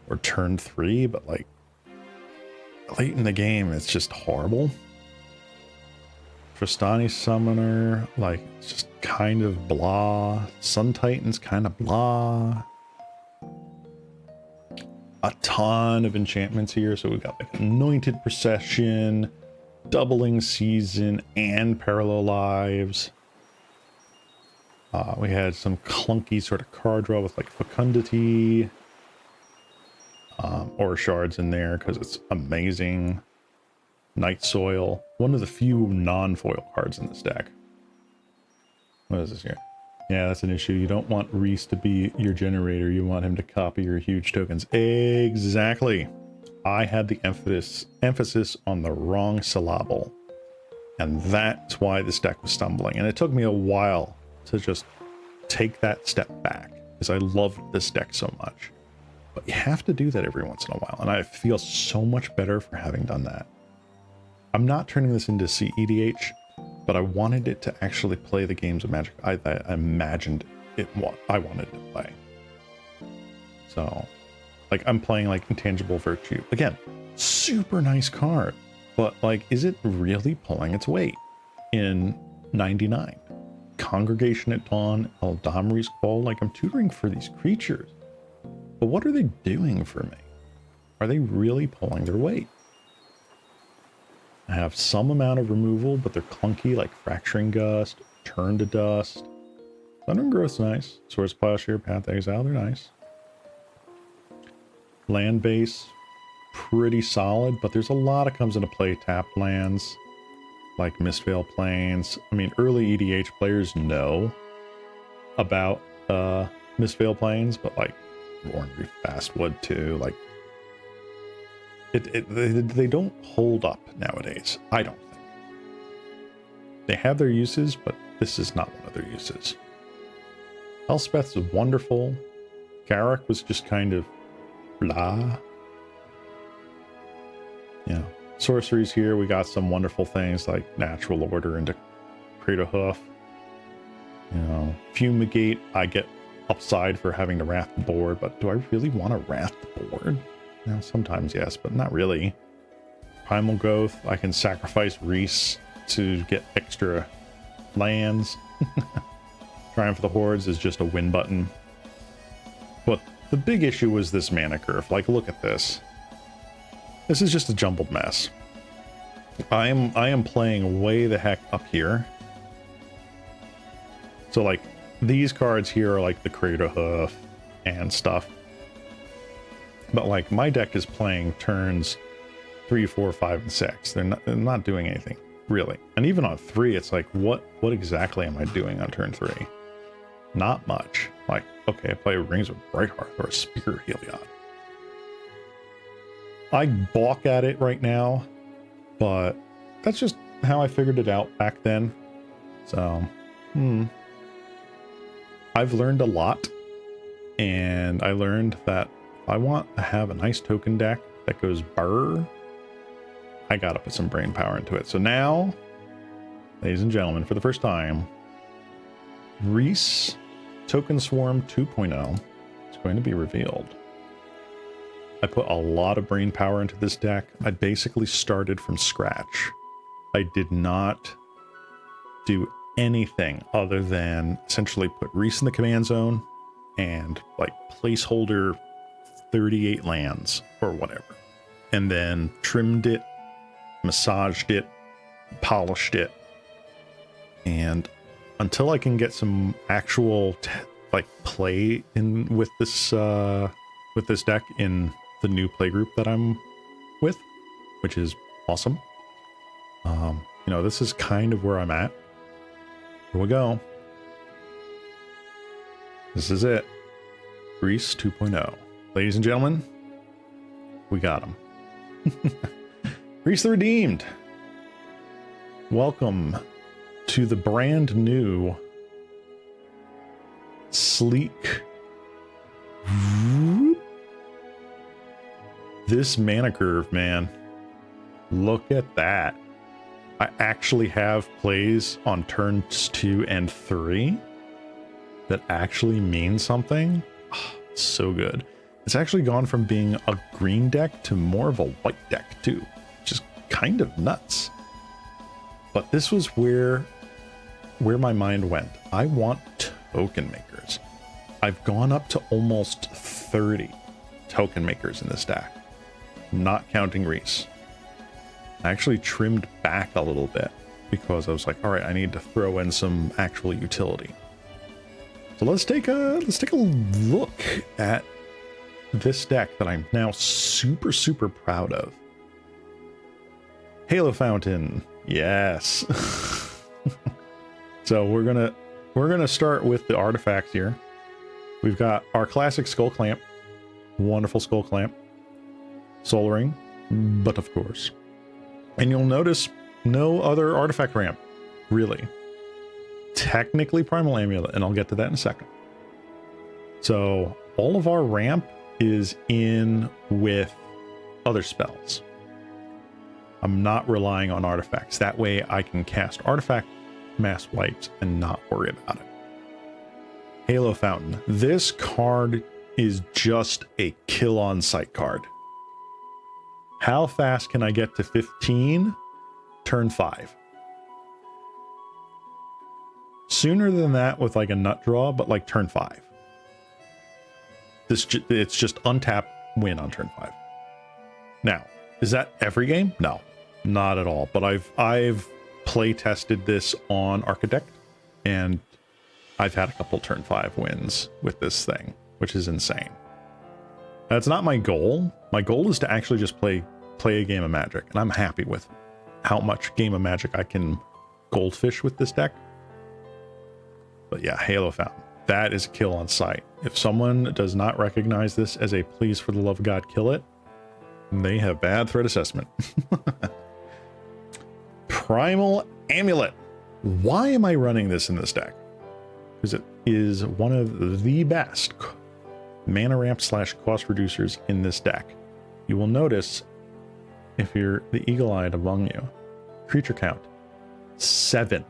Speaker 1: or turn 3, but like late in the game, it's just horrible. Tristani Summoner, like, it's just kind of blah. Sun Titan's kind of blah. A ton of enchantments here. So we got like Anointed Procession, Doubling Season, and Parallel Lives. We had some clunky sort of card draw with like Fecundity. Or Shards in there because it's amazing. Night Soil, one of the few non-foil cards in this deck. What is this here? Yeah, that's an issue. You don't want Rhys to be your generator. You want him to copy your huge tokens. Exactly. I had the emphasis on the wrong syllable. And that's why this deck was stumbling. And it took me a while to just take that step back because I loved this deck so much. But you have to do that every once in a while. And I feel so much better for having done that. I'm not turning this into EDH, but I wanted it to actually play the games of Magic I imagined I wanted to play. So, like, I'm playing like Intangible Virtue. Again, super nice card, but like, is it really pulling its weight in 99? Congregation at Dawn, Eldamri's Call, like, I'm tutoring for these creatures, but what are they doing for me? Are they really pulling their weight? I have some amount of removal, but they're clunky, like Fracturing Gust, Turn to Dust. Thundering Growth's nice. Swords Plowshare, Path Exile, they're nice. Land base, pretty solid, but there's a lot that comes into play. Tapped lands, like Mistveil Plains. I mean, early EDH players know about Mistveil Plains, but like Roaring Fastwood too, like they don't hold up nowadays, I don't think. They have their uses, but this is not one of their uses. Elspeth's wonderful. Garruk was just kind of blah. Yeah. Sorceries here, we got some wonderful things like Natural Order into Crater Hoof. You know, Fumigate, I get upside for having to Wrath the board, but do I really want to Wrath the board? Now, sometimes yes, but not really. Primal Growth, I can sacrifice Rhys to get extra lands. Triumph of the Hordes is just a win button. But the big issue was this mana curve. Like, look at this. This is just a jumbled mess. I am playing way the heck up here. So like, these cards here are like the Crater Hoof and stuff. But like, my deck is playing turns 3, 4, 5, and 6. They're not doing anything, really. And even on 3, it's like, what exactly am I doing on turn 3? Not much. Like, okay, I play Rings of Brighthearth or a Spear of Heliod. I balk at it right now, but that's just how I figured it out back then. So, I've learned a lot, and I learned that if I want to have a nice token deck that goes burr, I gotta put some brain power into it. So now, ladies and gentlemen, for the first time, Rhys Token Swarm 2.0 is going to be revealed. I put a lot of brain power into this deck. I basically started from scratch. I did not do anything other than essentially put Rhys in the command zone and like placeholder 38 lands or whatever. And then trimmed it, massaged it, polished it. And until I can get some actual like play in with this deck in the new playgroup that I'm with, which is awesome. You know, this is kind of where I'm at. Here we go. This is it. Rhys 2.0. Ladies and gentlemen, we got him. Rhys the Redeemed. Welcome to the brand new, sleek, this mana curve, man. Look at that. I actually have plays on turns 2 and 3 that actually mean something. Oh, so good. It's actually gone from being a green deck to more of a white deck too, which is kind of nuts. But this was where my mind went. I want token makers. I've gone up to almost 30 token makers in this deck, not counting Rhys. I actually trimmed back a little bit because I was like, all right, I need to throw in some actual utility. So let's take a look at this deck that I'm now super, super proud of. Halo Fountain. Yes. So we're gonna start with the artifacts here. We've got our classic Skull Clamp, wonderful Skull Clamp, Soul Ring, but of course. And you'll notice no other artifact ramp, really. Technically Primal Amulet, and I'll get to that in a second. So all of our ramp is in with other spells. I'm not relying on artifacts. That way I can cast artifact mass wipes and not worry about it. Halo Fountain. This card is just a kill on sight card. How fast can I get to 15? Turn 5. Sooner than that with like a nut draw, but like turn 5. It's just untap win on turn 5. Now, is that every game? No, not at all. But I've play tested this on Architect, and I've had a couple turn 5 wins with this thing, which is insane. That's not my goal. My goal is to actually just play a game of Magic, and I'm happy with how much game of Magic I can goldfish with this deck. But yeah, Halo Fountain. That is a kill on sight. If someone does not recognize this as a please for the love of God kill it, they have bad threat assessment. Primal Amulet. Why am I running this in this deck? Because it is one of the best mana ramp / cost reducers in this deck. You will notice, if you're the eagle-eyed among you, creature count 7.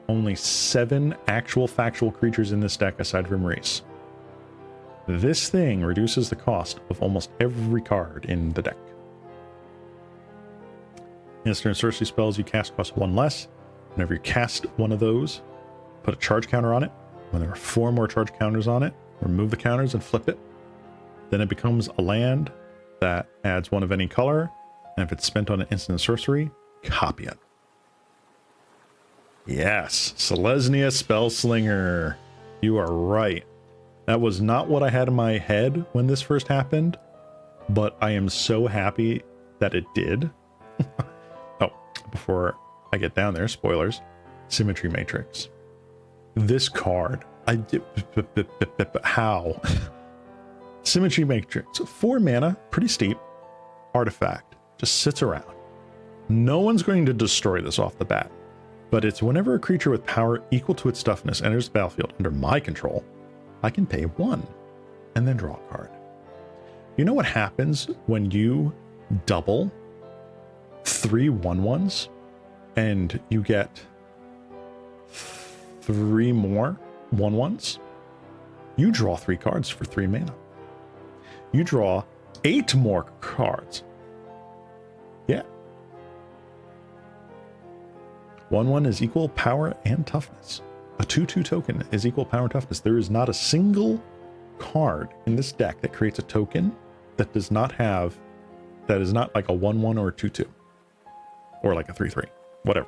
Speaker 1: Only 7 actual factual creatures in this deck aside from Rhys. This thing reduces the cost of almost every card in the deck. Instant and sorcery spells you cast cost 1 less. Whenever you cast one of those, put a charge counter on it. When there are 4 more charge counters on it, remove the counters and flip it. Then it becomes a land that adds 1 of any color. And if it's spent on an instant and sorcery, copy it. Yes, Selesnya Spellslinger. You are right. That was not what I had in my head when this first happened, but I am so happy that it did. Oh, before I get down there, spoilers. Symmetry Matrix. This card, how? Symmetry Matrix, 4 mana, pretty steep. Artifact, just sits around. No one's going to destroy this off the bat. But it's whenever a creature with power equal to its toughness enters the battlefield under my control, I can pay 1 and then draw a card. You know what happens when you double 3 1/1s and you get 3 more 1/1s? You draw 3 cards for 3 mana. You draw 8 more cards. Yeah. 1/1 is equal power and toughness. A 2/2 token is equal power and toughness. There is not a single card in this deck that creates a token that does not have, that is not like a 1/1 or a 2/2 or like a 3/3, whatever.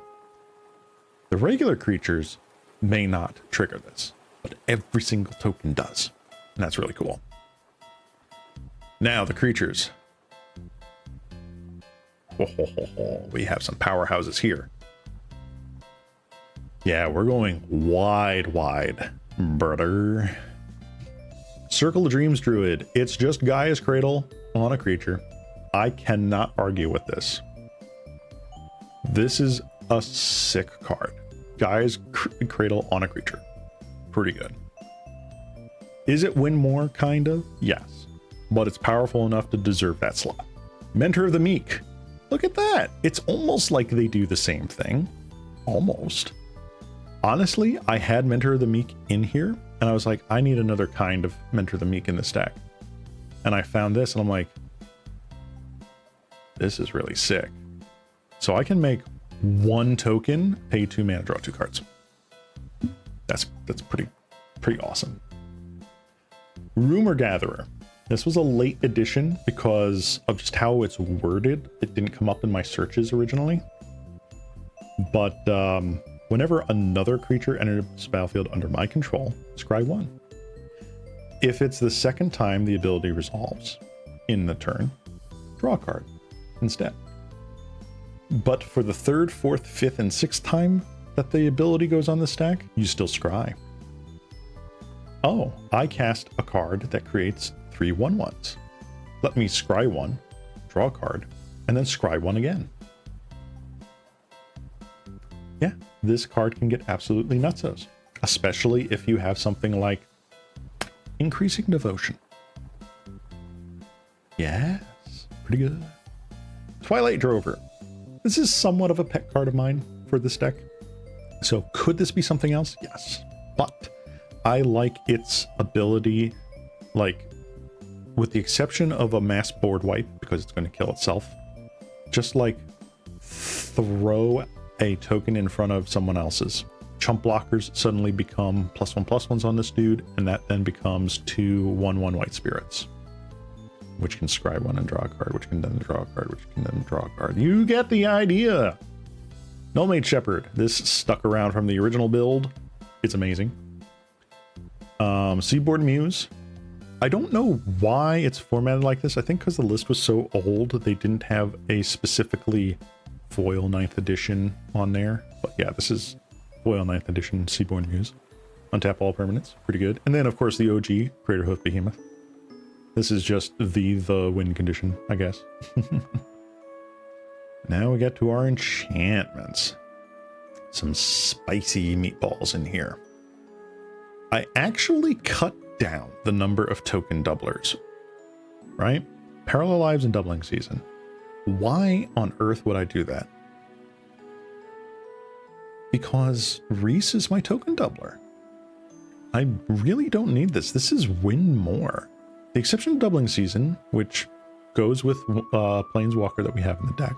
Speaker 1: The regular creatures may not trigger this, but every single token does. And that's really cool. Now the creatures. Oh, we have some powerhouses here. Yeah, we're going wide, brother. Circle of Dreams Druid. It's just Gaia's Cradle on a creature. I cannot argue with this. This is a sick card. Gaia's Cradle on a creature. Pretty good. Is it win more? Kind of. Yes. But it's powerful enough to deserve that slot. Mentor of the Meek. Look at that. It's almost like they do the same thing. Almost. Honestly, I had Mentor of the Meek in here, and I was like, I need another kind of Mentor of the Meek in this deck. And I found this, and I'm like, this is really sick. So I can make 1 token, pay 2 mana, draw 2 cards. That's pretty awesome. Rumor Gatherer. This was a late addition because of just how it's worded. It didn't come up in my searches originally. But whenever another creature enters the battlefield under my control, scry 1. If it's the second time the ability resolves in the turn, draw a card instead. But for the 3rd, 4th, 5th, and 6th time that the ability goes on the stack, you still scry. Oh, I cast a card that creates 3 1/1s. Let me scry 1, draw a card, and then scry 1 again. Yeah, this card can get absolutely nutsos, especially if you have something like Increasing Devotion. Yes, pretty good. Twilight Drover. This is somewhat of a pet card of mine for this deck. So could this be something else? Yes, but I like its ability, like, with the exception of a mass board wipe, because it's going to kill itself, just like throw a token in front of someone else's. Chump blockers suddenly become +1/+1s on this dude, and that then becomes 2 1/1 white spirits, which can scry 1 and draw a card, which can then draw a card, which can then draw a card. You get the idea. Nomade Shepherd. This stuck around from the original build. It's amazing. Seaboard Muse. I don't know why it's formatted like this. I think because the list was so old, they didn't have a specifically foil 9th edition on there. But yeah, this is foil 9th edition Seaboard Muse. Untap all permanents. Pretty good. And then, of course, the OG, Craterhoof Behemoth. This is just the win condition, I guess. Now we get to our enchantments. Some spicy meatballs in here. I actually cut down the number of token doublers, right? Parallel Lives and Doubling Season. Why on earth would I do that? Because Rhys is my token doubler. I really don't need this. This is win more. The exception of Doubling Season, which goes with Planeswalker that we have in the deck.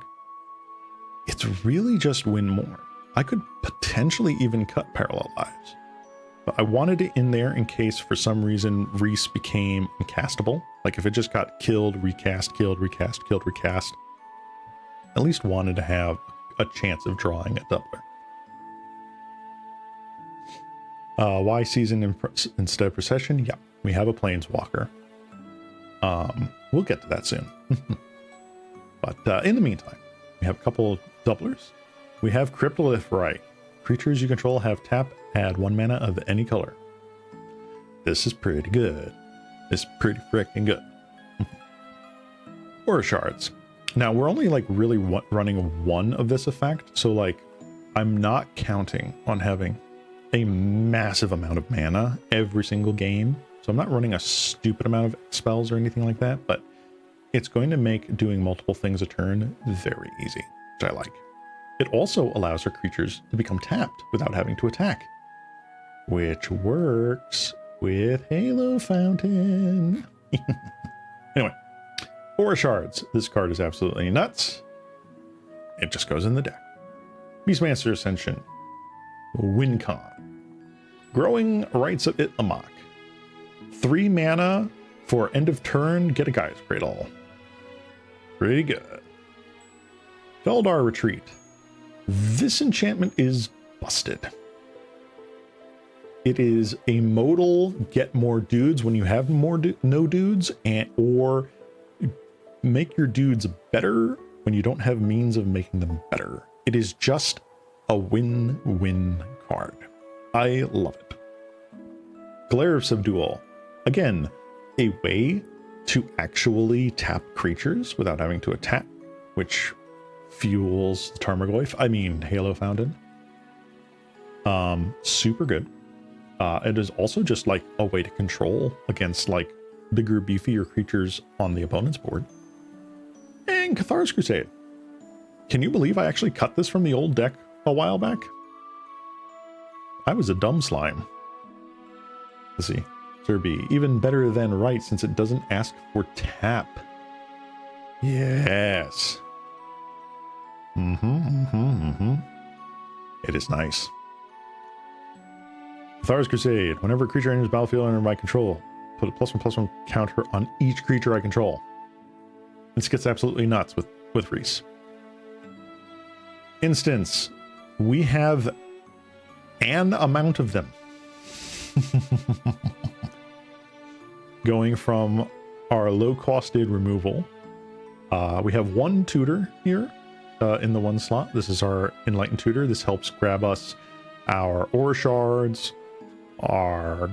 Speaker 1: It's really just win more. I could potentially even cut Parallel Lives. But I wanted it in there in case for some reason Rhys became uncastable. Like if it just got killed, recast, killed, recast, killed, recast. At least wanted to have a chance of drawing a doubler. Why Season instead of Procession? Yeah, we have a Planeswalker. We'll get to that soon. But in the meantime, we have a couple of doublers. We have Cryptolith Right. Creatures you control have tap, add 1 mana of any color. This is pretty good. It's pretty freaking good. Aura Shards. Now we're only like really running 1 of this effect, so like I'm not counting on having a massive amount of mana every single game. So I'm not running a stupid amount of spells or anything like that, but it's going to make doing multiple things a turn very easy, which I like. It also allows our creatures to become tapped without having to attack, which works with Halo Fountain. Anyway, Aura Shards. This card is absolutely nuts. It just goes in the deck. Beastmaster Ascension. Wincon. Growing Rites of Itlamok. 3 mana for end of turn, get a Gaia's Cradle. Pretty good. Feldar Retreat. This enchantment is busted. It is a modal get more dudes when you have more no dudes, or make your dudes better when you don't have means of making them better. It is just a win-win card. I love it. Glare of Subdual. Again, a way to actually tap creatures without having to attack, which fuels the Tarmogoyf. I mean, Halo Fountain. Super good. It is also just like a way to control against like bigger, beefier creatures on the opponent's board. And Cathar's Crusade. Can you believe I actually cut this from the old deck a while back? I was a dumb slime. Let's see. Serbi, even better than right since it doesn't ask for tap. Yes. It is nice. Cathar's Crusade. Whenever a creature enters the battlefield under my control, put a +1/+1 counter on each creature I control. This gets absolutely nuts with Rhys. Instance. We have an amount of them. Going from our low-costed removal. We have one tutor here in the one slot. This is our Enlightened Tutor. This helps grab us our Aura Shards, our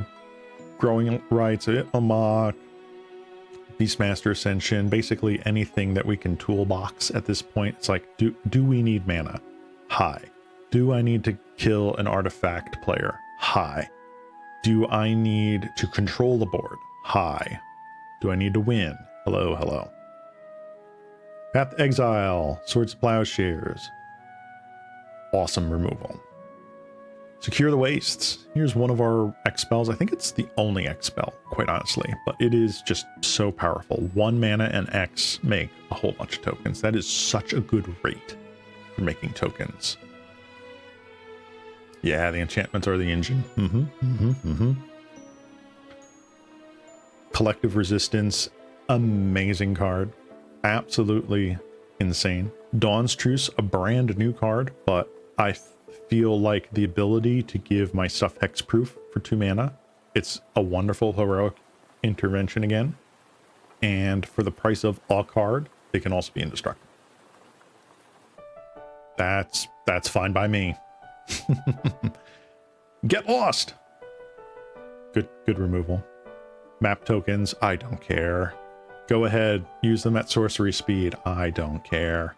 Speaker 1: Growing Rights, Amok, Beastmaster Ascension, basically anything that we can toolbox at this point. It's like, do we need mana? Hi. Do I need to kill an artifact player? Hi. Do I need to control the board? Hi. Do I need to win? Hello, hello. Path to Exile, Swords to Plowshares. Awesome removal. Secure the Wastes. Here's one of our X spells. I think it's the only X spell, quite honestly, but it is just so powerful. 1 mana and X make a whole bunch of tokens. That is such a good rate for making tokens. Yeah, the enchantments are the engine. Collective Resistance, amazing card. Absolutely insane. Dawn's Truce, a brand new card, but I feel like the ability to give my stuff hexproof for 2 mana, it's a wonderful heroic intervention again. And for the price of a card, they can also be indestructible. That's fine by me. Get Lost. Good removal. Map tokens, I don't care. Go ahead, use them at sorcery speed, I don't care.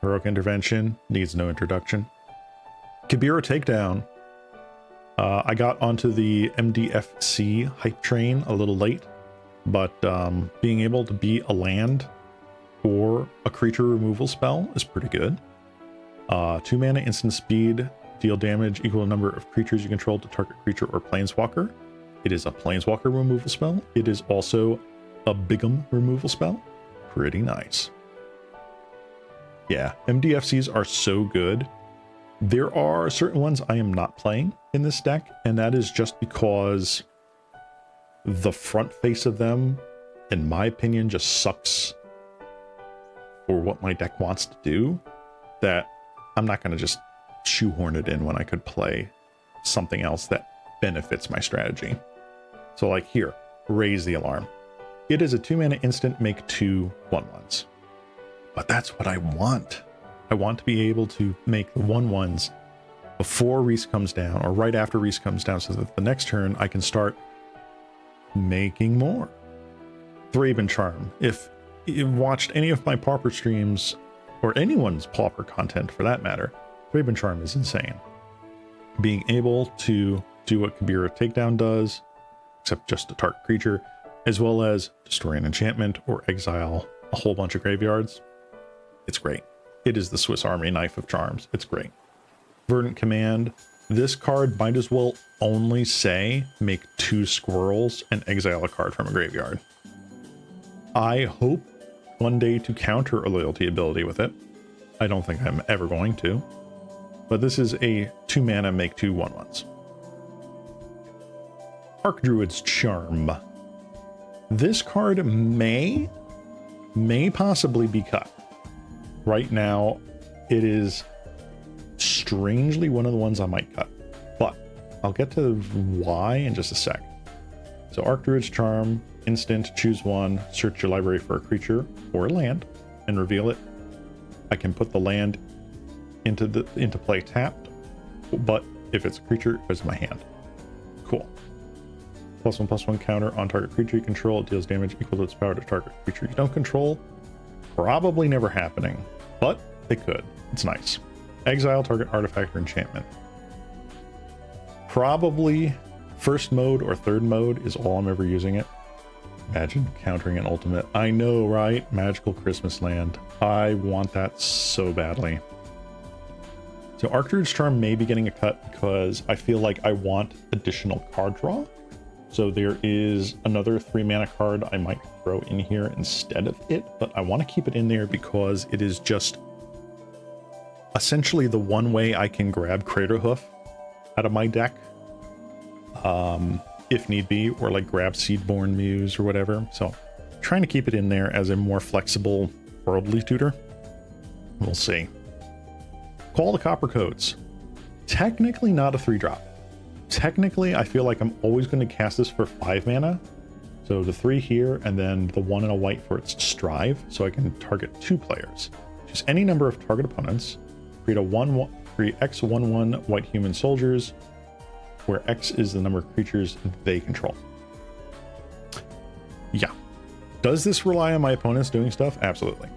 Speaker 1: Heroic Intervention needs no introduction. Kibira Takedown. I got onto the MDFC hype train a little late, but being able to be a land or a creature removal spell is pretty good. 2 mana instant speed, deal damage equal to number of creatures you control to target creature or planeswalker. It is a planeswalker removal spell. It is also a Bigum removal spell. Pretty nice. Yeah, MDFCs are so good. There are certain ones I am not playing in this deck, and that is just because the front face of them, in my opinion, just sucks for what my deck wants to do, that I'm not going to just shoehorn it in when I could play something else that benefits my strategy. So like here, Raise the Alarm. It is a 2 mana instant, make 2 1/1s. But that's what I want. I want to be able to make the 1/1s before Rhys comes down or right after Rhys comes down, so that the next turn I can start making more. Thraben Charm. If you've watched any of my Pauper streams, or anyone's Pauper content for that matter, Thraben Charm is insane. Being able to do what Kibira Takedown does, except just a target creature, as well as destroy an enchantment or exile a whole bunch of graveyards. It's great. It is the Swiss Army knife of charms. It's great. Verdant Command. This card might as well only say make 2 squirrels and exile a card from a graveyard. I hope one day to counter a loyalty ability with it. I don't think I'm ever going to. But this is a 2 mana make 2 1/1s. Archdruid's Charm. This card may possibly be cut. Right now, it is strangely one of the ones I might cut, but I'll get to why in just a sec. So Archdruid's Charm, instant, choose one, search your library for a creature or a land, and reveal it. I can put the land into play tapped, but if it's a creature, it goes in my hand. Cool. +1/+1 counter on target creature you control. It deals damage equal to its power to target creature you don't control. Probably never happening, but it could. It's nice. Exile target artifact or enchantment. Probably first mode or third mode is all I'm ever using it. Imagine countering an ultimate. I know, right? Magical Christmas Land. I want that so badly. So Archdruid's Charm may be getting a cut because I feel like I want additional card draw. So there is another 3 mana card I might throw in here instead of it, but I want to keep it in there because it is just essentially the one way I can grab Craterhoof out of my deck, if need be, or like grab Seedborn Muse or whatever. So trying to keep it in there as a more flexible worldly tutor. We'll see. Call the Copper Codes. Technically not a 3-drop. Technically, I feel like I'm always going to cast this for 5 mana. So the 3 here, and then the 1 and a white for its Strive, so I can target 2 players. Choose any number of target opponents. Create X 1/1 white human soldiers, where X is the number of creatures they control. Yeah. Does this rely on my opponents doing stuff? Absolutely.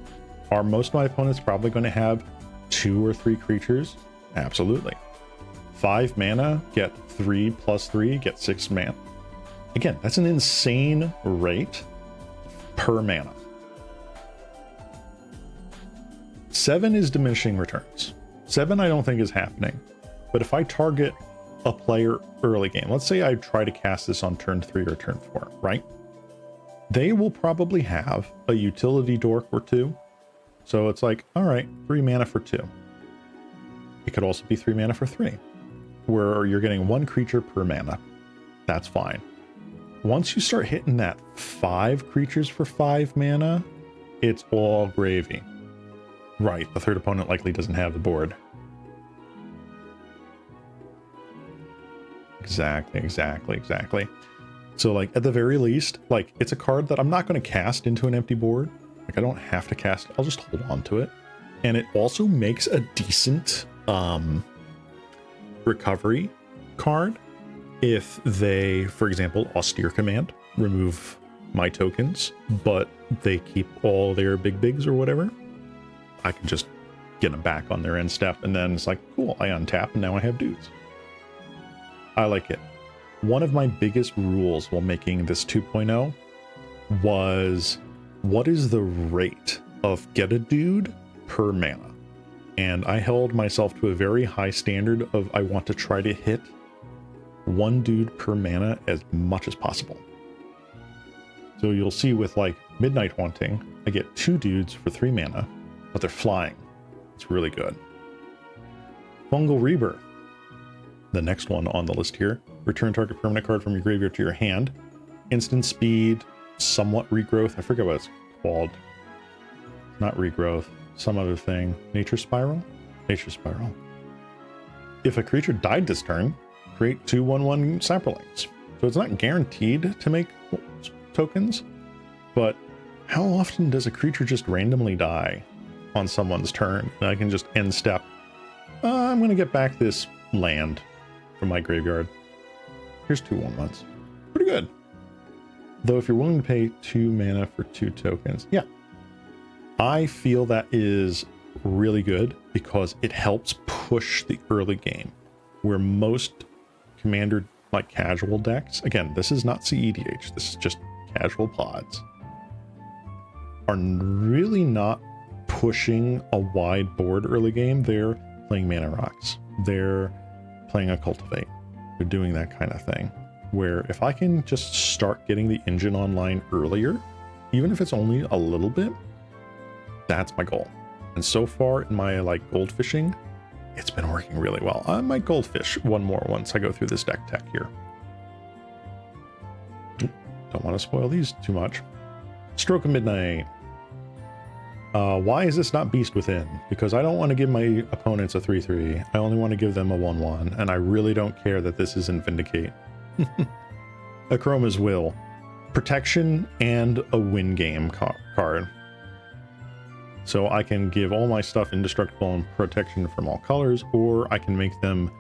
Speaker 1: Are most of my opponents probably going to have 2 or 3 creatures? Absolutely. 5 mana, get 3 + 3, get 6 mana. Again, that's an insane rate per mana. 7 is diminishing returns. 7 I don't think is happening. But if I target a player early game, let's say I try to cast this on turn 3 or turn 4, right? They will probably have a utility dork or 2. So it's like, all right, 3 mana for 2. It could also be 3 mana for 3, where you're getting 1 creature per mana. That's fine. Once you start hitting that 5 creatures for 5 mana, it's all gravy. Right, the third opponent likely doesn't have the board. Exactly. So like at the very least, like it's a card that I'm not going to cast into an empty board. Like I don't have to cast it. I'll just hold on to it. And it also makes a decent recovery card if they, for example, austere command, remove my tokens, but they keep all their bigs or whatever. I can just get them back on their end step, and then it's like, cool, I untap, and now I have dudes. I like it. One of my biggest rules while making this 2.0 was, what is the rate of get a dude per mana? And I held myself to a very high standard of I want to try to hit 1 dude per mana as much as possible. So you'll see with like Midnight Haunting, I get 2 dudes for 3 mana, but they're flying. It's really good. Fungal Rebirth. The next one on the list here. Return target permanent card from your graveyard to your hand. Instant speed, somewhat regrowth. I forget what it's called. Not regrowth, some other thing. Nature Spiral? Nature Spiral. If a creature died this turn, create 2 1/1 saplings. So it's not guaranteed to make tokens, but how often does a creature just randomly die on someone's turn? And I can just end step. I'm going to get back this land from my graveyard. Here's 2 1/1s. Pretty good. Though if you're willing to pay 2 mana for 2 tokens, yeah. I feel that is really good because it helps push the early game where most commander like casual decks, again, this is not CEDH, this is just casual pods, are really not pushing a wide board early game. They're playing Mana Rocks. They're playing a Cultivate. They're doing that kind of thing. Where if I can just start getting the engine online earlier, even if it's only a little bit, that's my goal. And so far in my like gold fishing, it's been working really well. I might goldfish one more once I go through this deck tech here. Don't want to spoil these too much. Stroke of Midnight. Why is this not Beast Within? Because I don't want to give my opponents a 3/3. I only want to give them a 1/1, and I really don't care that this isn't Vindicate. Akroma's Will. protection and a win game card. So I can give all my stuff indestructible and protection from all colors, or I can make them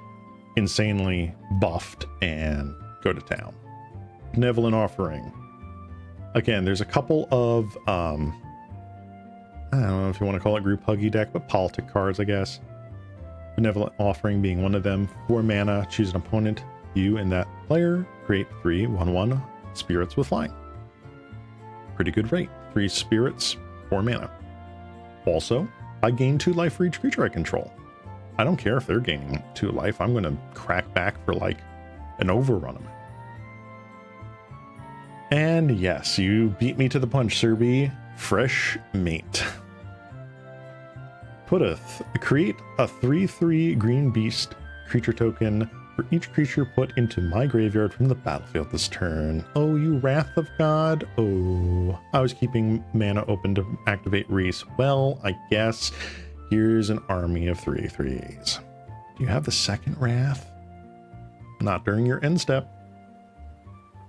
Speaker 1: insanely buffed and go to town. Benevolent Offering. Again, there's a couple of, I don't know if you want to call it group huggy deck, but politic cards, I guess. Benevolent Offering being one of them. 4 mana, choose an opponent. You and that player create 3 1/1 spirits with flying. Pretty good rate. 3 spirits, 4 mana. Also, I gain 2 life for each creature I control. I don't care if they're gaining 2 life. I'm going to crack back for like an overrun of it. And yes, you beat me to the punch, Sir B. Fresh Mate. Create a 3/3 green beast creature token for each creature put into my graveyard from the battlefield this turn. Oh, you Wrath of God. Oh, I was keeping mana open to activate Rhys. Well, I guess here's an army of 3/3s. Do you have the second Wrath? Not during your end step.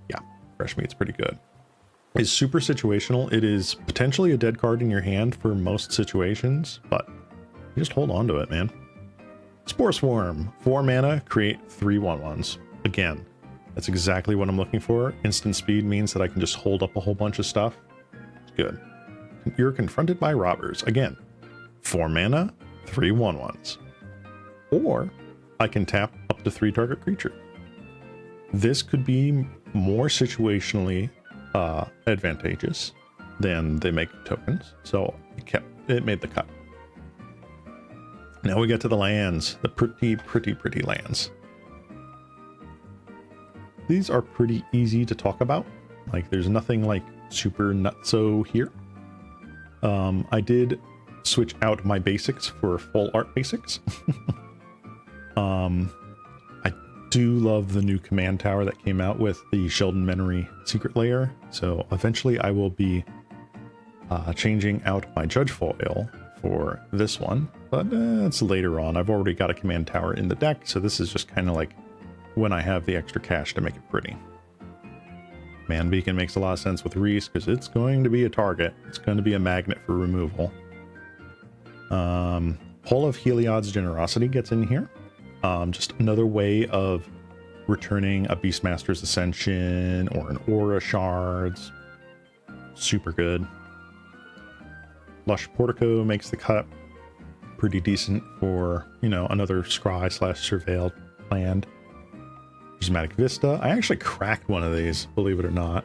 Speaker 1: Yeah, Fresh Meat's pretty good. It's super situational. It is potentially a dead card in your hand for most situations, but you just hold on to it, man. Spore Swarm, 4 mana, create 3 1/1s. Again, that's exactly what I'm looking for. Instant speed means that I can just hold up a whole bunch of stuff. It's good. You're confronted by robbers. Again, 4 mana, 3 1/1s. Or I can tap up to 3 target creature. This could be more situationally advantageous than they make tokens, so it made the cut. Now we get to the lands, the pretty lands. These are pretty easy to talk about. Like, there's nothing like super nutso here. I did switch out my basics for full art basics. I do love the new command tower that came out with the Sheldon Menery secret layer. So eventually I will be changing out my judge foil for this one, but it's later on. I've already got a command tower in the deck, so this is just kind of like when I have the extra cash to make it pretty. Man Beacon makes a lot of sense with Rhys because it's going to be a target. It's going to be a magnet for removal. Hall of Heliod's Generosity gets in here. Just another way of returning a Beastmaster's Ascension or an Aura Shards. Super good. Lush Portico makes the cut. Pretty decent for, you know, another scry / surveilled land. Prismatic Vista. I actually cracked one of these, believe it or not.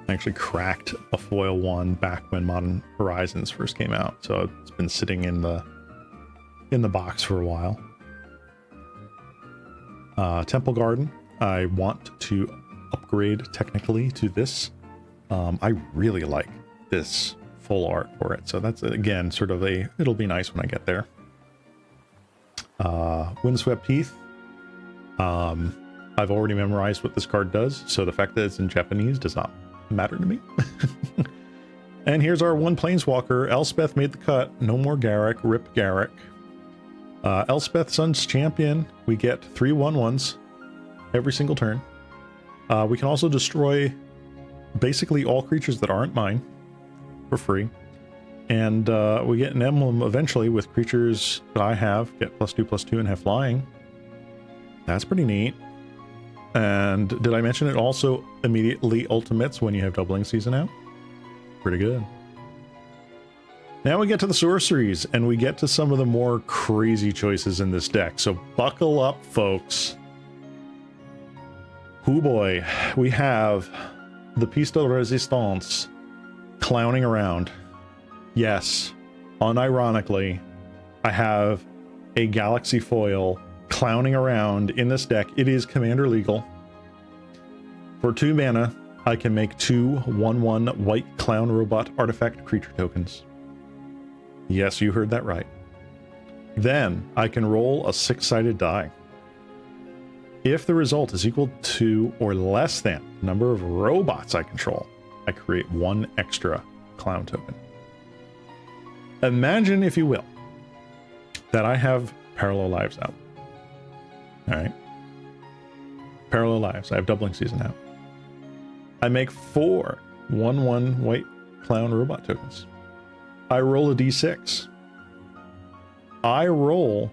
Speaker 1: I actually cracked a foil one back when Modern Horizons first came out, so it's been sitting in the box for a while. Temple Garden. I want to upgrade technically to this. I really like this full art for it, so that's again sort of it'll be nice when I get there. Windswept Heath. I've already memorized what this card does, so the fact that it's in Japanese does not matter to me. And here's our one Planeswalker. Elspeth made the cut. No more Garrick. Rip Garrick. Elspeth, Sun's Champion. We get 3 1/1s every single turn. We can also destroy basically all creatures that aren't mine for free. And we get an emblem eventually with creatures that I have. Get +2/+2 and have flying. That's pretty neat. And did I mention it also immediately ultimates when you have Doubling Season out? Pretty good. Now we get to the sorceries, and we get to some of the more crazy choices in this deck. So buckle up, folks. Oh boy, we have the Piece de Resistance clowning around. Yes, unironically, I have a Galaxy foil clowning around in this deck. It is commander legal. For 2 mana, I can make 2 1/1 white clown robot artifact creature tokens. Yes, you heard that right. Then I can roll a 6-sided die. If the result is equal to or less than the number of robots I control, I create 1 extra clown token. Imagine, if you will, that I have Parallel Lives out. All right. Parallel Lives. I have Doubling Season out. I make 4 1/1 white clown robot tokens. I roll a d6. I roll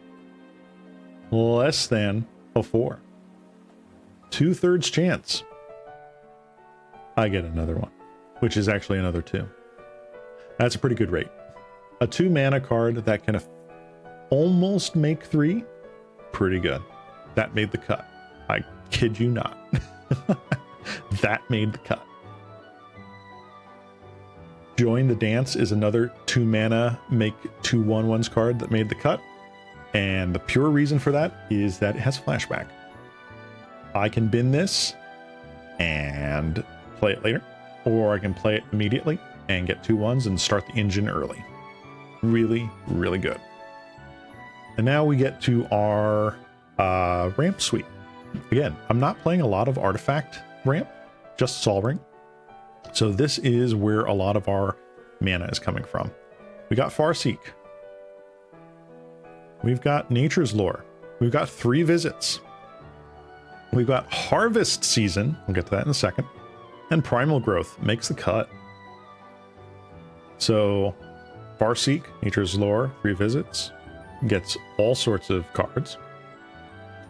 Speaker 1: less than a 4. 2/3 chance. I get another one, which is actually another 2. That's a pretty good rate. A 2 mana card that can almost make 3. Pretty good. That made the cut. I kid you not. That made the cut. Join the Dance is another 2 mana make 2 1/1s card that made the cut. And the pure reason for that is that it has flashback. I can bin this and play it later, or I can play it immediately and get 2 1s and start the engine early. Really, really good. And now we get to our ramp suite. Again, I'm not playing a lot of artifact ramp, just Sol Ring. So this is where a lot of our mana is coming from. We got Farseek. We've got Nature's Lore. We've got 3 visits. We've got Harvest Season. We'll get to that in a second. And Primal Growth makes the cut. So Farseek, Nature's Lore, 3 visits. Gets all sorts of cards.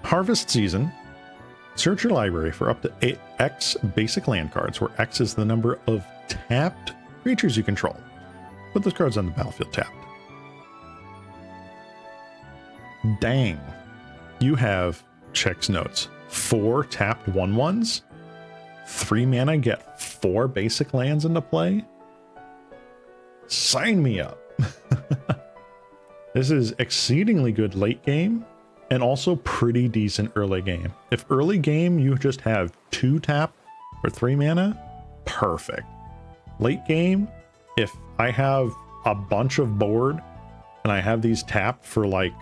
Speaker 1: Harvest Season. Search your library for up to X basic land cards, where X is the number of tapped creatures you control. Put those cards on the battlefield tapped. Dang. You have, checks notes, 4 tapped 1/1s. 3 mana, get 4 basic lands into play. Sign me up. This is exceedingly good late game. And also pretty decent early game. If early game you just have 2 tap for 3 mana, perfect. Late game, if I have a bunch of board and I have these tapped for like,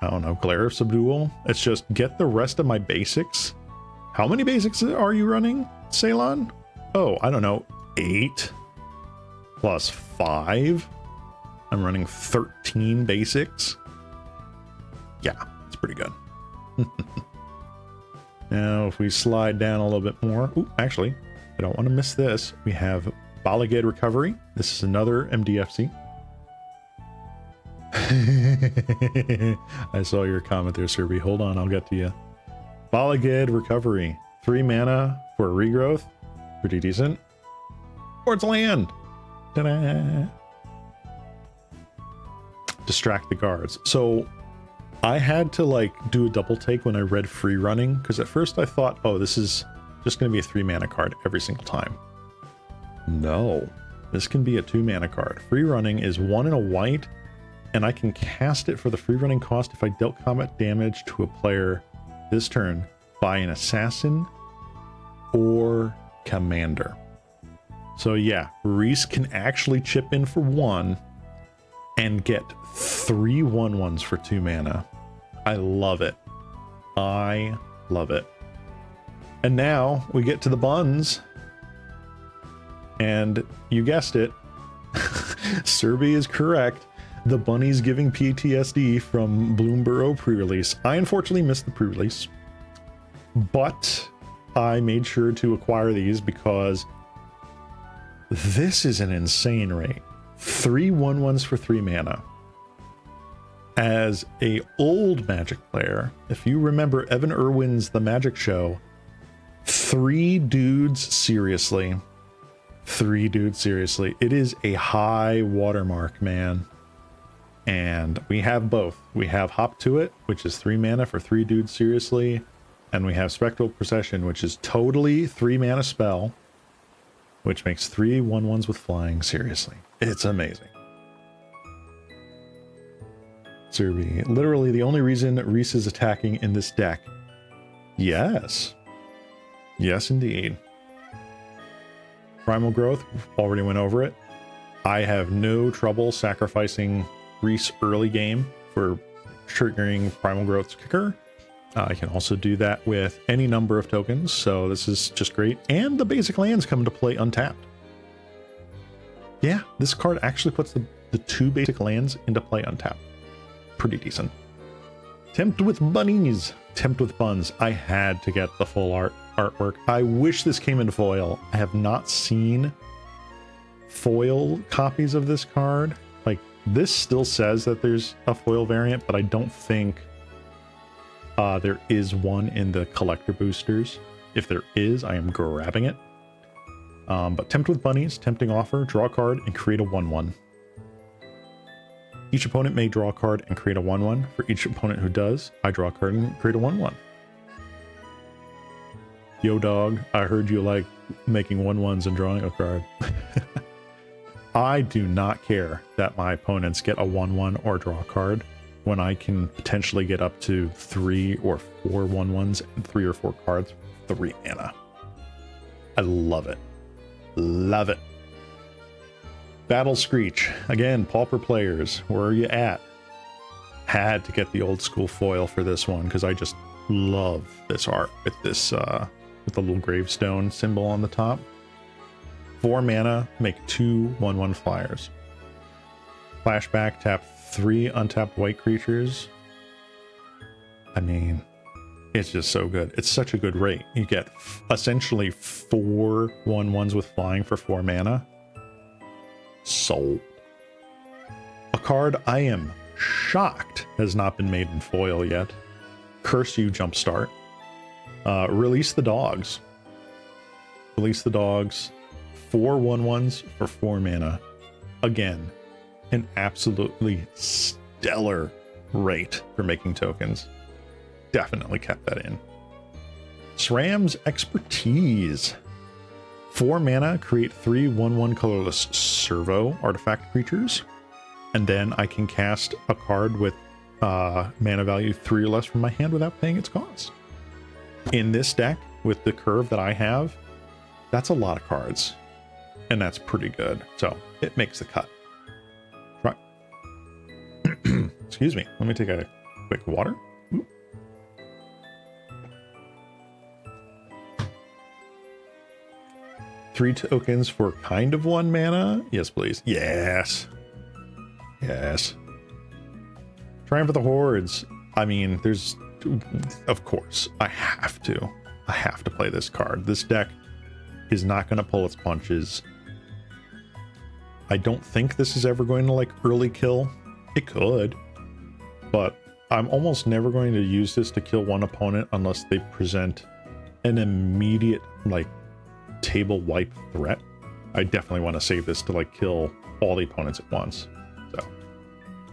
Speaker 1: I don't know, Glare of Subdual, it's just get the rest of my basics. How many basics are you running, Ceylon? Oh, I don't know, 8 plus 5. I'm running 13 basics. Yeah. Pretty good. Now, if we slide down a little bit more, actually, I don't want to miss this. We have Balaged Recovery. This is another MDFC. I saw your comment there, Serby. Hold on, I'll get to you. Balaged Recovery. 3 mana for regrowth. Pretty decent. Or it's land. Ta-da! Distract the guards. So I had to like do a double take when I read free running, because at first I thought, oh, this is just going to be a 3 mana card every single time. No, this can be a 2 mana card. Free running is 1 and a white, and I can cast it for the free running cost if I dealt combat damage to a player this turn by an assassin or commander. So yeah, Rhys can actually chip in for 1 and get 3 1/1s for 2 mana. I love it. I love it. And now we get to the buns. And you guessed it. Serby is correct. The bunny's giving PTSD from Bloomborough pre-release. I unfortunately missed the pre-release, but I made sure to acquire these because this is an insane rate. 3 1/1s for 3 mana. As a old Magic player, if you remember Evan Irwin's The Magic Show, 3 dudes seriously. 3 dudes seriously. It is a high watermark, man. And we have both. We have Hop to It, which is 3 mana for 3 dudes seriously. And we have Spectral Procession, which is totally 3 mana spell, which makes 3 1/1s with flying seriously. It's amazing. Serby, literally the only reason Rhys is attacking in this deck. Yes. Yes, indeed. Primal Growth, already went over it. I have no trouble sacrificing Rhys early game for triggering Primal Growth's kicker. I can also do that with any number of tokens, so this is just great. And the basic lands come into play untapped. Yeah, this card actually puts the 2 basic lands into play untapped. Pretty decent. Tempt with bunnies. Tempt with buns. I had to get the full art. artwork. I wish this came in foil. I have not seen foil copies of this card. Like, this still says that there's a foil variant, but I don't think there is one in the collector boosters. If there is, I am grabbing it. But Tempt with Bunnies, Tempting Offer, draw a card, and create a 1/1. Each opponent may draw a card and create a 1/1. For each opponent who does, I draw a card and create a 1/1. Yo, dog, I heard you like making 1/1s and drawing a card. I do not care that my opponents get a 1/1 or draw a card when I can potentially get up to 3 or 4 1/1s and 3 or 4 cards with 3 mana. I love it. Love it. Battle Screech. Again, Pauper players, where are you at? Had to get the old school foil for this one because I just love this art with this with the little gravestone symbol on the top. 4 mana, make 2 1/1 flyers. Flashback, tap 3 untapped white creatures. I mean, it's just so good. It's such a good rate. You get essentially 4 1/1s with flying for 4 mana. Sold. A card I am shocked has not been made in foil yet. Curse You Jumpstart. Release the Dogs. Release the Dogs. 4 1/1s for 4 mana. Again, an absolutely stellar rate for making tokens. Definitely kept that in. SRAM's Expertise. 4 mana, create 3 1/1 colorless servo artifact creatures. And then I can cast a card with mana value 3 or less from my hand without paying its cost. In this deck, with the curve that I have, that's a lot of cards. And that's pretty good. So it makes the cut. Try. Excuse me. Let me take a quick water. Ooh. 3 tokens for kind of 1 mana. Yes, please. Yes. Yes. Triumph of the Hordes. I mean, there's, of course, I have to play this card. This deck is not going to pull its punches. I don't think this is ever going to like early kill. It could, but I'm almost never going to use this to kill one opponent unless they present an immediate like table wipe threat. I definitely want to save this to like kill all the opponents at once. So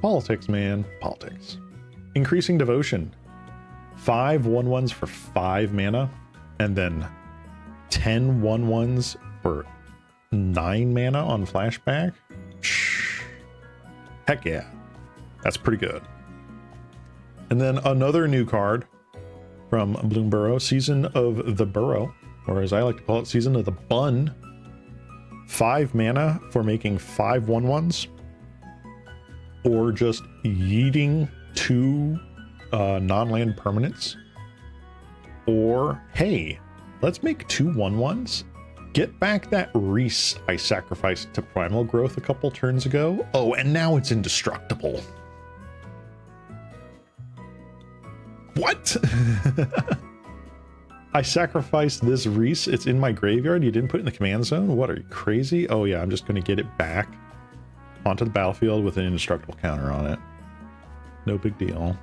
Speaker 1: politics, man, politics. Increasing Devotion. 5 1/1s for 5 mana, and then 10 1/1s for 9 mana on flashback. Heck yeah, that's pretty good. And then another new card from Bloomburrow, Season of the Burrow, or as I like to call it, Season of the Bun. 5 mana for making 5 1/1s, or just yeeting 2 non-land permanents, or hey, let's make 2 1/1s. Get back that Rhys I sacrificed to Primal Growth a couple turns ago. Oh, and now it's indestructible. What? I sacrificed this Rhys. It's in my graveyard. You didn't put it in the command zone? What, are you crazy? Oh yeah, I'm just going to get it back onto the battlefield with an indestructible counter on it. No big deal.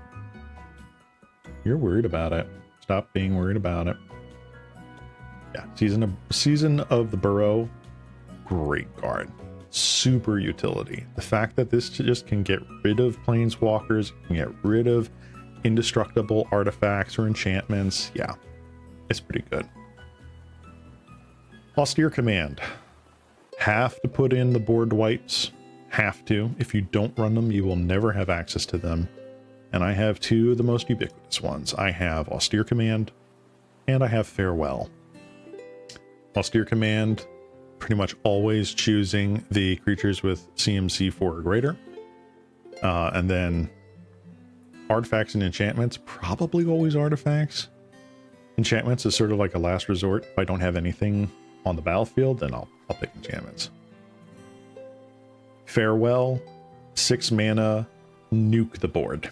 Speaker 1: You're worried about it. Stop being worried about it. Yeah, Season of the Burrow, great card. Super utility. The fact that this just can get rid of planeswalkers, can get rid of indestructible artifacts or enchantments. Yeah, it's pretty good. Austere Command. Have to put in the board wipes. Have to. If you don't run them, you will never have access to them. And I have 2 of the most ubiquitous ones. I have Austere Command and I have Farewell. Austere Command, pretty much always choosing the creatures with CMC 4 or greater. And then artifacts and enchantments, probably always artifacts. Enchantments is sort of like a last resort. If I don't have anything on the battlefield, then I'll pick enchantments. Farewell, 6 mana, nuke the board.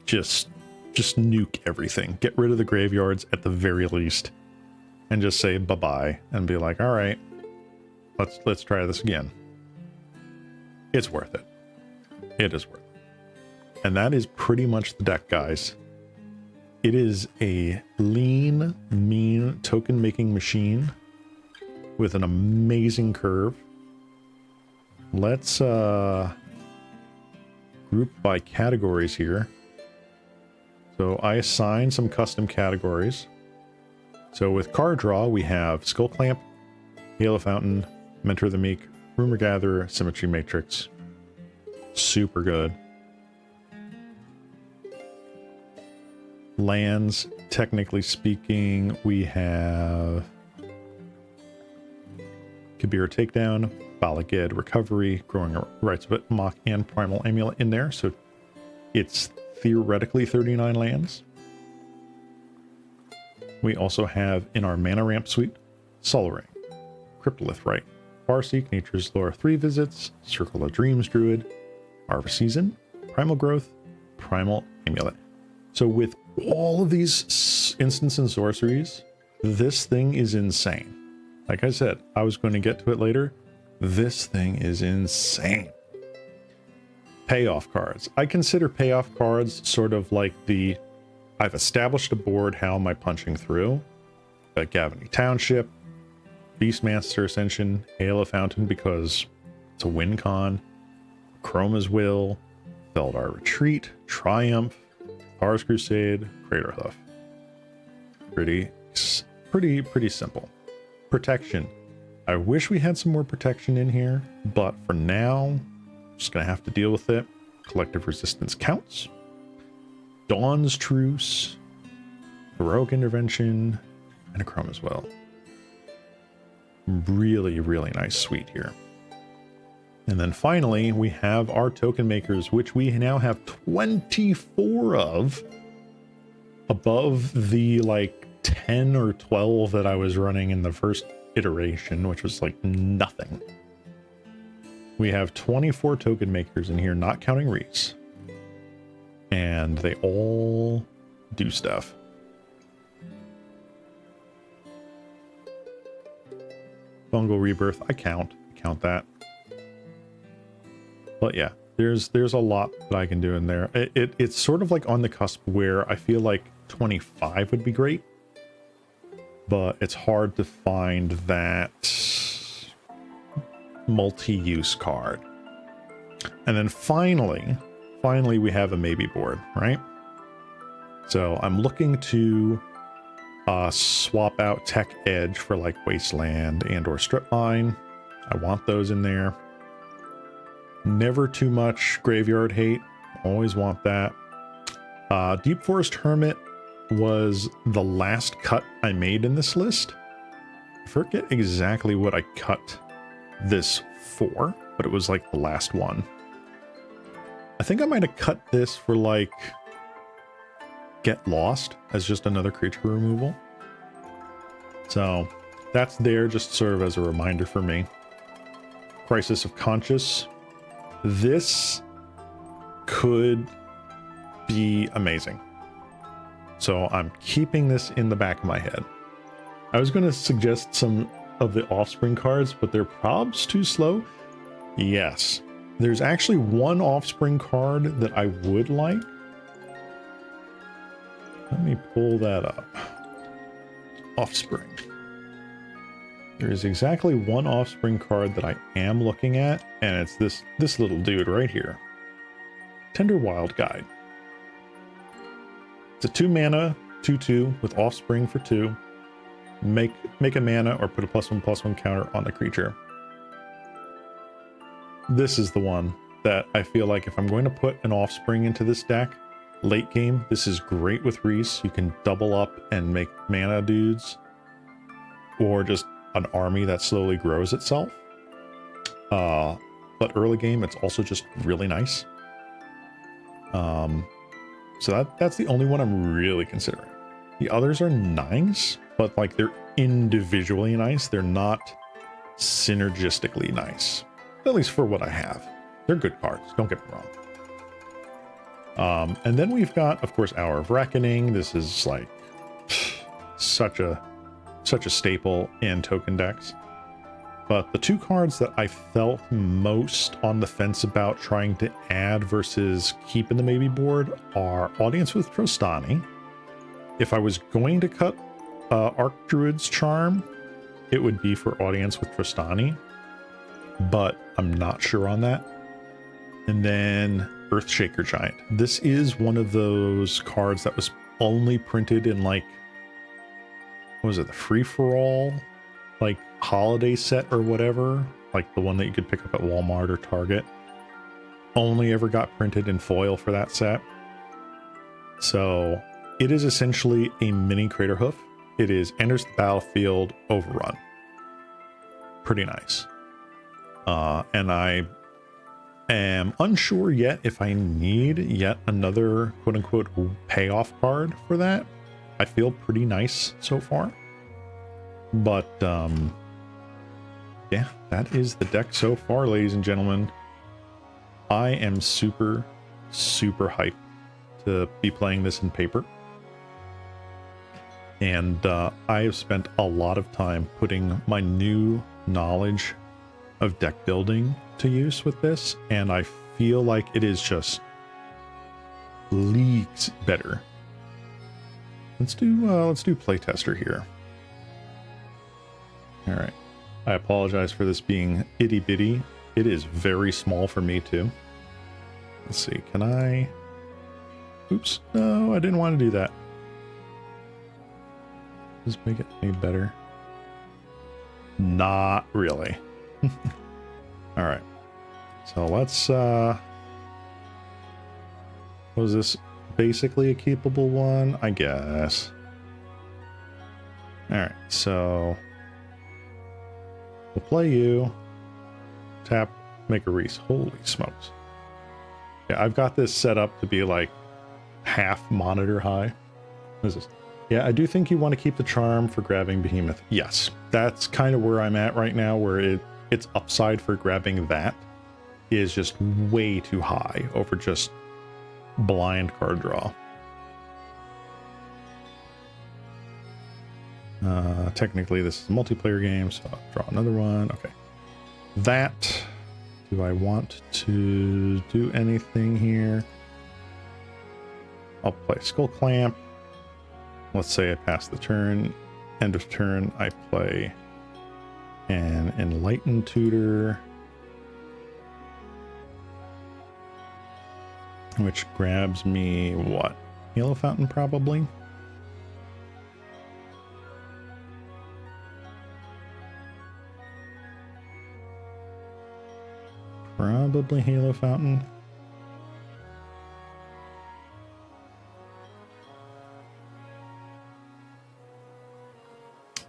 Speaker 1: Just nuke everything. Get rid of the graveyards at the very least. and just say bye-bye and be like, all right, let's try this again. It's worth it. It is worth it. And that is pretty much the deck, guys. It is a lean, mean token making machine with an amazing curve. Let's group by categories here. So I assign some custom categories. So with card draw, we have Skull Clamp, Halo Fountain, Mentor of the Meek, Rumor Gatherer, Symmetry Matrix. Super good. Lands, technically speaking, we have Kabir Takedown, Balaged Recovery, Growing Rites of It, Mock, and Primal Amulet in there. So it's theoretically 39 lands. We also have in our mana ramp suite, Sol Ring, Cryptolith Rite, Farseek, Nature's Lore 3 Visits, Circle of Dreams Druid, Harvest Season, Primal Growth, Primal Amulet. So with all of these instants and sorceries, this thing is insane. Like I said, I was going to get to it later. This thing is insane. Payoff cards. I consider payoff cards sort of like I've established a board, how am I punching through? Got Gavany Township, Beastmaster Ascension, Halo Fountain because it's a win con, Chroma's Will, Feldar Retreat, Triumph, Thars Crusade, Crater Hoof. Pretty simple. Protection. I wish we had some more protection in here, but for now, just gonna have to deal with it. Collective Resistance counts. Dawn's Truce, Heroic Intervention, and a Chrome as well. Really, really nice suite here. And then finally, we have our token makers, which we now have 24 of, above the like 10 or 12 that I was running in the first iteration, which was like nothing. We have 24 token makers in here, not counting Rhys. And they all do stuff. Fungal Rebirth, I count that. But yeah, there's a lot that I can do in there. It's sort of like on the cusp where I feel like 25 would be great, but it's hard to find that multi-use card. And then finally we have a maybe board, right? So I'm looking to swap out Tech Edge for like Wasteland and or Strip Mine. I want those in there. Never too much Graveyard Hate. Always want that. Deep Forest Hermit was the last cut I made in this list. I forget exactly what I cut this for, but it was like the last one. I think I might have cut this for like Get Lost as just another creature removal. So that's there just sort of as a reminder for me. Crisis of Conscience. This could be amazing. So I'm keeping this in the back of my head. I was going to suggest some of the Offspring cards, but their prob's too slow. Yes. There's actually one Offspring card that I would like. Let me pull that up. Offspring. There is exactly one Offspring card that I am looking at, and it's this little dude right here. Tender Wild Guide. It's a 2-mana 2/2 with Offspring for 2. Make a mana or put a +1/+1 counter on the creature. This is the one that I feel like if I'm going to put an Offspring into this deck, late game, this is great with Rhys. You can double up and make mana dudes, or just an army that slowly grows itself. But early game, it's also just really nice. So that's the only one I'm really considering. The others are nice, but like they're individually nice. They're not synergistically nice. At least for what I have. They're good cards, don't get me wrong. And then we've got, of course, Hour of Reckoning. This is like such a such a staple in token decks. But the two cards that I felt most on the fence about trying to add versus keep in the maybe board are Audience with Trostani. If I was going to cut Archdruid's Charm, it would be for Audience with Trostani, but I'm not sure on that. And then Earthshaker Giant. This is one of those cards that was only printed in like, what was it, the free-for-all? Like holiday set or whatever, like the one that you could pick up at Walmart or Target, only ever got printed in foil for that set. So it is essentially a mini Craterhoof. It is enters the battlefield, overrun. Pretty nice. And I am unsure yet if I need yet another quote-unquote payoff card for that. I feel pretty nice so far. But, yeah, that is the deck so far, ladies and gentlemen. I am super, super hyped to be playing this in paper. And I have spent a lot of time putting my new knowledge of deck building to use with this, and I feel like it is just leagues better. Let's do playtester here. All right. I apologize for this being itty bitty. It is very small for me too. Let's see. Can I? Oops. No, I didn't want to do that. Just make it any better. Not really. All right. So let's, was this basically a keepable one? I guess. All right. So we'll play you, tap, make a Rhys. Holy smokes. Yeah, I've got this set up to be like half monitor high. What is this? Yeah, I do think you want to keep the charm for grabbing Behemoth. Yes, that's kind of where I'm at right now, where its upside for grabbing that is just way too high over just blind card draw. Technically this is a multiplayer game, so I'll draw another one. Okay. That, do I want to do anything here? I'll play Skull Clamp. Let's say I pass the turn. End of turn, I play an Enlightened Tutor, which grabs me what? Halo Fountain, probably. Probably Halo Fountain.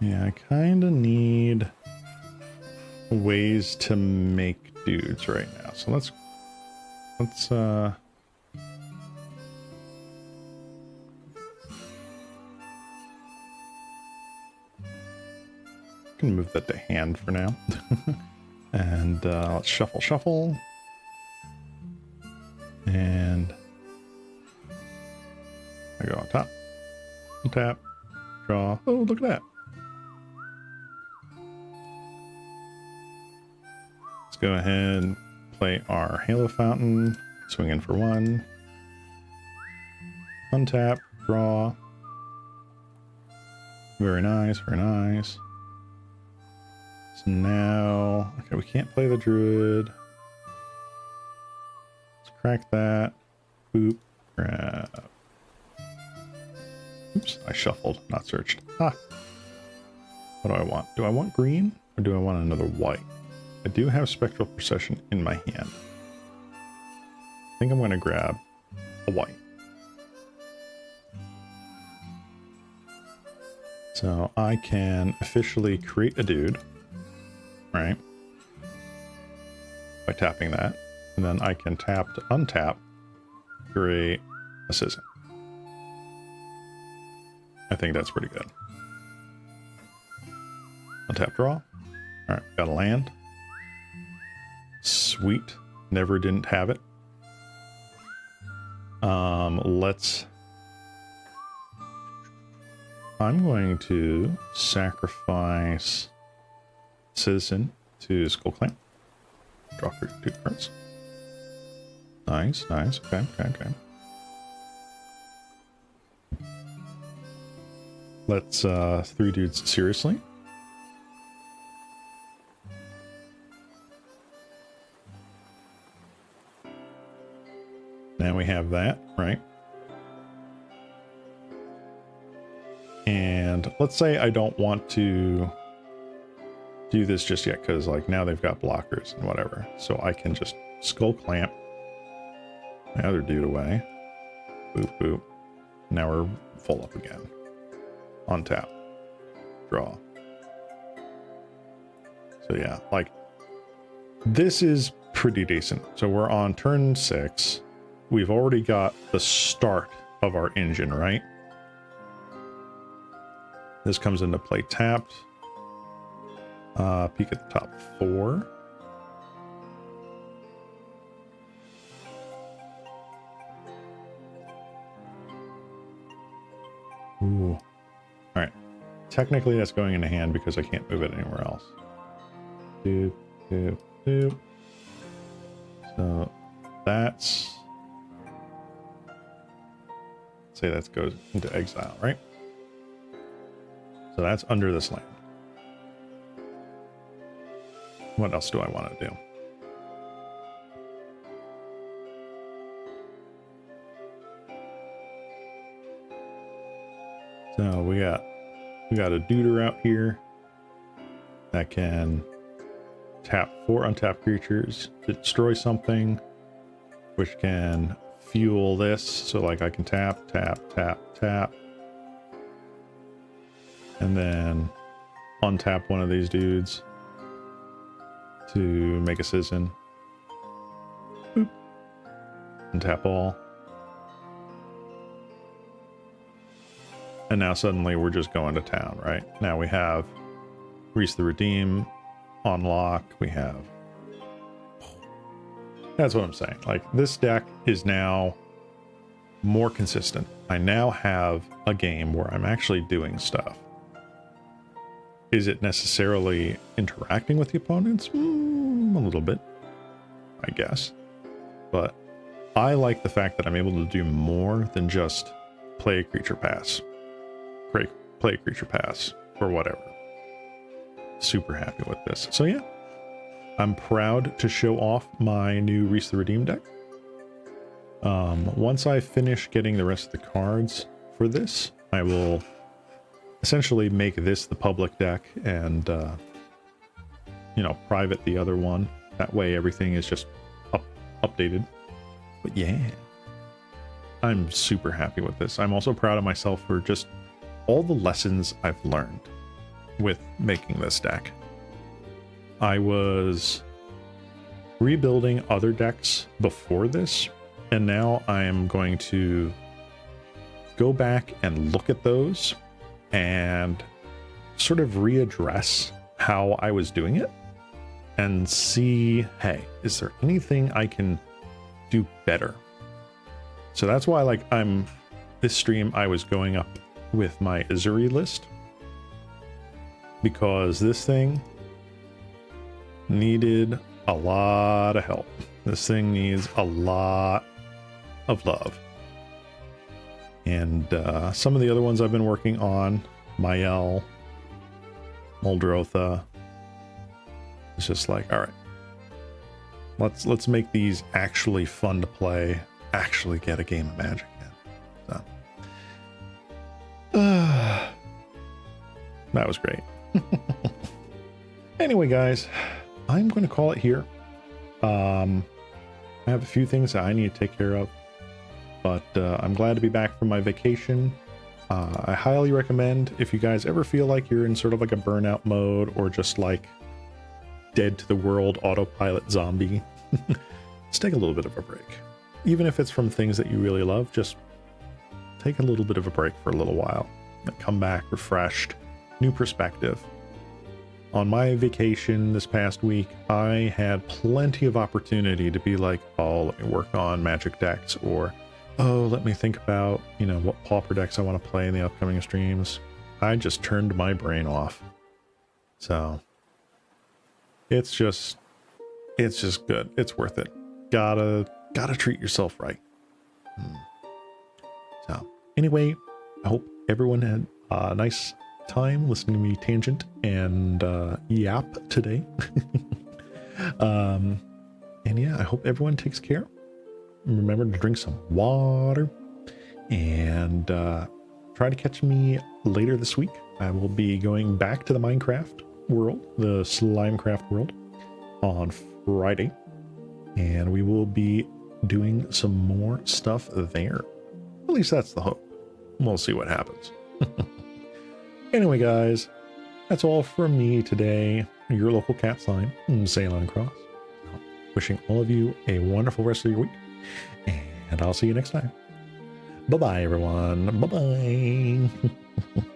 Speaker 1: Yeah, I kind of need ways to make dudes right now. So let's can move that to hand for now. And let's shuffle. And I go on top. Tap. Draw. Oh, look at that. Let's go ahead and play our Halo Fountain. Swing in for one. Untap. Draw. Very nice, very nice. So now, okay, we can't play the Druid. Let's crack that. Boop. Grab. Oops, I shuffled, not searched. Ah. What do I want? Do I want green or do I want another white? I do have Spectral Procession in my hand. I think I'm going to grab a white. So I can officially create a dude, right? By tapping that. And then I can tap to untap, create a Citizen. I think that's pretty good. Untap, draw. All right, got a land. Sweet. Never didn't have it. I'm going to sacrifice Citizen to Skull Clamp. Draw 2 cards. Nice, nice. Okay, okay, okay. Let's 3 dudes seriously. Now we have that, right? And let's say I don't want to do this just yet because like now they've got blockers and whatever. So I can just Skull Clamp my other dude away. Boop, boop. Now we're full up again. On tap. Draw. So yeah, like this is pretty decent. So we're on turn 6. We've already got the start of our engine, right? This comes into play tapped. Peek at the top 4. Ooh. Alright. Technically that's going into hand because I can't move it anywhere else. Doop, doop, doop. So that's... say that goes into exile, right? So that's under this land. What else do I want to do? So we got a duder out here that can tap 4 untapped creatures, destroy something, which can fuel this. So like I can tap, tap, tap, tap, and then untap one of these dudes to make a citizen. Boop. And tap all. And now suddenly we're just going to town, right? Now we have Rhys the Redeem on lock. We have... That's what I'm saying. Like, this deck is now more consistent. I now have a game where I'm actually doing stuff. Is it necessarily interacting with the opponents? A little bit, I guess. But I like the fact that I'm able to do more than just play a creature pass. Play a creature pass, or whatever. Super happy with this. So yeah, I'm proud to show off my new Rhys the Redeem deck. Once I finish getting the rest of the cards for this, I will essentially make this the public deck and, you know, private the other one. That way everything is just updated. But yeah, I'm super happy with this. I'm also proud of myself for just all the lessons I've learned with making this deck. I was rebuilding other decks before this, and now I am going to go back and look at those and sort of readdress how I was doing it and see, hey, is there anything I can do better? So that's why, like, this stream I was going up with my Ezuri list, because this thing needed a lot of help. This thing needs a lot of love. And some of the other ones I've been working on, Mael, Muldrotha, it's just like, all right, let's make these actually fun to play, actually get a game of Magic in. So that was great. Anyway, guys, I'm going to call it here. I have a few things that I need to take care of, but I'm glad to be back from my vacation. I highly recommend, if you guys ever feel like you're in sort of like a burnout mode or just like dead to the world autopilot zombie, just take a little bit of a break. Even if it's from things that you really love, just take a little bit of a break for a little while and come back refreshed, new perspective. On my vacation this past week, I had plenty of opportunity to be like, oh, let me work on Magic decks, or oh, let me think about, you know, what pauper decks I want to play in the upcoming streams. I just turned my brain off. So it's just good. It's worth it. Gotta treat yourself right. So anyway, I hope everyone had a nice time listening to me tangent and yap today. And yeah, I hope everyone takes care. Remember to drink some water and try to catch me later this week. I will be going back to the Minecraft world, the Slimecraft world, on Friday, and we will be doing some more stuff there. At least that's the hope. We'll see what happens. Anyway, guys, that's all from me today. Your local cat slime, Ceylon Cross. Wishing all of you a wonderful rest of your week, and I'll see you next time. Bye-bye, everyone. Bye-bye.